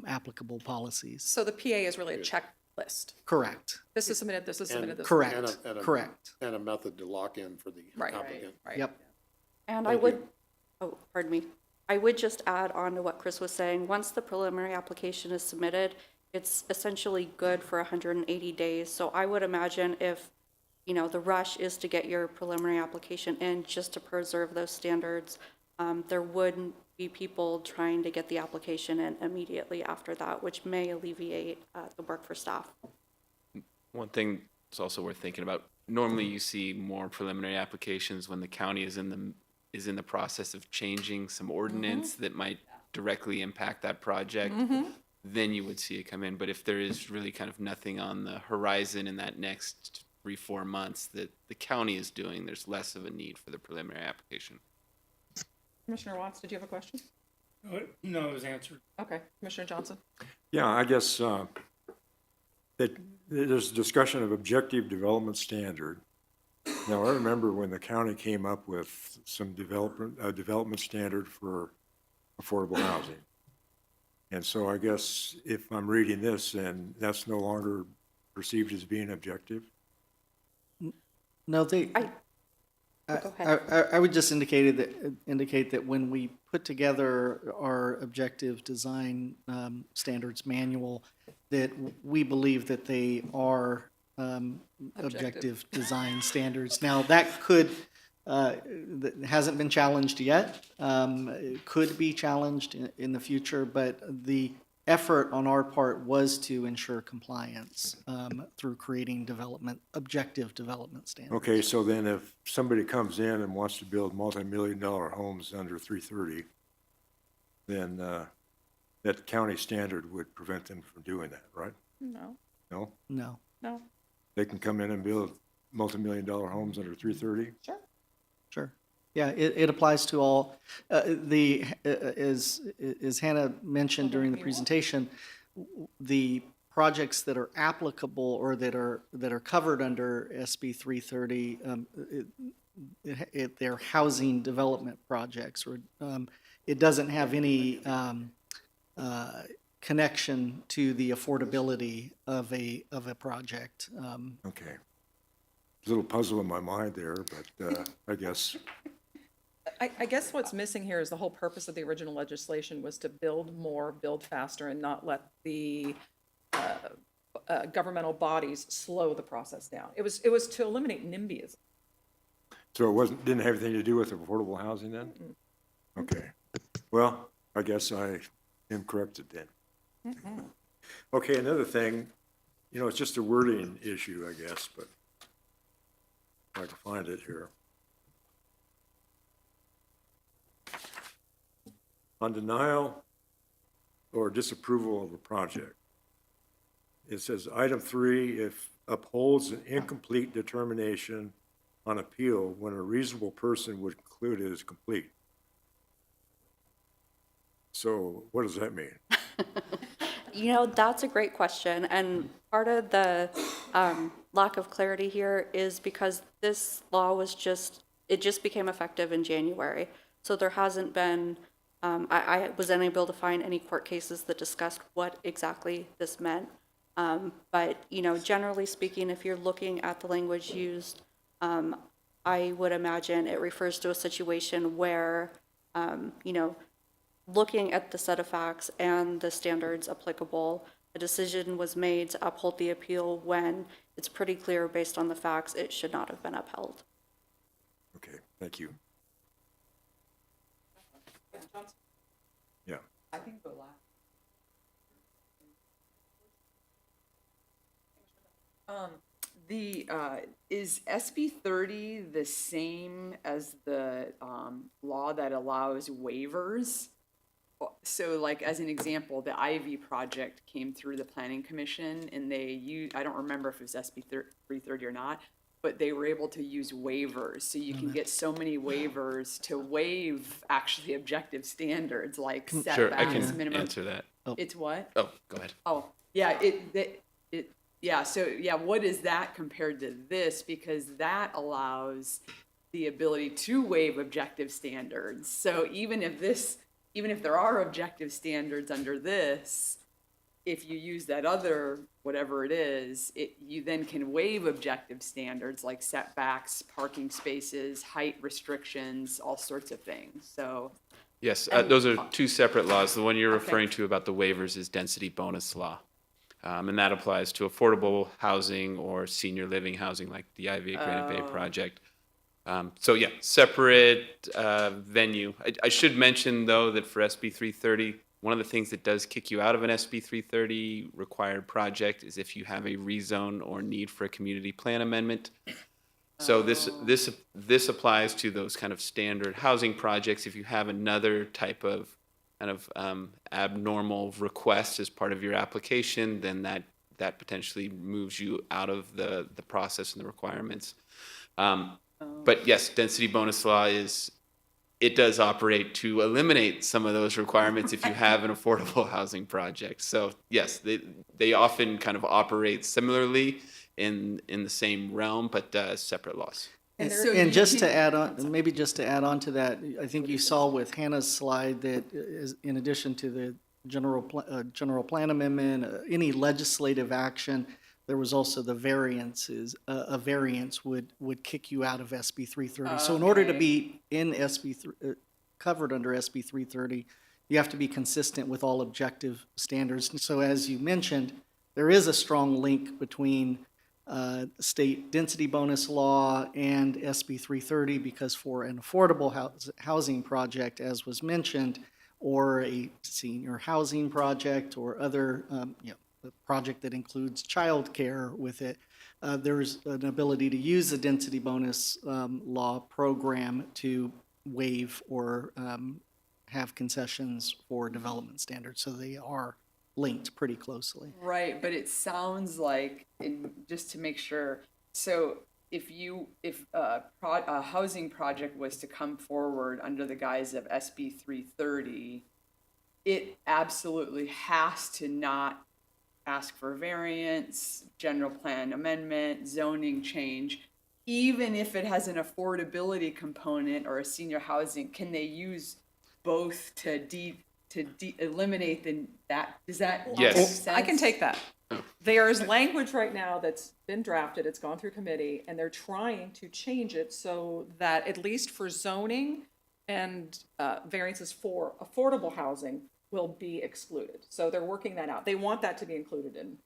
applicable policies. So the PA is really a checklist. Correct. This is submitted, this is submitted, this is Correct. submitted. Correct. And a method to lock in for the Right, applicant. right. Yep. And I would, oh, pardon me. I would just add on to what Chris was saying. Once the preliminary application is submitted, it's essentially good for 180 days. So I would imagine if, the rush is to get your preliminary application in just to preserve those standards, there wouldn't be people trying to get the application in immediately after that, which may alleviate the work for staff. One thing that's also worth thinking about, normally you see more preliminary applications when the county is in the process of changing some ordinance that might directly impact that project. Then you would see it come in. But if there is really kind of nothing on the horizon in that next 3-4 months that the county is doing, there's less of a need for the preliminary application. Commissioner Watts, did you have a question? No, it was answered. Okay, Commissioner Johnson? Yeah, I guess that there's discussion of objective development standard. Now, I remember when the county came up with some development standard for affordable housing. And so I guess if I'm reading this, and that's no longer perceived as being objective? No, Go ahead. I would just indicate that when we put together our objective design standards manual, that we believe that they are objective design standards. Now, that that hasn't been challenged yet. It could be challenged in the future, but the effort on our part was to ensure compliance through creating objective development standards. Okay, so then if somebody comes in and wants to build multi-million-dollar homes under 330, then that county standard would prevent them from doing that, right? No. No? No. No. They can come in and build multi-million-dollar homes under 330? Sure. Sure. Yeah, it applies to all. As Hannah mentioned during the presentation, the projects that are applicable or that are covered under SB 330, they're housing development projects, or it doesn't have any connection to the affordability of a project. Okay. A little puzzle in my mind there, but I guess. I guess what's missing here is the whole purpose of the original legislation was to build more, build faster, and not let the governmental bodies slow the process down. It was to eliminate NIMBYism. So it didn't have anything to do with affordable housing then? Okay. Well, I guess I am corrected then. Okay, another thing, it's just a wording issue, I guess, but if I can find it here. On denial or disapproval of a project, it says item 3, if upholds an incomplete determination on appeal when a reasonable person would conclude it is complete. So what does that mean? That's a great question. And part of the lack of clarity here is because this law was it just became effective in January. So there hasn't been, I was unable to find any court cases that discussed what exactly this meant. But, you know, generally speaking, if you're looking at the language used, I would imagine it refers to a situation where, you know, looking at the set of facts and the standards applicable, a decision was made to uphold the appeal when it's pretty clear based on the facts it should not have been upheld. Okay, thank you. Yeah. I can go last. Is SB 30 the same as the law that allows waivers? So like, as an example, the Ivy project came through the Planning Commission and they used, I don't remember if it was SB 330 or not, but they were able to use waivers. So you can get so many waivers to waive actually objective standards like setbacks, Sure, I can minimum. answer that. It's what? Oh, go ahead. Oh, yeah, so what is that compared to this? Because that allows the ability to waive objective standards. So even if there are objective standards under this, if you use that other, whatever it is, you then can waive objective standards like setbacks, parking spaces, height restrictions, all sorts of things, so. Yes, those are two separate laws. The one you're referring to about the waivers is density bonus law. And that applies to affordable housing or senior living housing like the Ivy at Granite Bay project. So yeah, separate venue. I should mention though that for SB 330, one of the things that does kick you out of an SB 330 required project is if you have a rezone or need for a community plan amendment. So this applies to those kind of standard housing projects. If you have another type of kind of abnormal request as part of your application, then that potentially moves you out of the process and the requirements. But yes, density bonus law it does operate to eliminate some of those requirements if you have an affordable housing project. So yes, they often kind of operate similarly in the same realm, but separate laws. And just to add on, maybe just to add on to that, I think you saw with Hannah's slide that is, in addition to the general plan amendment, any legislative action, there was also the variances. A variance would kick you out of SB 330. So in order to be in covered under SB 330, you have to be consistent with all objective standards. And so as you mentioned, there is a strong link between state density bonus law and SB 330 because for an affordable housing project, as was mentioned, or a senior housing project or other a project that includes childcare with it, there's an ability to use the density bonus law program to waive or have concessions for development standards. So they are linked pretty closely. Right, but it sounds like, just to make sure, so if a housing project was to come forward under the guise of SB 330, it absolutely has to not ask for variance, general plan amendment, zoning change, even if it has an affordability component or a senior housing. Can they use both to eliminate that? Does that Yes. make sense? I can take that. There's language right now that's been drafted, it's gone through committee, and they're trying to change it so that at least for zoning and variances for affordable housing will be excluded. So they're working that out. They want that to be included in,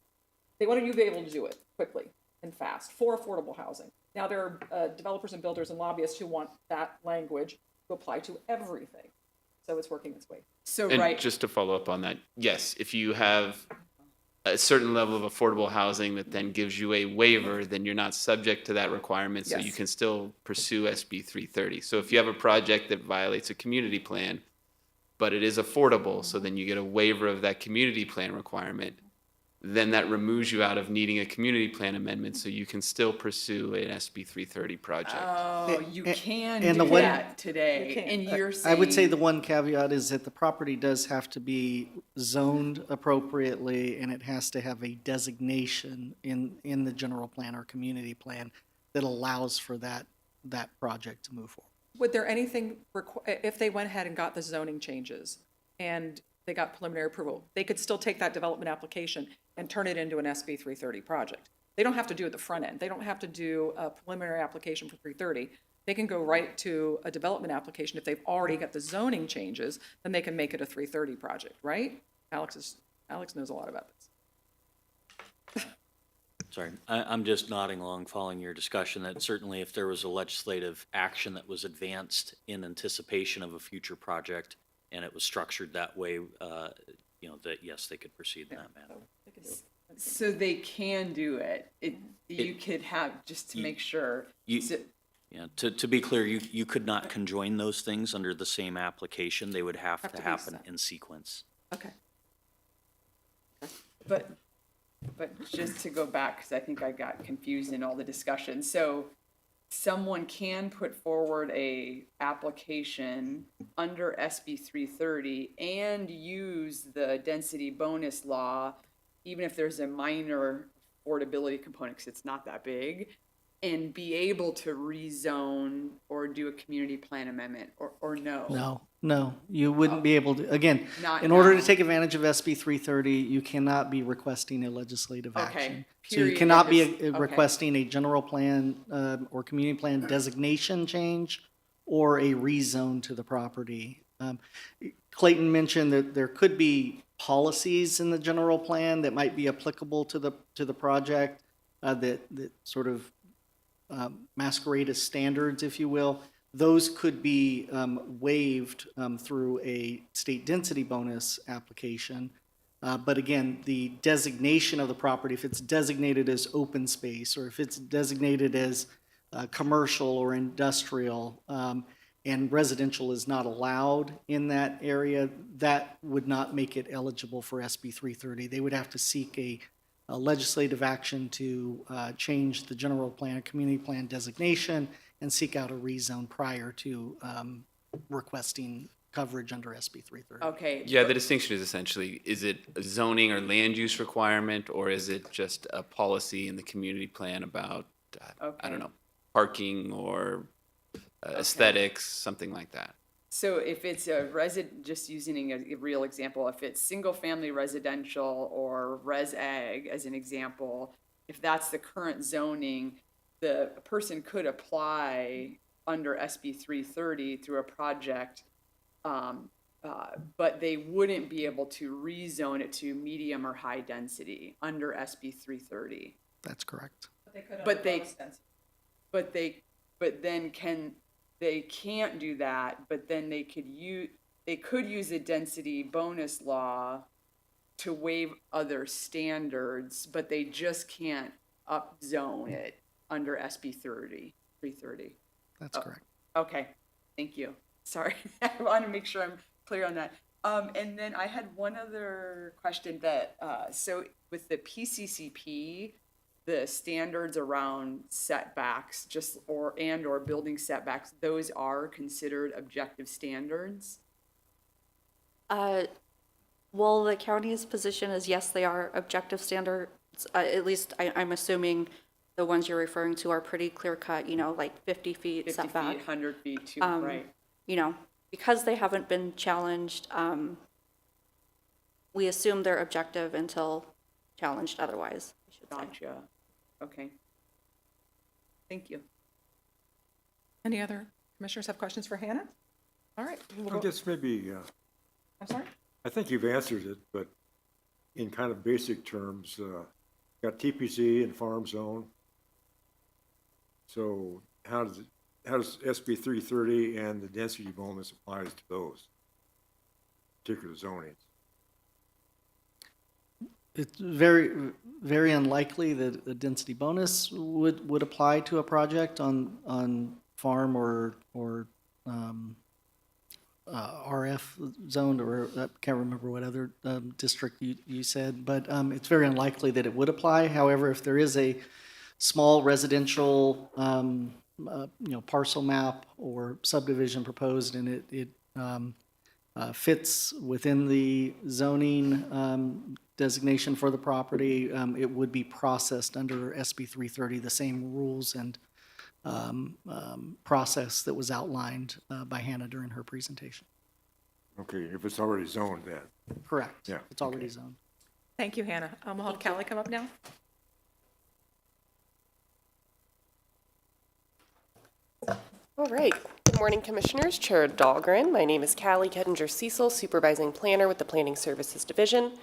they want you to be able to do it quickly and fast for affordable housing. Now there are developers and builders and lobbyists who want that language to apply to everything. So it's working its way. So And right, just to follow up on that, yes, if you have a certain level of affordable housing that then gives you a waiver, then you're not subject to that requirement, so you Yes. can still pursue SB 330. So if you have a project that violates a community plan, but it is affordable, so then you get a waiver of that community plan requirement, then that removes you out of needing a community plan amendment, so you can still pursue an SB 330 project. Oh, you can and the do one- that today, and you're I would say saying- the one caveat is that the property does have to be zoned appropriately, and it has to have a designation in the general plan or community plan that allows for that project to move forward. Would there anything, if they went ahead and got the zoning changes and they got preliminary approval, they could still take that development application and turn it into an SB 330 project? They don't have to do it the front end. They don't have to do a preliminary application for 330. They can go right to a development application. If they've already got the zoning changes, then they can make it a 330 project, right? Alex knows a lot about this. Sorry, I'm just nodding along, following your discussion, that certainly if there was a legislative action that was advanced in anticipation of a future project, and it was structured that way, that yes, they could proceed in that manner. So they can do it. You could have, just to make sure. Yeah, to be clear, you could not conjoin those things under the same application. They would have to be happen set. in sequence. Okay. But just to go back, because I think I got confused in all the discussion. So someone can put forward a application under SB 330 and use the density bonus law, even if there's a minor affordability component, because it's not that big, and be able to rezone or do a community plan amendment, or no? No, you wouldn't be able to, again, Not in order now. to take advantage of SB 330, you cannot be requesting a legislative Okay, action. So you period. cannot be Okay. requesting a general plan or community plan designation change or a rezone to the property. Clayton mentioned that there could be policies in the general plan that might be applicable to the project that sort of masquerade as standards, if you will. Those could be waived through a state density bonus application. But again, the designation of the property, if it's designated as open space, or if it's designated as commercial or industrial, and residential is not allowed in that area, that would not make it eligible for SB 330. They would have to seek a legislative action to change the general plan, community plan designation, and seek out a rezone prior to requesting coverage under SB 330. Okay. Yeah, the distinction is essentially, is it a zoning or land use requirement, or is it just a policy in the community plan about, I Okay. don't know, parking or aesthetics, something like that? So if it's just using a real example, if it's single-family residential or res ag as an example, if that's the current zoning, the person could apply under SB 330 through a project, but they wouldn't be able to rezone it to medium or high density under SB 330. That's correct. They can't do that, but then they could use a density bonus law to waive other standards, but they just can't upzone it under SB 330. That's correct. Okay, thank you. Sorry, I want to make sure I'm clear on that. And then I had one other question that, so with the PCCP, the standards around setbacks, or building setbacks, those are considered objective standards? Well, the county's position is yes, they are objective standards. At least I'm assuming the ones you're referring to are pretty clear cut, like 50 feet 50 setback. feet, 100 feet, too, right? Because they haven't been challenged, we assume they're objective until challenged otherwise, I should say. Gotcha. Okay. Thank you. Any other commissioners have questions for Hannah? All right. we'll I go- guess maybe, I'm sorry? I think you've answered it, but in kind of basic terms, got TPZ and farm zone. So how does SB 330 and the density bonus applies to those particular zonings? It's very, very unlikely that a density bonus would apply to a project on farm or RF F zoned, or I can't remember what other district you said, but it's very unlikely that it would apply. However, if there is a small residential, parcel map or subdivision proposed and it fits within the zoning designation for the property, it would be processed under SB 330, the same rules and process that was outlined by Hannah during her presentation. Okay, if it's already zoned then. Correct. Yeah, It's already zoned. Thank you, Hannah. We'll have Callie come up now. All right. Good morning, Commissioners. Chair Dahlgren. My name is Callie Kettinger Cecil, Supervising Planner with the Planning Services Division.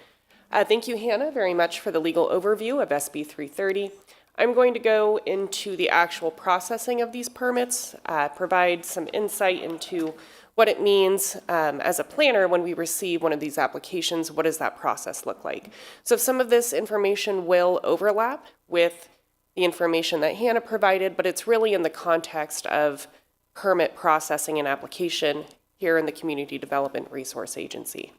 Thank you, Hannah, very much for the legal overview of SB 330. I'm going to go into the actual processing of these permits, provide some insight into what it means as a planner when we receive one of these applications. What does that process look like? So some of this information will overlap with the information that Hannah provided, but it's really in the context of permit processing and application here in the Community Development Resource Agency.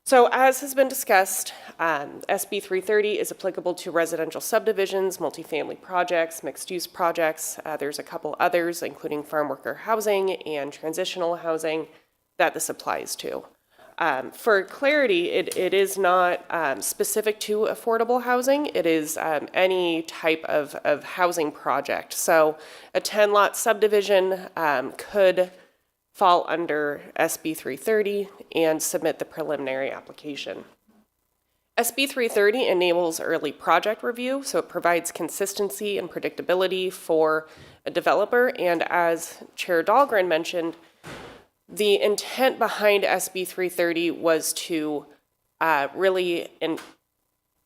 So as has been discussed, SB 330 is applicable to residential subdivisions, multifamily projects, mixed-use projects. There's a couple others, including farm worker housing and transitional housing, that this applies to. For clarity, it is not specific to affordable housing. It is any type of housing project. So a 10-lot subdivision could fall under SB 330 and submit the preliminary application. SB 330 enables early project review, so it provides consistency and predictability for a developer. And as Chair Dahlgren mentioned, the intent behind SB 330 was to really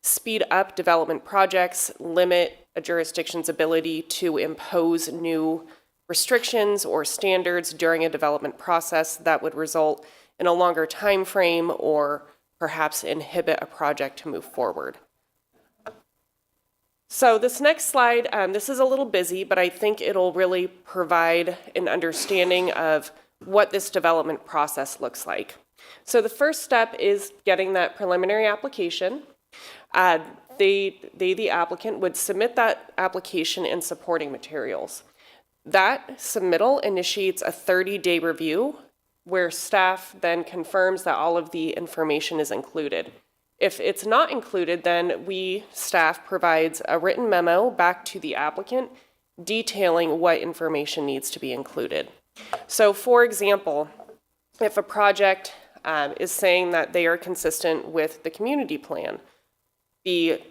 speed up development projects, limit a jurisdiction's ability to impose new restrictions or standards during a development process that would result in a longer time frame or perhaps inhibit a project to move forward. So this next slide, this is a little busy, but I think it'll really provide an understanding of what this development process looks like. So the first step is getting that preliminary application. The applicant would submit that application and supporting materials. That submittal initiates a 30-day review where staff then confirms that all of the information is included. If it's not included, then staff provides a written memo back to the applicant detailing what information needs to be included. So for example, if a project is saying that they are consistent with the community plan, the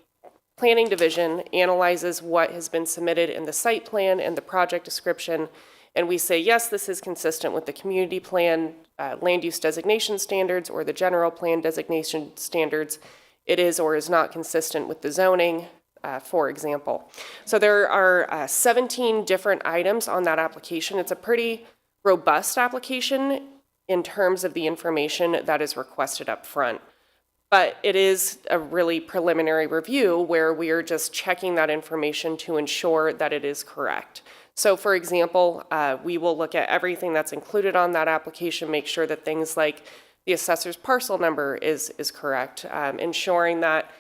Planning Division analyzes what has been submitted in the site plan and the project description, and we say, yes, this is consistent with the community plan, land use designation standards, or the general plan designation standards. It is or is not consistent with the zoning, for example. So there are 17 different items on that application. It's a pretty robust application in terms of the information that is requested up front. But it is a really preliminary review where we are just checking that information to ensure that it is correct. So for example, we will look at everything that's included on that application, make sure that things like the assessor's parcel number is correct, ensuring that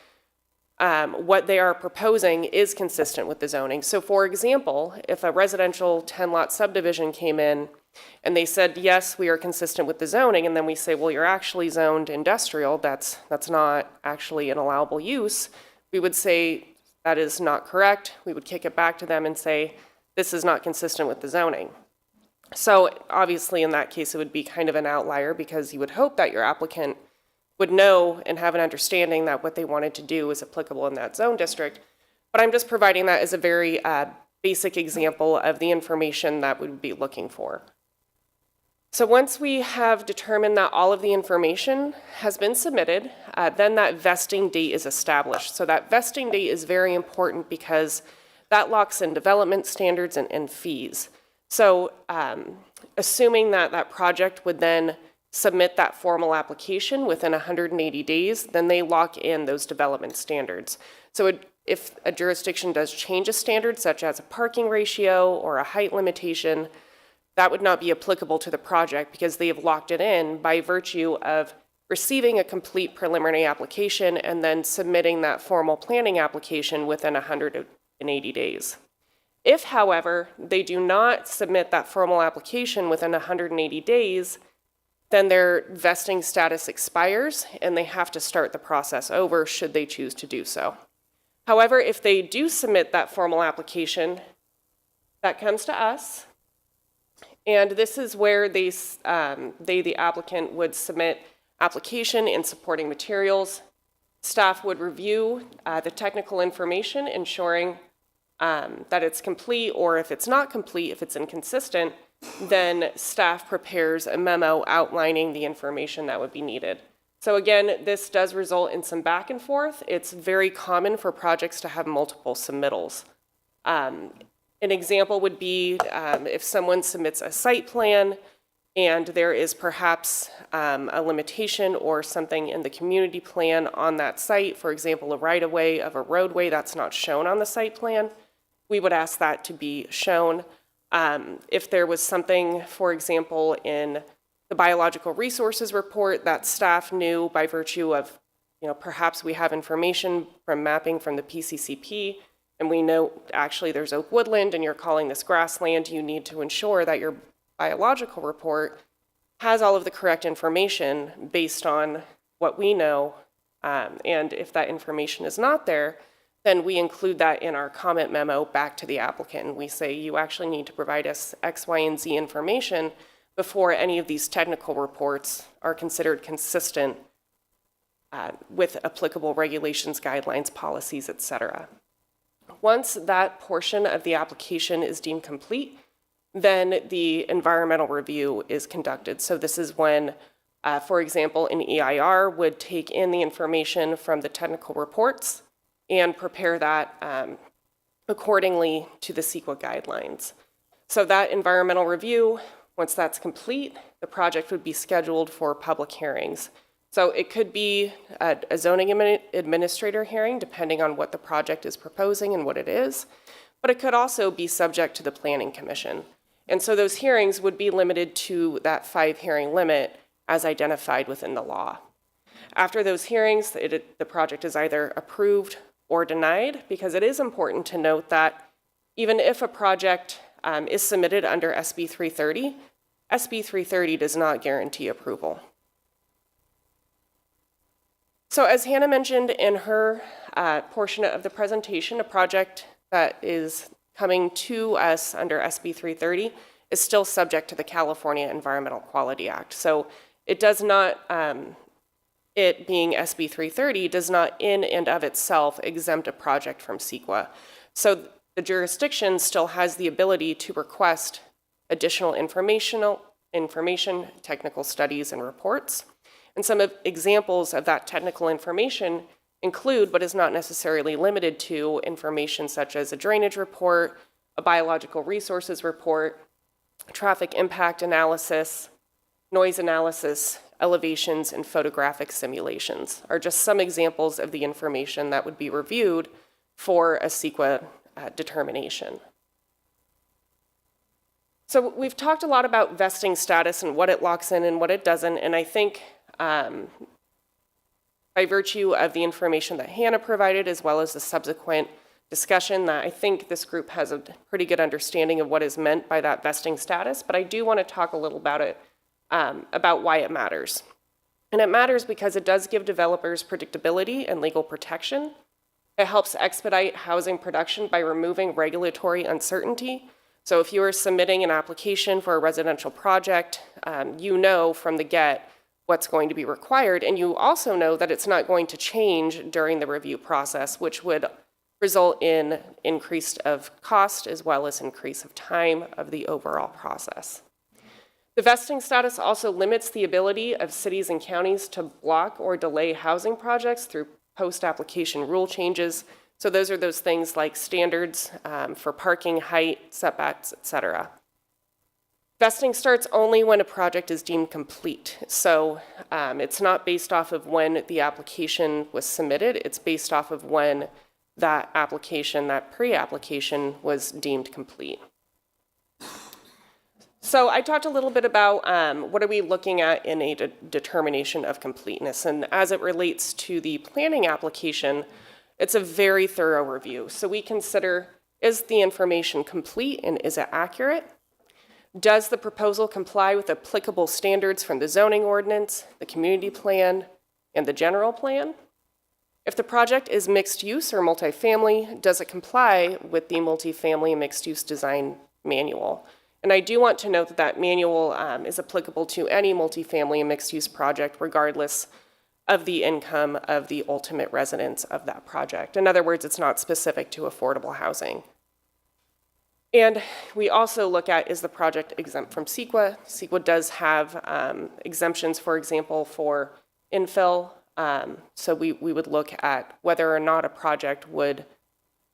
what they are proposing is consistent with the zoning. So for example, if a residential 10-lot subdivision came in and they said, yes, we are consistent with the zoning, and then we say, well, you're actually zoned industrial, that's not actually an allowable use, we would say that is not correct. We would kick it back to them and say, this is not consistent with the zoning. So obviously in that case, it would be kind of an outlier because you would hope that your applicant would know and have an understanding that what they wanted to do is applicable in that zone district. But I'm just providing that as a very basic example of the information that we would be looking for. So once we have determined that all of the information has been submitted, then that vesting date is established. So that vesting date is very important because that locks in development standards and fees. So assuming that that project would then submit that formal application within 180 days, then they lock in those development standards. So if a jurisdiction does change a standard, such as a parking ratio or a height limitation, that would not be applicable to the project because they have locked it in by virtue of receiving a complete preliminary application and then submitting that formal planning application within 180 days. If, however, they do not submit that formal application within 180 days, then their vesting status expires and they have to start the process over should they choose to do so. However, if they do submit that formal application, that comes to us, and this is where the applicant, would submit application and supporting materials. Staff would review the technical information, ensuring that it's complete, or if it's not complete, if it's inconsistent, then staff prepares a memo outlining the information that would be needed. So again, this does result in some back and forth. It's very common for projects to have multiple submittals. An example would be if someone submits a site plan and there is perhaps a limitation or something in the community plan on that site, for example, a right-of-way of a roadway that's not shown on the site plan, we would ask that to be shown. If there was something, for example, in the biological resources report that staff knew by virtue of, perhaps we have information from mapping from the PCCP, and we know actually there's oak woodland and you're calling this grassland, you need to ensure that your biological report has all of the correct information based on what we know. And if that information is not there, then we include that in our comment memo back to the applicant. And we say, you actually need to provide us X, Y, and Z information before any of these technical reports are considered consistent with applicable regulations, guidelines, policies, et cetera. Once that portion of the application is deemed complete, then the environmental review is conducted. So this is when, for example, an EIR would take in the information from the technical reports and prepare that accordingly to the CEQA guidelines. So that environmental review, once that's complete, the project would be scheduled for public hearings. So it could be a zoning administrator hearing, depending on what the project is proposing and what it is, but it could also be subject to the Planning Commission. And so those hearings would be limited to that 5 hearing limit as identified within the law. After those hearings, the project is either approved or denied, because it is important to note that even if a project is submitted under SB 330, SB 330 does not guarantee approval. So as Hannah mentioned in her portion of the presentation, a project that is coming to us under SB 330 is still subject to the California Environmental Quality Act. So it does not, it being SB 330, does not in and of itself exempt a project from CEQA. So the jurisdiction still has the ability to request additional information, technical studies, and reports. And some examples of that technical information include, but is not necessarily limited to, information such as a drainage report, a biological resources report, traffic impact analysis, noise analysis, elevations, and photographic simulations are just some examples of the information that would be reviewed for a CEQA determination. So we've talked a lot about vesting status and what it locks in and what it doesn't, and I think by virtue of the information that Hannah provided, as well as the subsequent discussion, that I think this group has a pretty good understanding of what is meant by that vesting status, but I do want to talk a little about it, about why it matters. And it matters because it does give developers predictability and legal protection. It helps expedite housing production by removing regulatory uncertainty. So if you are submitting an application for a residential project, you know from the get what's going to be required, and you also know that it's not going to change during the review process, which would result in increase of cost as well as increase of time of the overall process. The vesting status also limits the ability of cities and counties to block or delay housing projects through post-application rule changes. So those are those things like standards for parking, height, setbacks, et cetera. Vesting starts only when a project is deemed complete. So it's not based off of when the application was submitted. It's based off of when that application, that pre-application, was deemed complete. So I talked a little bit about what are we looking at in a determination of completeness. And as it relates to the planning application, it's a very thorough review. So we consider, is the information complete and is it accurate? Does the proposal comply with applicable standards from the zoning ordinance, the community plan, and the general plan? If the project is mixed use or multifamily, does it comply with the multifamily and mixed use design manual? And I do want to note that that manual is applicable to any multifamily and mixed use project regardless of the income of the ultimate residents of that project. In other words, it's not specific to affordable housing. And we also look at, is the project exempt from CEQA? CEQA does have exemptions, for example, for infill. So we would look at whether or not a project would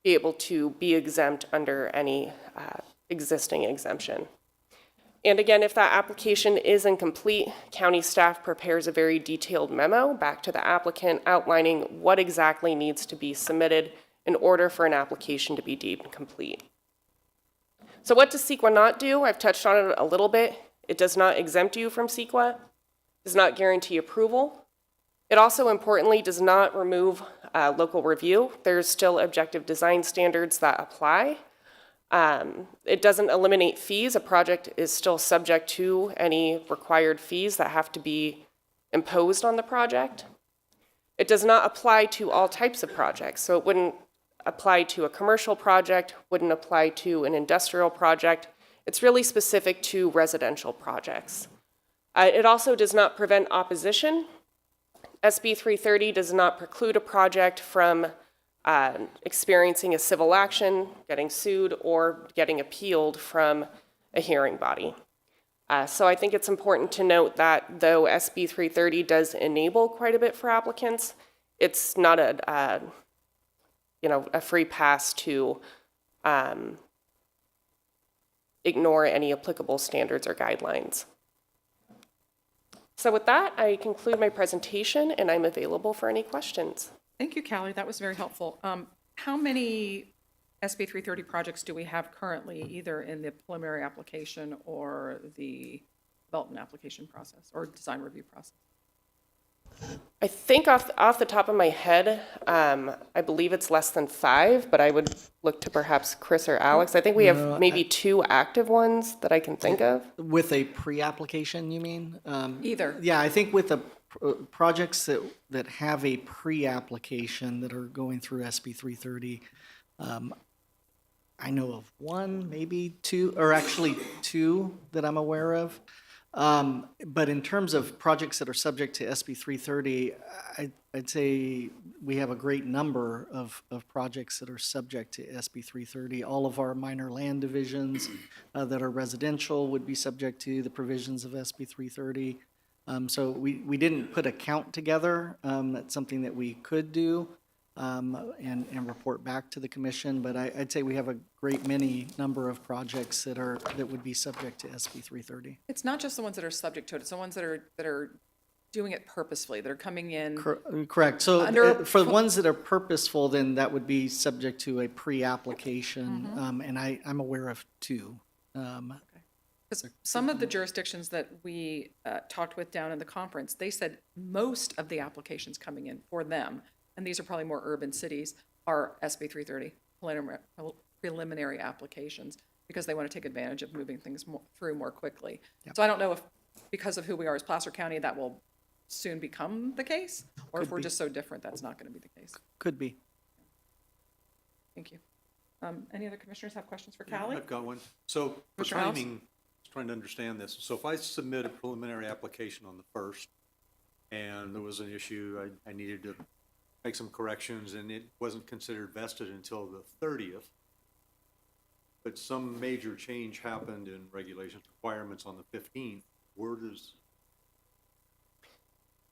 be able to be exempt under any existing exemption. And again, if that application is incomplete, county staff prepares a very detailed memo back to the applicant outlining what exactly needs to be submitted in order for an application to be deemed complete. So what does CEQA not do? I've touched on it a little bit. It does not exempt you from CEQA, does not guarantee approval. It also importantly does not remove local review. There's still objective design standards that apply. It doesn't eliminate fees. A project is still subject to any required fees that have to be imposed on the project. It does not apply to all types of projects. So it wouldn't apply to a commercial project, wouldn't apply to an industrial project. It's really specific to residential projects. It also does not prevent opposition. SB 330 does not preclude a project from experiencing a civil action, getting sued, or getting appealed from a hearing body. So I think it's important to note that though SB 330 does enable quite a bit for applicants, it's not a free pass to ignore any applicable standards or guidelines. So with that, I conclude my presentation and I'm available for any questions. Thank you, Callie. That was very helpful. How many SB 330 projects do we have currently, either in the preliminary application or the development application process or design review process? I think off the top of my head, I believe it's less than 5, but I would look to perhaps Chris or Alex. I think we have maybe 2 active ones that I can think of. With a pre-application, you mean? Either. Yeah, I think with the projects that have a pre-application that are going through SB 330, I know of 1, maybe 2, or actually 2 that I'm aware of. But in terms of projects that are subject to SB 330, I'd say we have a great number of projects that are subject to SB 330. All of our minor land divisions that are residential would be subject to the provisions of SB 330. So we didn't put a count together. That's something that we could do and report back to the commission. But I'd say we have a great many number of projects that would be subject to SB 330. It's not just the ones that are subject to it, it's the ones that are doing it purposefully, that are coming in. Correct. So Under- for the ones that are purposeful, then that would be subject to a pre-application. And I'm aware of 2. Because some of the jurisdictions that we talked with down in the conference, they said most of the applications coming in for them, and these are probably more urban cities, are SB 330 preliminary applications because they want to take advantage of moving things through more quickly. Yep. So I don't know if, because of who we are as Placer County, that will soon become the case, or if Could we're be. just so different, that's not going to be the case. Could be. Thank you. Any other commissioners have questions for Callie? I've got one. So for Mr. House? timing, I was trying to understand this. So if I submit a preliminary application on the 1st and there was an issue, I needed to make some corrections and it wasn't considered vested until the 30th, but some major change happened in regulations requirements on the 15th, where does,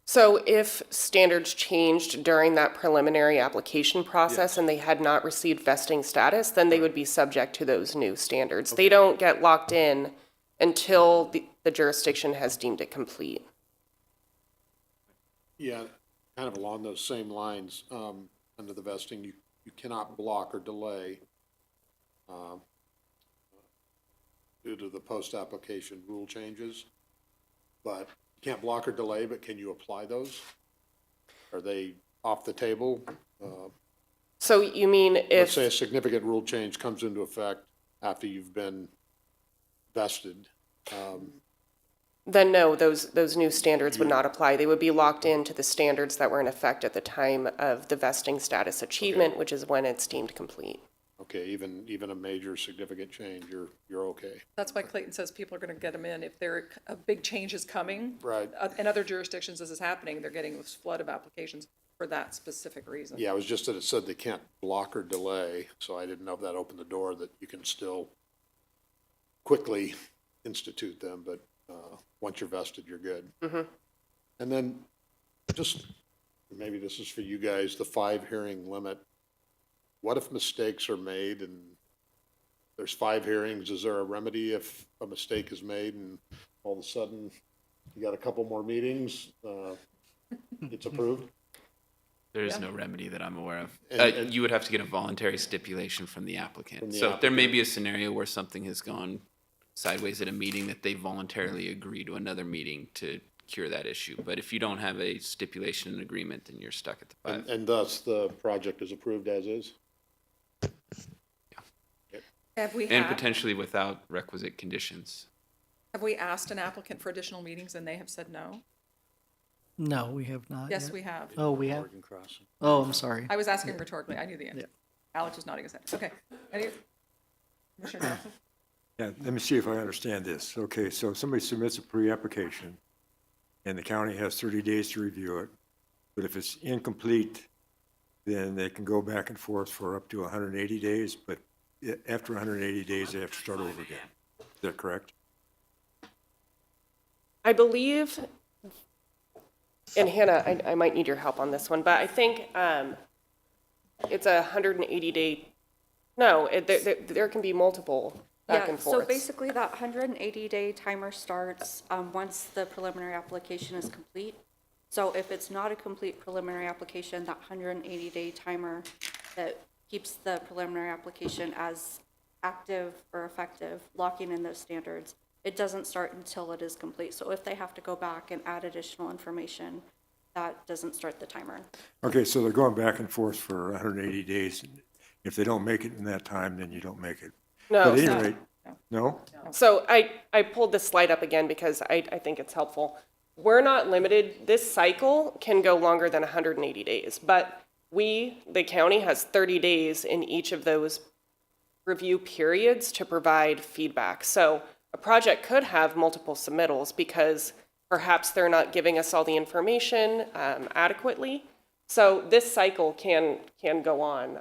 So if standards changed during that preliminary application process and they had not received vesting status, then they would be subject to those new standards. They don't get locked in until the jurisdiction has deemed it complete. Yeah, kind of along those same lines, under the vesting, you cannot block or delay due to the post-application rule changes. But you can't block or delay, but can you apply those? Are they off the table? So you mean Let's if, say a significant rule change comes into effect after you've been vested. then no, those new standards would not apply. They would be locked into the standards that were in effect at the time of the vesting status achievement, which is when it's deemed complete. Okay, even a major significant change, you're okay. That's why Clayton says people are going to get them in if a big change is coming. Right. In other jurisdictions, this is happening, they're getting this flood of applications for that specific reason. Yeah, it was just that it said they can't block or delay, so I didn't know if that opened the door that you can still quickly institute them, but once you're vested, you're good. And then just, maybe this is for you guys, the 5 hearing limit. What if mistakes are made and there's 5 hearings? Is there a remedy if a mistake is made and all of a sudden you got a couple more meetings, it's approved? There is no remedy that I'm aware of. And- You would have to get a voluntary stipulation from the applicant. From the So there may applicant. be a scenario where something has gone sideways at a meeting that they voluntarily agree to another meeting to cure that issue. But if you don't have a stipulation and agreement, then you're stuck at the 5. And thus the project is approved as is? Have we And had, potentially without requisite conditions. have we asked an applicant for additional meetings and they have said no? No, we have not Yes, yet. we have. Oh, we have? Oregon Crossing. Oh, I'm sorry. I was asking rhetorically, I knew the answer. Yeah. Alex was nodding his head. Okay. Commissioner Johnson? Yeah, let me see if I understand this. Okay, so somebody submits a pre-application, and the county has 30 days to review it, but if it's incomplete, then they can go back and forth for up to 180 days, but after 180 days, they have to start over again. Is that correct? I believe, and Hannah, I might need your help on this one, but I think it's a 180-day, no, there can be multiple back and So forth. basically, that 180-day timer starts once the preliminary application is complete. So if it's not a complete preliminary application, that 180-day timer that keeps the preliminary application as active or effective, locking in those standards, it doesn't start until it is complete. So if they have to go back and add additional information, that doesn't start the timer. Okay, so they're going back and forth for 180 days. If they don't make it in that time, then you don't make it. No, But at so- any rate, no? So I pulled this slide up again because I think it's helpful. We're not limited, this cycle can go longer than 180 days, but the county has 30 days in each of those review periods to provide feedback. So a project could have multiple submittals because perhaps they're not giving us all the information adequately. So this cycle can go on,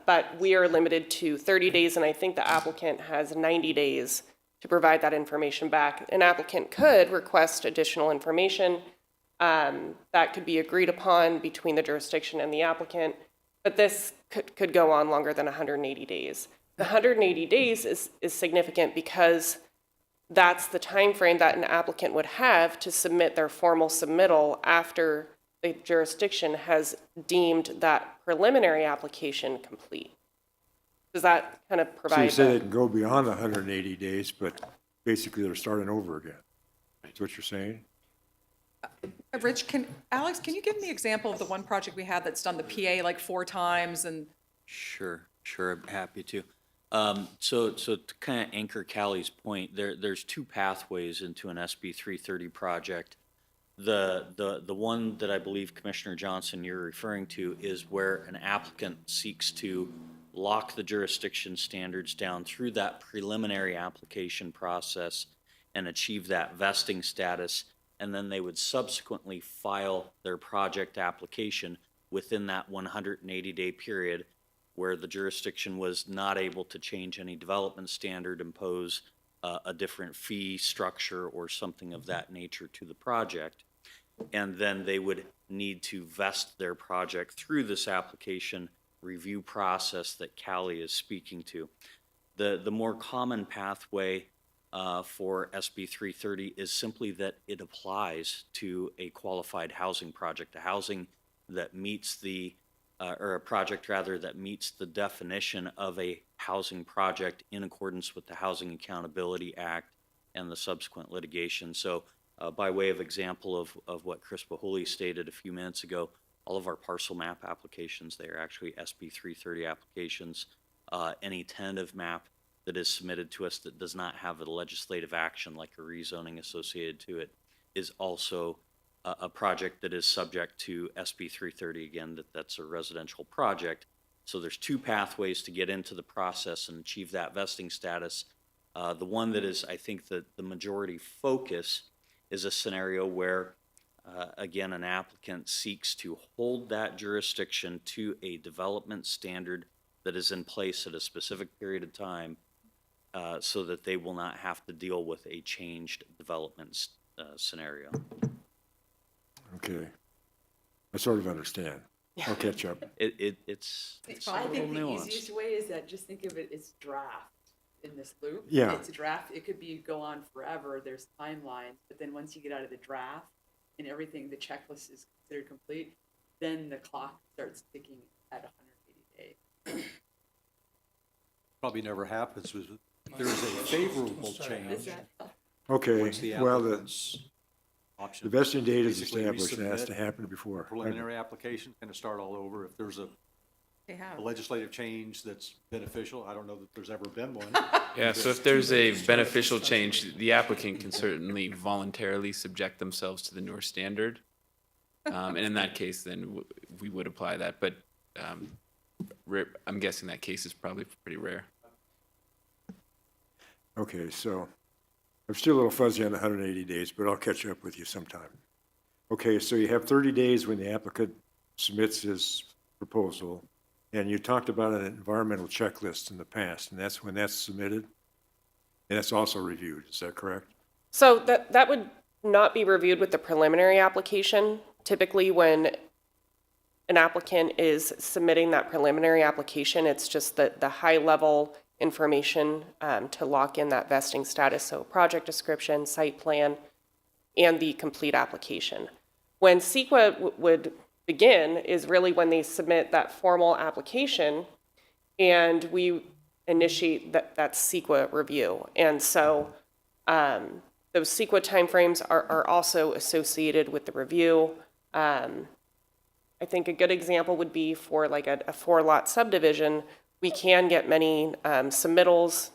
but we are limited to 30 days, and I think the applicant has 90 days to provide that information back. An applicant could request additional information that could be agreed upon between the jurisdiction and the applicant, but this could go on longer than 180 days. The 180 days is significant because that's the time frame that an applicant would have to submit their formal submittal after the jurisdiction has deemed that preliminary application complete. Does that kind of So you provide? say that? they can go beyond the 180 days, but basically they're starting over again. That's what you're saying? Rich, Alex, can you give me an example of the one project we had that's done the PA like 4 times and Sure, I'm happy to. So to kind of anchor Callie's point, there's 2 pathways into an SB 330 project. The one that I believe Commissioner Johnson you're referring to is where an applicant seeks to lock the jurisdiction standards down through that preliminary application process and achieve that vesting status, and then they would subsequently file their project application within that 180-day period where the jurisdiction was not able to change any development standard, impose a different fee structure or something of that nature to the project. And then they would need to vest their project through this application review process that Callie is speaking to. The more common pathway for SB 330 is simply that it applies to a qualified housing project, a housing that meets the, or a project rather that meets the definition of a housing project in accordance with the Housing Accountability Act and the subsequent litigation. So by way of example of what Chris Bahuli stated a few minutes ago, all of our parcel map applications, they are actually SB 330 applications. Any tentative map that is submitted to us that does not have a legislative action like a rezoning associated to it is also a project that is subject to SB 330. Again, that's a residential project. So there's two pathways to get into the process and achieve that vesting status. The one that is, I think, the majority focus is a scenario where, again, an applicant seeks to hold that jurisdiction to a development standard that is in place at a specific period of time, so that they will not have to deal with a changed development scenario. Okay. I sort of understand. I'll catch up. It's I a little think the nuanced. easiest way is that just think of it as draft in this loop. Yeah. It's a draft. It could go on forever. There's timelines, but then once you get out of the draft and everything, the checklist is considered complete, then the clock starts ticking at 180 days. Probably never happens, was there is a favorable change. Okay, once the well, the applicant's option. the vesting date is Basically established and has resubmit to happen before. Preliminary application, kind of start all over. If there's a legislative change that's beneficial, I don't know that there's ever been one. Yeah, so if there's a beneficial change, the applicant can certainly voluntarily subject themselves to the newer standard. And in that case, then we would apply that, but I'm guessing that case is probably pretty rare. Okay, so I'm still a little fuzzy on the 180 days, but I'll catch up with you sometime. Okay, so you have 30 days when the applicant submits his proposal, and you talked about an environmental checklist in the past, and that's when that's submitted? And that's also reviewed, is that correct? So that would not be reviewed with the preliminary application. Typically, when an applicant is submitting that preliminary application, it's just the high-level information to lock in that vesting status, so project description, site plan, and the complete application. When CEQA would begin is really when they submit that formal application, and we initiate that CEQA review. And so those CEQA timeframes are also associated with the review. I think a good example would be for like a 4-lot subdivision. We can get many submittals.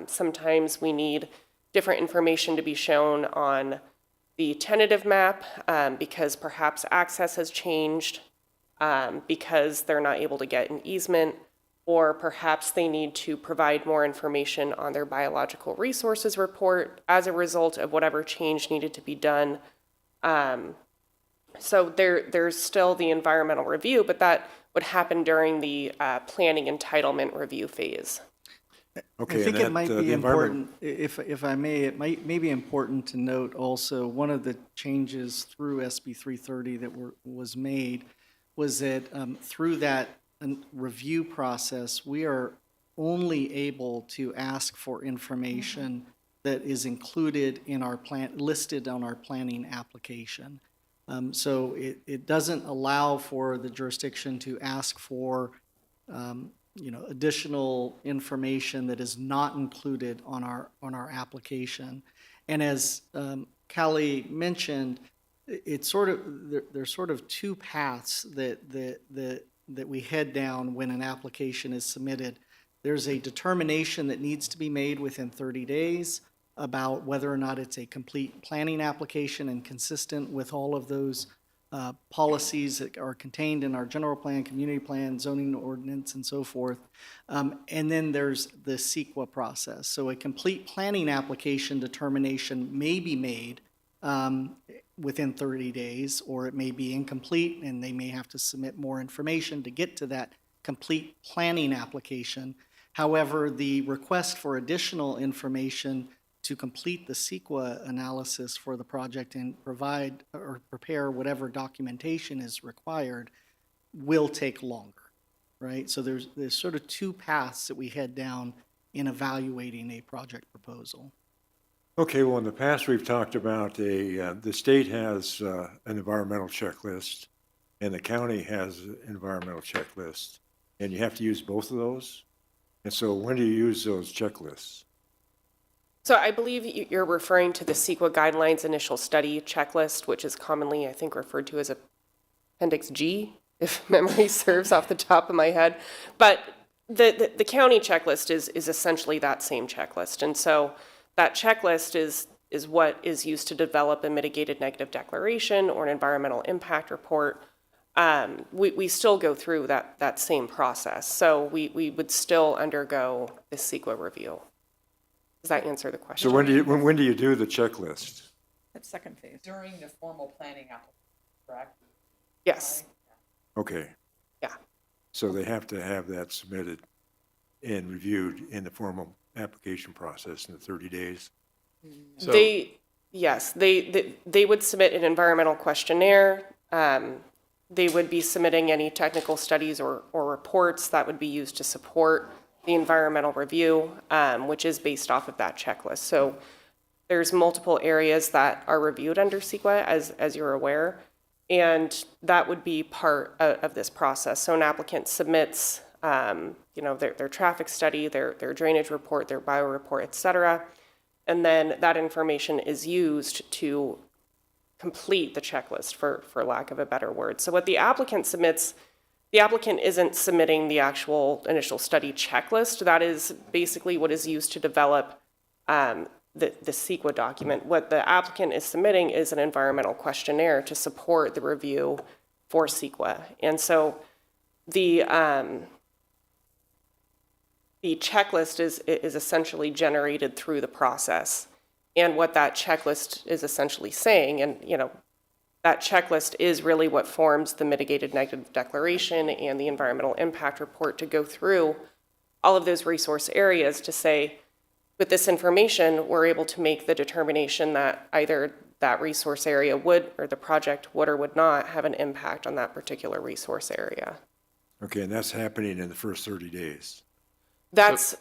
Sometimes we need different information to be shown on the tentative map because perhaps access has changed, because they're not able to get an easement, or perhaps they need to provide more information on their biological resources report as a result of whatever change needed to be done. So there's still the environmental review, but that would happen during the planning entitlement review phase. Okay, I think and it might that, be the environment- important, if I may, it may be important to note also, one of the changes through SB 330 that was made was that through that review process, we are only able to ask for information that is included in our plan, listed on our planning application. So it doesn't allow for the jurisdiction to ask for additional information that is not included on our application. And as Callie mentioned, it's there's sort of two paths that we head down when an application is submitted. There's a determination that needs to be made within 30 days about whether or not it's a complete planning application and consistent with all of those policies that are contained in our general plan, community plan, zoning ordinance, and so forth. And then there's the CEQA process. So a complete planning application determination may be made within 30 days, or it may be incomplete, and they may have to submit more information to get to that complete planning application. However, the request for additional information to complete the CEQA analysis for the project and provide or prepare whatever documentation is required will take longer, right? So there's sort of two paths that we head down in evaluating a project proposal. Okay, well, in the past, we've talked about the state has an environmental checklist and the county has an environmental checklist, and you have to use both of those? And so when do you use those checklists? So I believe you're referring to the CEQA guidelines initial study checklist, which is commonly, I think, referred to as Appendix G, if memory serves off the top of my head. But the county checklist is essentially that same checklist. And so that checklist is what is used to develop a mitigated negative declaration or an environmental impact report. We still go through that same process. So we would still undergo the CEQA review. Does that answer the question? So when do you do the checklist? That second phase. During the formal planning application, correct? Yes. Okay. Yeah. So they have to have that submitted and reviewed in the formal application process in the 30 days? So- They would submit an environmental questionnaire. They would be submitting any technical studies or reports that would be used to support the environmental review, which is based off of that checklist. So there's multiple areas that are reviewed under CEQA, as you're aware, and that would be part of this process. So an applicant submits, their traffic study, their drainage report, their bio report, et cetera, and then that information is used to complete the checklist, for lack of a better word. So what the applicant submits, the applicant isn't submitting the actual initial study checklist. That is basically what is used to develop the CEQA document. What the applicant is submitting is an environmental questionnaire to support the review for CEQA. And so the checklist is essentially generated through the process. And what that checklist is essentially saying, and that checklist is really what forms the mitigated negative declaration and the environmental impact report to go through all of those resource areas to say, with this information, we're able to make the determination that either that resource area would, or the project would or would not have an impact on that particular resource area. Okay, and that's happening in the first 30 days? That's,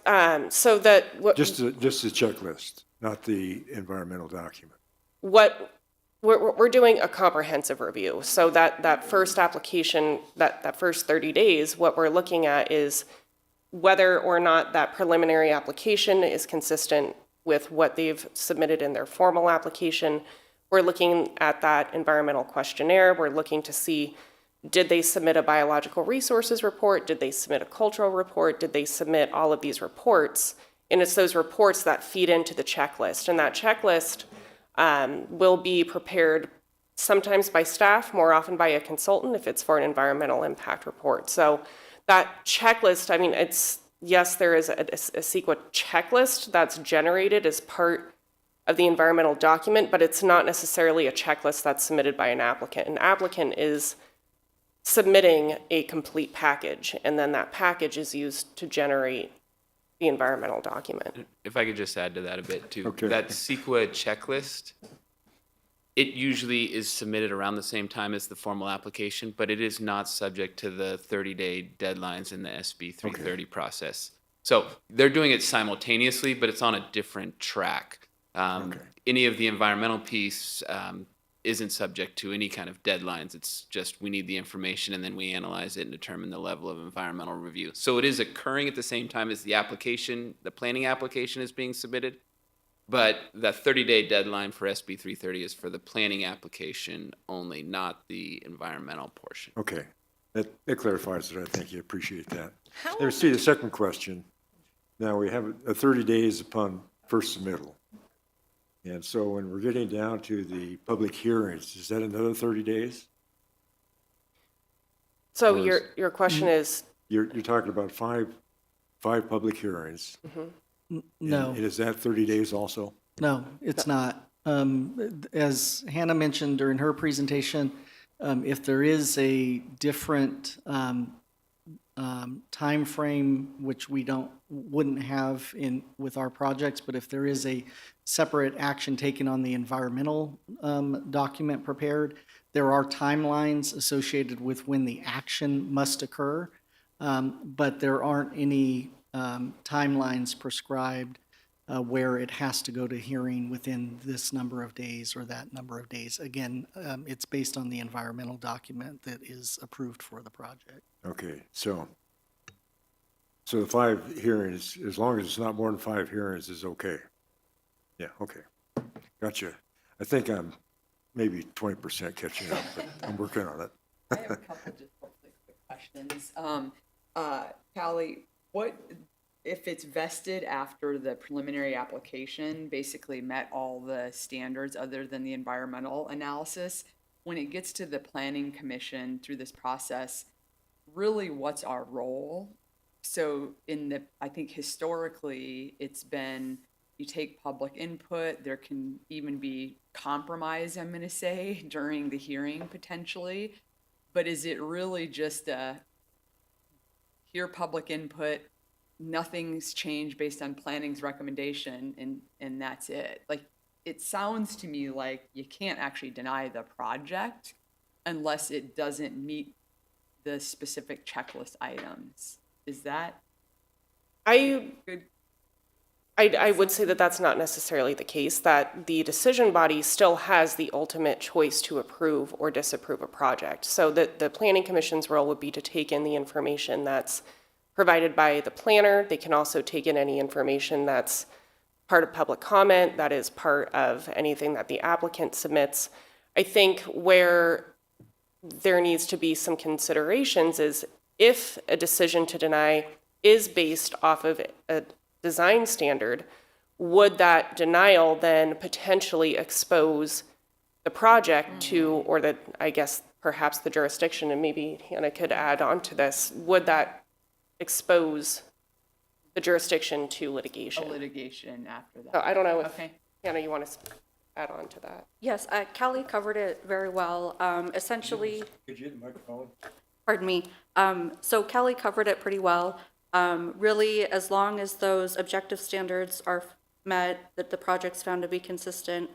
so that, Just the checklist, not the environmental document? We're doing a comprehensive review. So that first application, that first 30 days, what we're looking at is whether or not that preliminary application is consistent with what they've submitted in their formal application. We're looking at that environmental questionnaire. We're looking to see, did they submit a biological resources report? Did they submit a cultural report? Did they submit all of these reports? And it's those reports that feed into the checklist. And that checklist will be prepared sometimes by staff, more often by a consultant if it's for an environmental impact report. So that checklist, I mean, yes, there is a CEQA checklist that's generated as part of the environmental document, but it's not necessarily a checklist that's submitted by an applicant. An applicant is submitting a complete package, and then that package is used to generate the environmental document. If I could just add to that a bit too. Okay. That CEQA checklist, it usually is submitted around the same time as the formal application, but it is not subject to the 30-day deadlines in the SB 330 process. So they're doing it simultaneously, but it's on a different track. Any of the environmental piece isn't subject to any kind of deadlines. It's just we need the information and then we analyze it and determine the level of environmental review. So it is occurring at the same time as the application, the planning application is being submitted. But the 30-day deadline for SB 330 is for the planning application only, not the environmental portion. Okay, that clarifies it, I think you appreciate that. Let's see the second question. Now, we have a 30 days upon first submittal. And so when we're getting down to the public hearings, is that another 30 days? So Or is- your question is, You're talking about five public hearings. No. And is that 30 days also? No, it's not. As Hannah mentioned during her presentation, if there is a different timeframe, which we wouldn't have with our projects, but if there is a separate action taken on the environmental document prepared, there are timelines associated with when the action must occur, but there aren't any timelines prescribed where it has to go to hearing within this number of days or that number of days. Again, it's based on the environmental document that is approved for the project. Okay, so So the 5 hearings, as long as it's not more than 5 hearings, is okay? Yeah, okay. Gotcha. I think I'm maybe 20% catching up, but I'm working on it. I have a couple just hopefully quick questions. Callie, what, if it's vested after the preliminary application basically met all the standards other than the environmental analysis, when it gets to the planning commission through this process, really what's our role? So I think historically, it's been, you take public input, there can even be compromise, I'm gonna say, during the hearing potentially. But is it really just hear public input, nothing's changed based on planning's recommendation, and that's it? Like, it sounds to me like you can't actually deny the project unless it doesn't meet the specific checklist items. Is that good? I would say that that's not necessarily the case, that the decision body still has the ultimate choice to approve or disapprove a project. So the planning commission's role would be to take in the information that's provided by the planner. They can also take in any information that's part of public comment, that is part of anything that the applicant submits. I think where there needs to be some considerations is if a decision to deny is based off of a design standard, would that denial then potentially expose the project to, or the, I guess, perhaps the jurisdiction, and maybe Hannah could add on to this, would that expose the jurisdiction to litigation? A litigation after that. So I don't know if, Okay. Hannah, you want to add on to that? Yes, Callie covered it very well. Essentially, Could you hit the microphone? pardon me. So Kelly covered it pretty well. Really, as long as those objective standards are met, that the project's found to be consistent,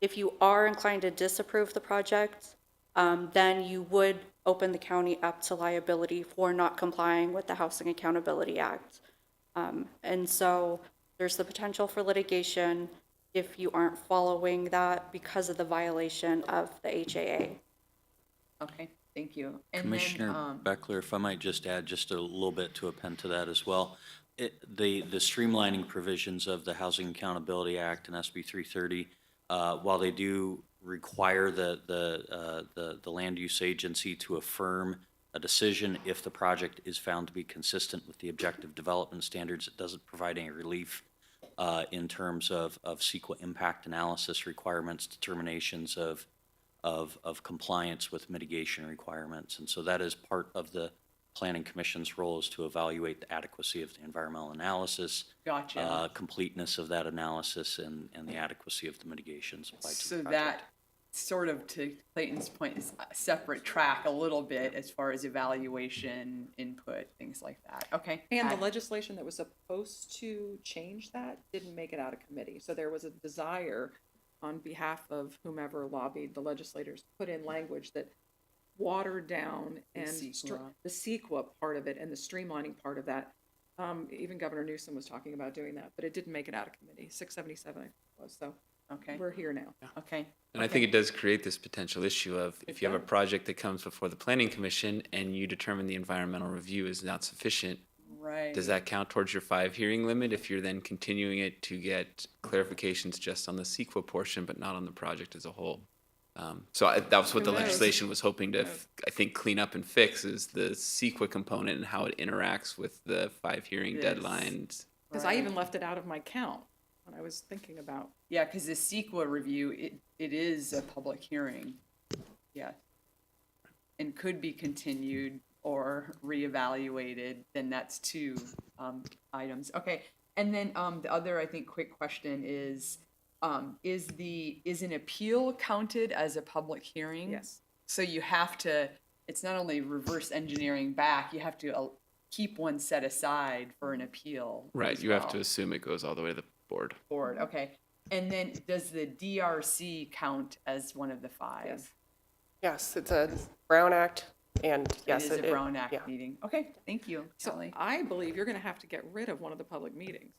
if you are inclined to disapprove the project, then you would open the county up to liability for not complying with the Housing Accountability Act. And so there's the potential for litigation if you aren't following that because of the violation of the HAA. Okay, thank you. And Commissioner then, Beckler, if I might just add just a little bit to append to that as well. The streamlining provisions of the Housing Accountability Act and SB 330, while they do require the land use agency to affirm a decision if the project is found to be consistent with the objective development standards, it doesn't provide any relief in terms of CEQA impact analysis requirements, determinations of compliance with mitigation requirements. And so that is part of the Planning Commission's role, is to evaluate the adequacy of the environmental analysis, Gotcha. completeness of that analysis, and the adequacy of the mitigations applied to so the project. that sort of, to Clayton's point, is a separate track a little bit as far as evaluation, input, things like that. Okay. And the legislation that was supposed to change that didn't make it out of committee. So there was a desire on behalf of whomever lobbied the legislators to put in language that watered down and the CEQA part of it and the streamlining part of that. Even Governor Newsom was talking about doing that, but it didn't make it out of committee. 677 I think it was. So okay, we're here now. Okay. And I think it does create this potential issue of if you have a project that comes before the planning commission and you determine the environmental review is not sufficient, Right. does that count towards your 5 hearing limit if you're then continuing it to get clarifications just on the CEQA portion but not on the project as a whole? That was what the Who knows? legislation was hoping to, I think, clean up and fix, is the CEQA component and how it interacts with the 5 hearing Yes. deadlines. Because I even left it out of my count when I was thinking about. Yeah, because the CEQA review, it is a public hearing. Yeah. And could be continued or reevaluated, then that's 2 items. Okay, and then the other, I think, quick question is an appeal counted as a public hearing? Yes. So you have to, it's not only reverse engineering back, you have to keep one set aside for an appeal. Right, as you have well. to assume it goes all the way to the board. Board, okay. And then does the DRC count as one of the 5? Yes. Yes, it's a Brown Act, and yes, It is a Brown Act meeting. Okay, thank you, So Kelly. I believe you're going to have to get rid of one of the public meetings.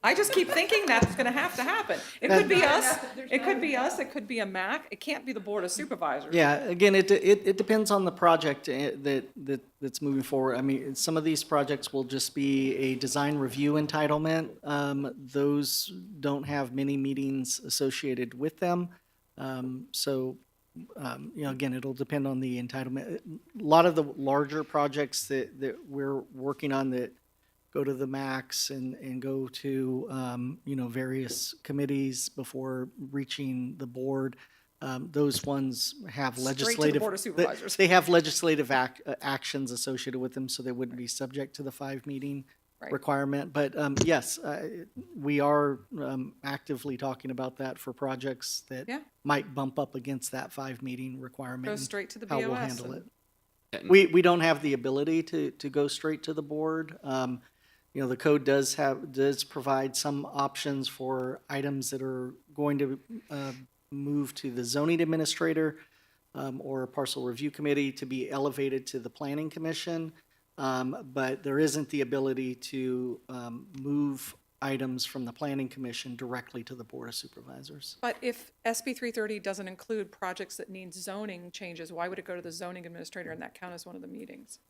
I just keep thinking that's gonna have to happen. It could be us, it could be us, it could be a MAC, it can't be the Board of Supervisors. Yeah, again, it depends on the project that's moving forward. I mean, some of these projects will just be a design review entitlement. Those don't have many meetings associated with them. So, you know, again, it'll depend on the entitlement. A lot of the larger projects that we're working on that go to the max and go to, you know, various committees before reaching the board. Those ones have Straight to the legislative. Board of Supervisors. They have legislative actions associated with them, so they wouldn't be subject to the 5 meeting Right. requirement. But yes, we are actively talking about that for projects that Yeah. might bump up against that 5 meeting requirement. Go and straight to the how we'll BOS handle and- it. We don't have the ability to go straight to the board. You know, the code does provide some options for items that are going to move to the zoning administrator or a parcel review committee to be elevated to the planning commission. But there isn't the ability to move items from the planning commission directly to the board of supervisors. But if SB 330 doesn't include projects that need zoning changes, why would it go to the zoning administrator and that count as one of the meetings?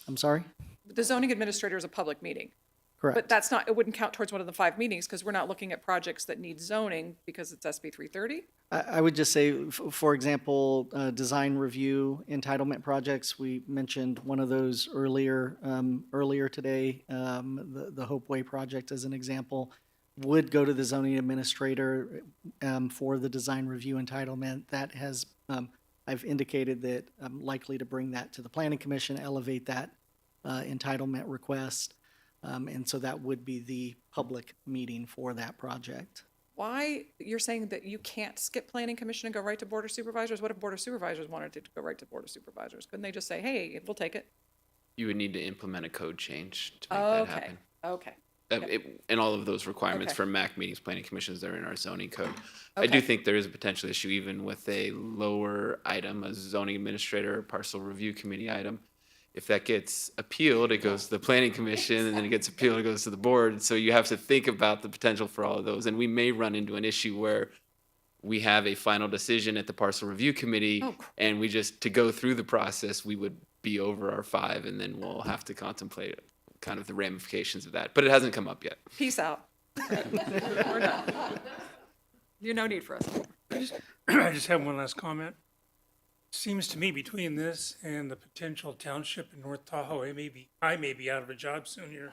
I'm sorry? The zoning administrator is a public meeting. Correct. But that's not, it wouldn't count towards one of the 5 meetings because we're not looking at projects that need zoning because it's SB 330? I would just say, for example, design review entitlement projects. We mentioned one of those earlier today. The Hope Way project, as an example, would go to the zoning administrator for the design review entitlement. That has, I've indicated that I'm likely to bring that to the planning commission, elevate that entitlement request. And so that would be the public meeting for that project. Why, you're saying that you can't skip planning commission and go right to board of supervisors? What if board of supervisors wanted to go right to board of supervisors? Couldn't they just say, hey, we'll take it? You would need to implement a code change to make that Okay, happen. okay. And all of those requirements Okay. for MAC meetings, planning commissions, they're in our zoning code. I Okay. do think there is a potential issue even with a lower item, a zoning administrator or parcel review committee item. If that gets appealed, it goes to the planning commission, and then it gets appealed, it goes to the board. So you have to think about the potential for all of those. And we may run into an issue where we have a final decision at the parcel review committee, and we just, to go through the process, we would be over our 5, and then we'll have to contemplate kind of the ramifications of that. But it hasn't come up yet. Peace out. We're done. You no need for us anymore. I just have one last comment. Seems to me between this and the potential township in North Tahoe, I may be out of a job soon here.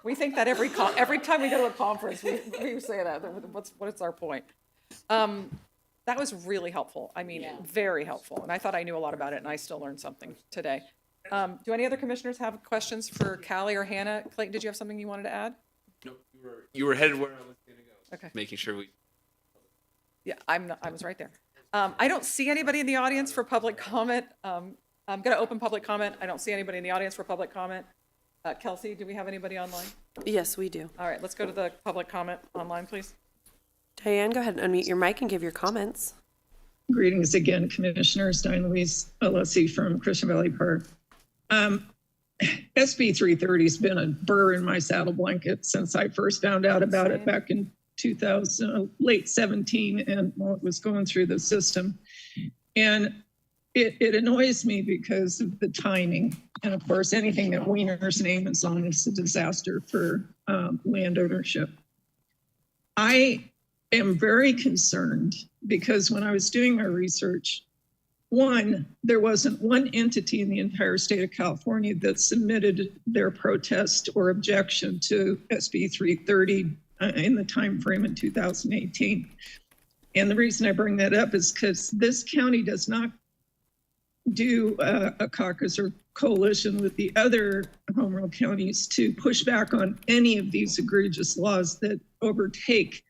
We think that every time we go to a conference, we say that. What's our point? That was really helpful. I mean, very helpful. And I thought I knew a lot about it, and I still learned something today. Do any other commissioners have questions for Callie or Hannah? Clayton, did you have something you wanted to add? No, you were headed where I was going to go. Okay. Making sure we. Yeah, I was right there. I don't see anybody in the audience for public comment. I'm going to open public comment. I don't see anybody in the audience for public comment. Kelsey, do we have anybody online? Yes, we do. All right, let's go to the public comment online, please. Diane, go ahead and unmute your mic and give your comments. Greetings again, Commissioners. Diane Louise Alessi from Christian Valley Park. SB 330 has been a burr in my saddle blanket since I first found out about it back in 2000, late 17, and while it was going through the system. And it annoys me because of the timing. And of course, anything that Wiener's name is on is a disaster for land ownership. I am very concerned because when I was doing my research, one, there wasn't one entity in the entire state of California that submitted their protest or objection to SB 330 in the time frame in 2018. And the reason I bring that up is because this county does not do a caucus or coalition with the other home rule counties to push back on any of these egregious laws that overtake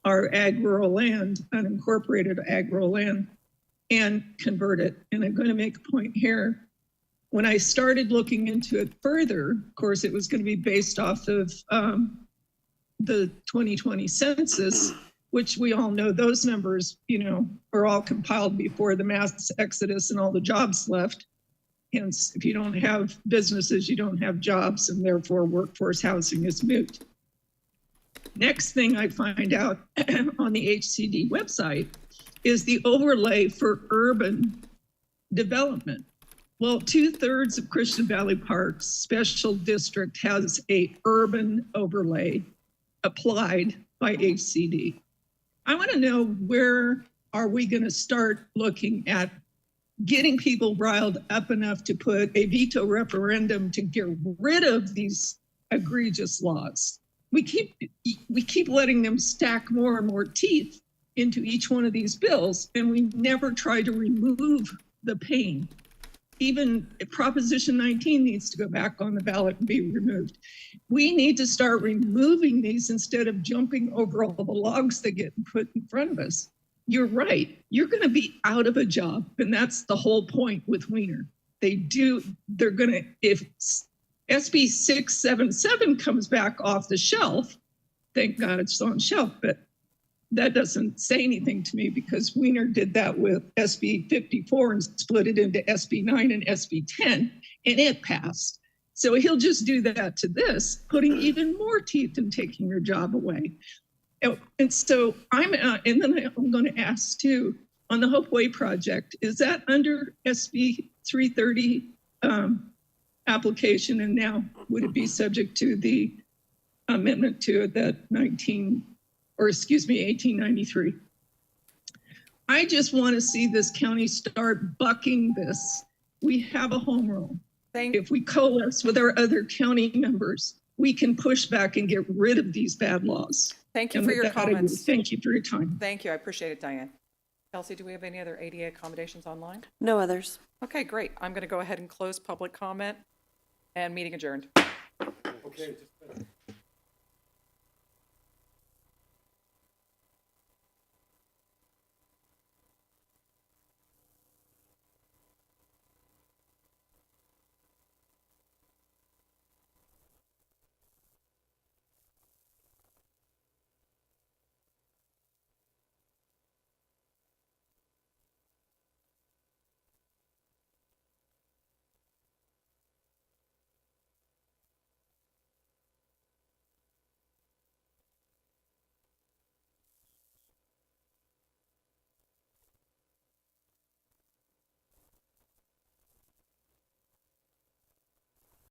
our ag rural land, unincorporated ag rural land, and convert it. And I'm going to make a point here. When I started looking into it further, of course, it was going to be based off of the 2020 census, which we all know those numbers, are all compiled before the mass exodus and all the jobs left. Hence, if you don't have businesses, you don't have jobs, and therefore workforce housing is moot. Next thing I find out on the HCD website is the overlay for urban development. Well, 2/3 of Christian Valley Park's special district has a urban overlay applied by HCD. I want to know, where are we going to start looking at getting people riled up enough to put a veto referendum to get rid of these egregious laws? We keep letting them stack more and more teeth into each one of these bills, and we never try to remove the pain. Even Proposition 19 needs to go back on the ballot and be removed. We need to start removing these instead of jumping over all the logs that get put in front of us. You're right. You're going to be out of a job. And that's the whole point with Wiener. They're going to, if SB 677 comes back off the shelf, thank God it's on the shelf, but that doesn't say anything to me because Wiener did that with SB 54 and split it into SB 9 and SB 10, and it passed. So he'll just do that to this, putting even more teeth in taking your job away. And so and then I'm going to ask too, on the Hope Way project, is that under SB 330 application? And now would it be subject to the amendment to that 1893? I just want to see this county start bucking this. We have a home rule. If we coalesce with our other county members, we can push back and get rid of these bad laws. Thank you And for your with that, I will comments. thank you for your time. Thank you. I appreciate it, Diane. Kelsey, do we have any other ADA accommodations online? No others. Okay, great. I'm going to go ahead and close public comment and meeting adjourned. Okay, just a minute.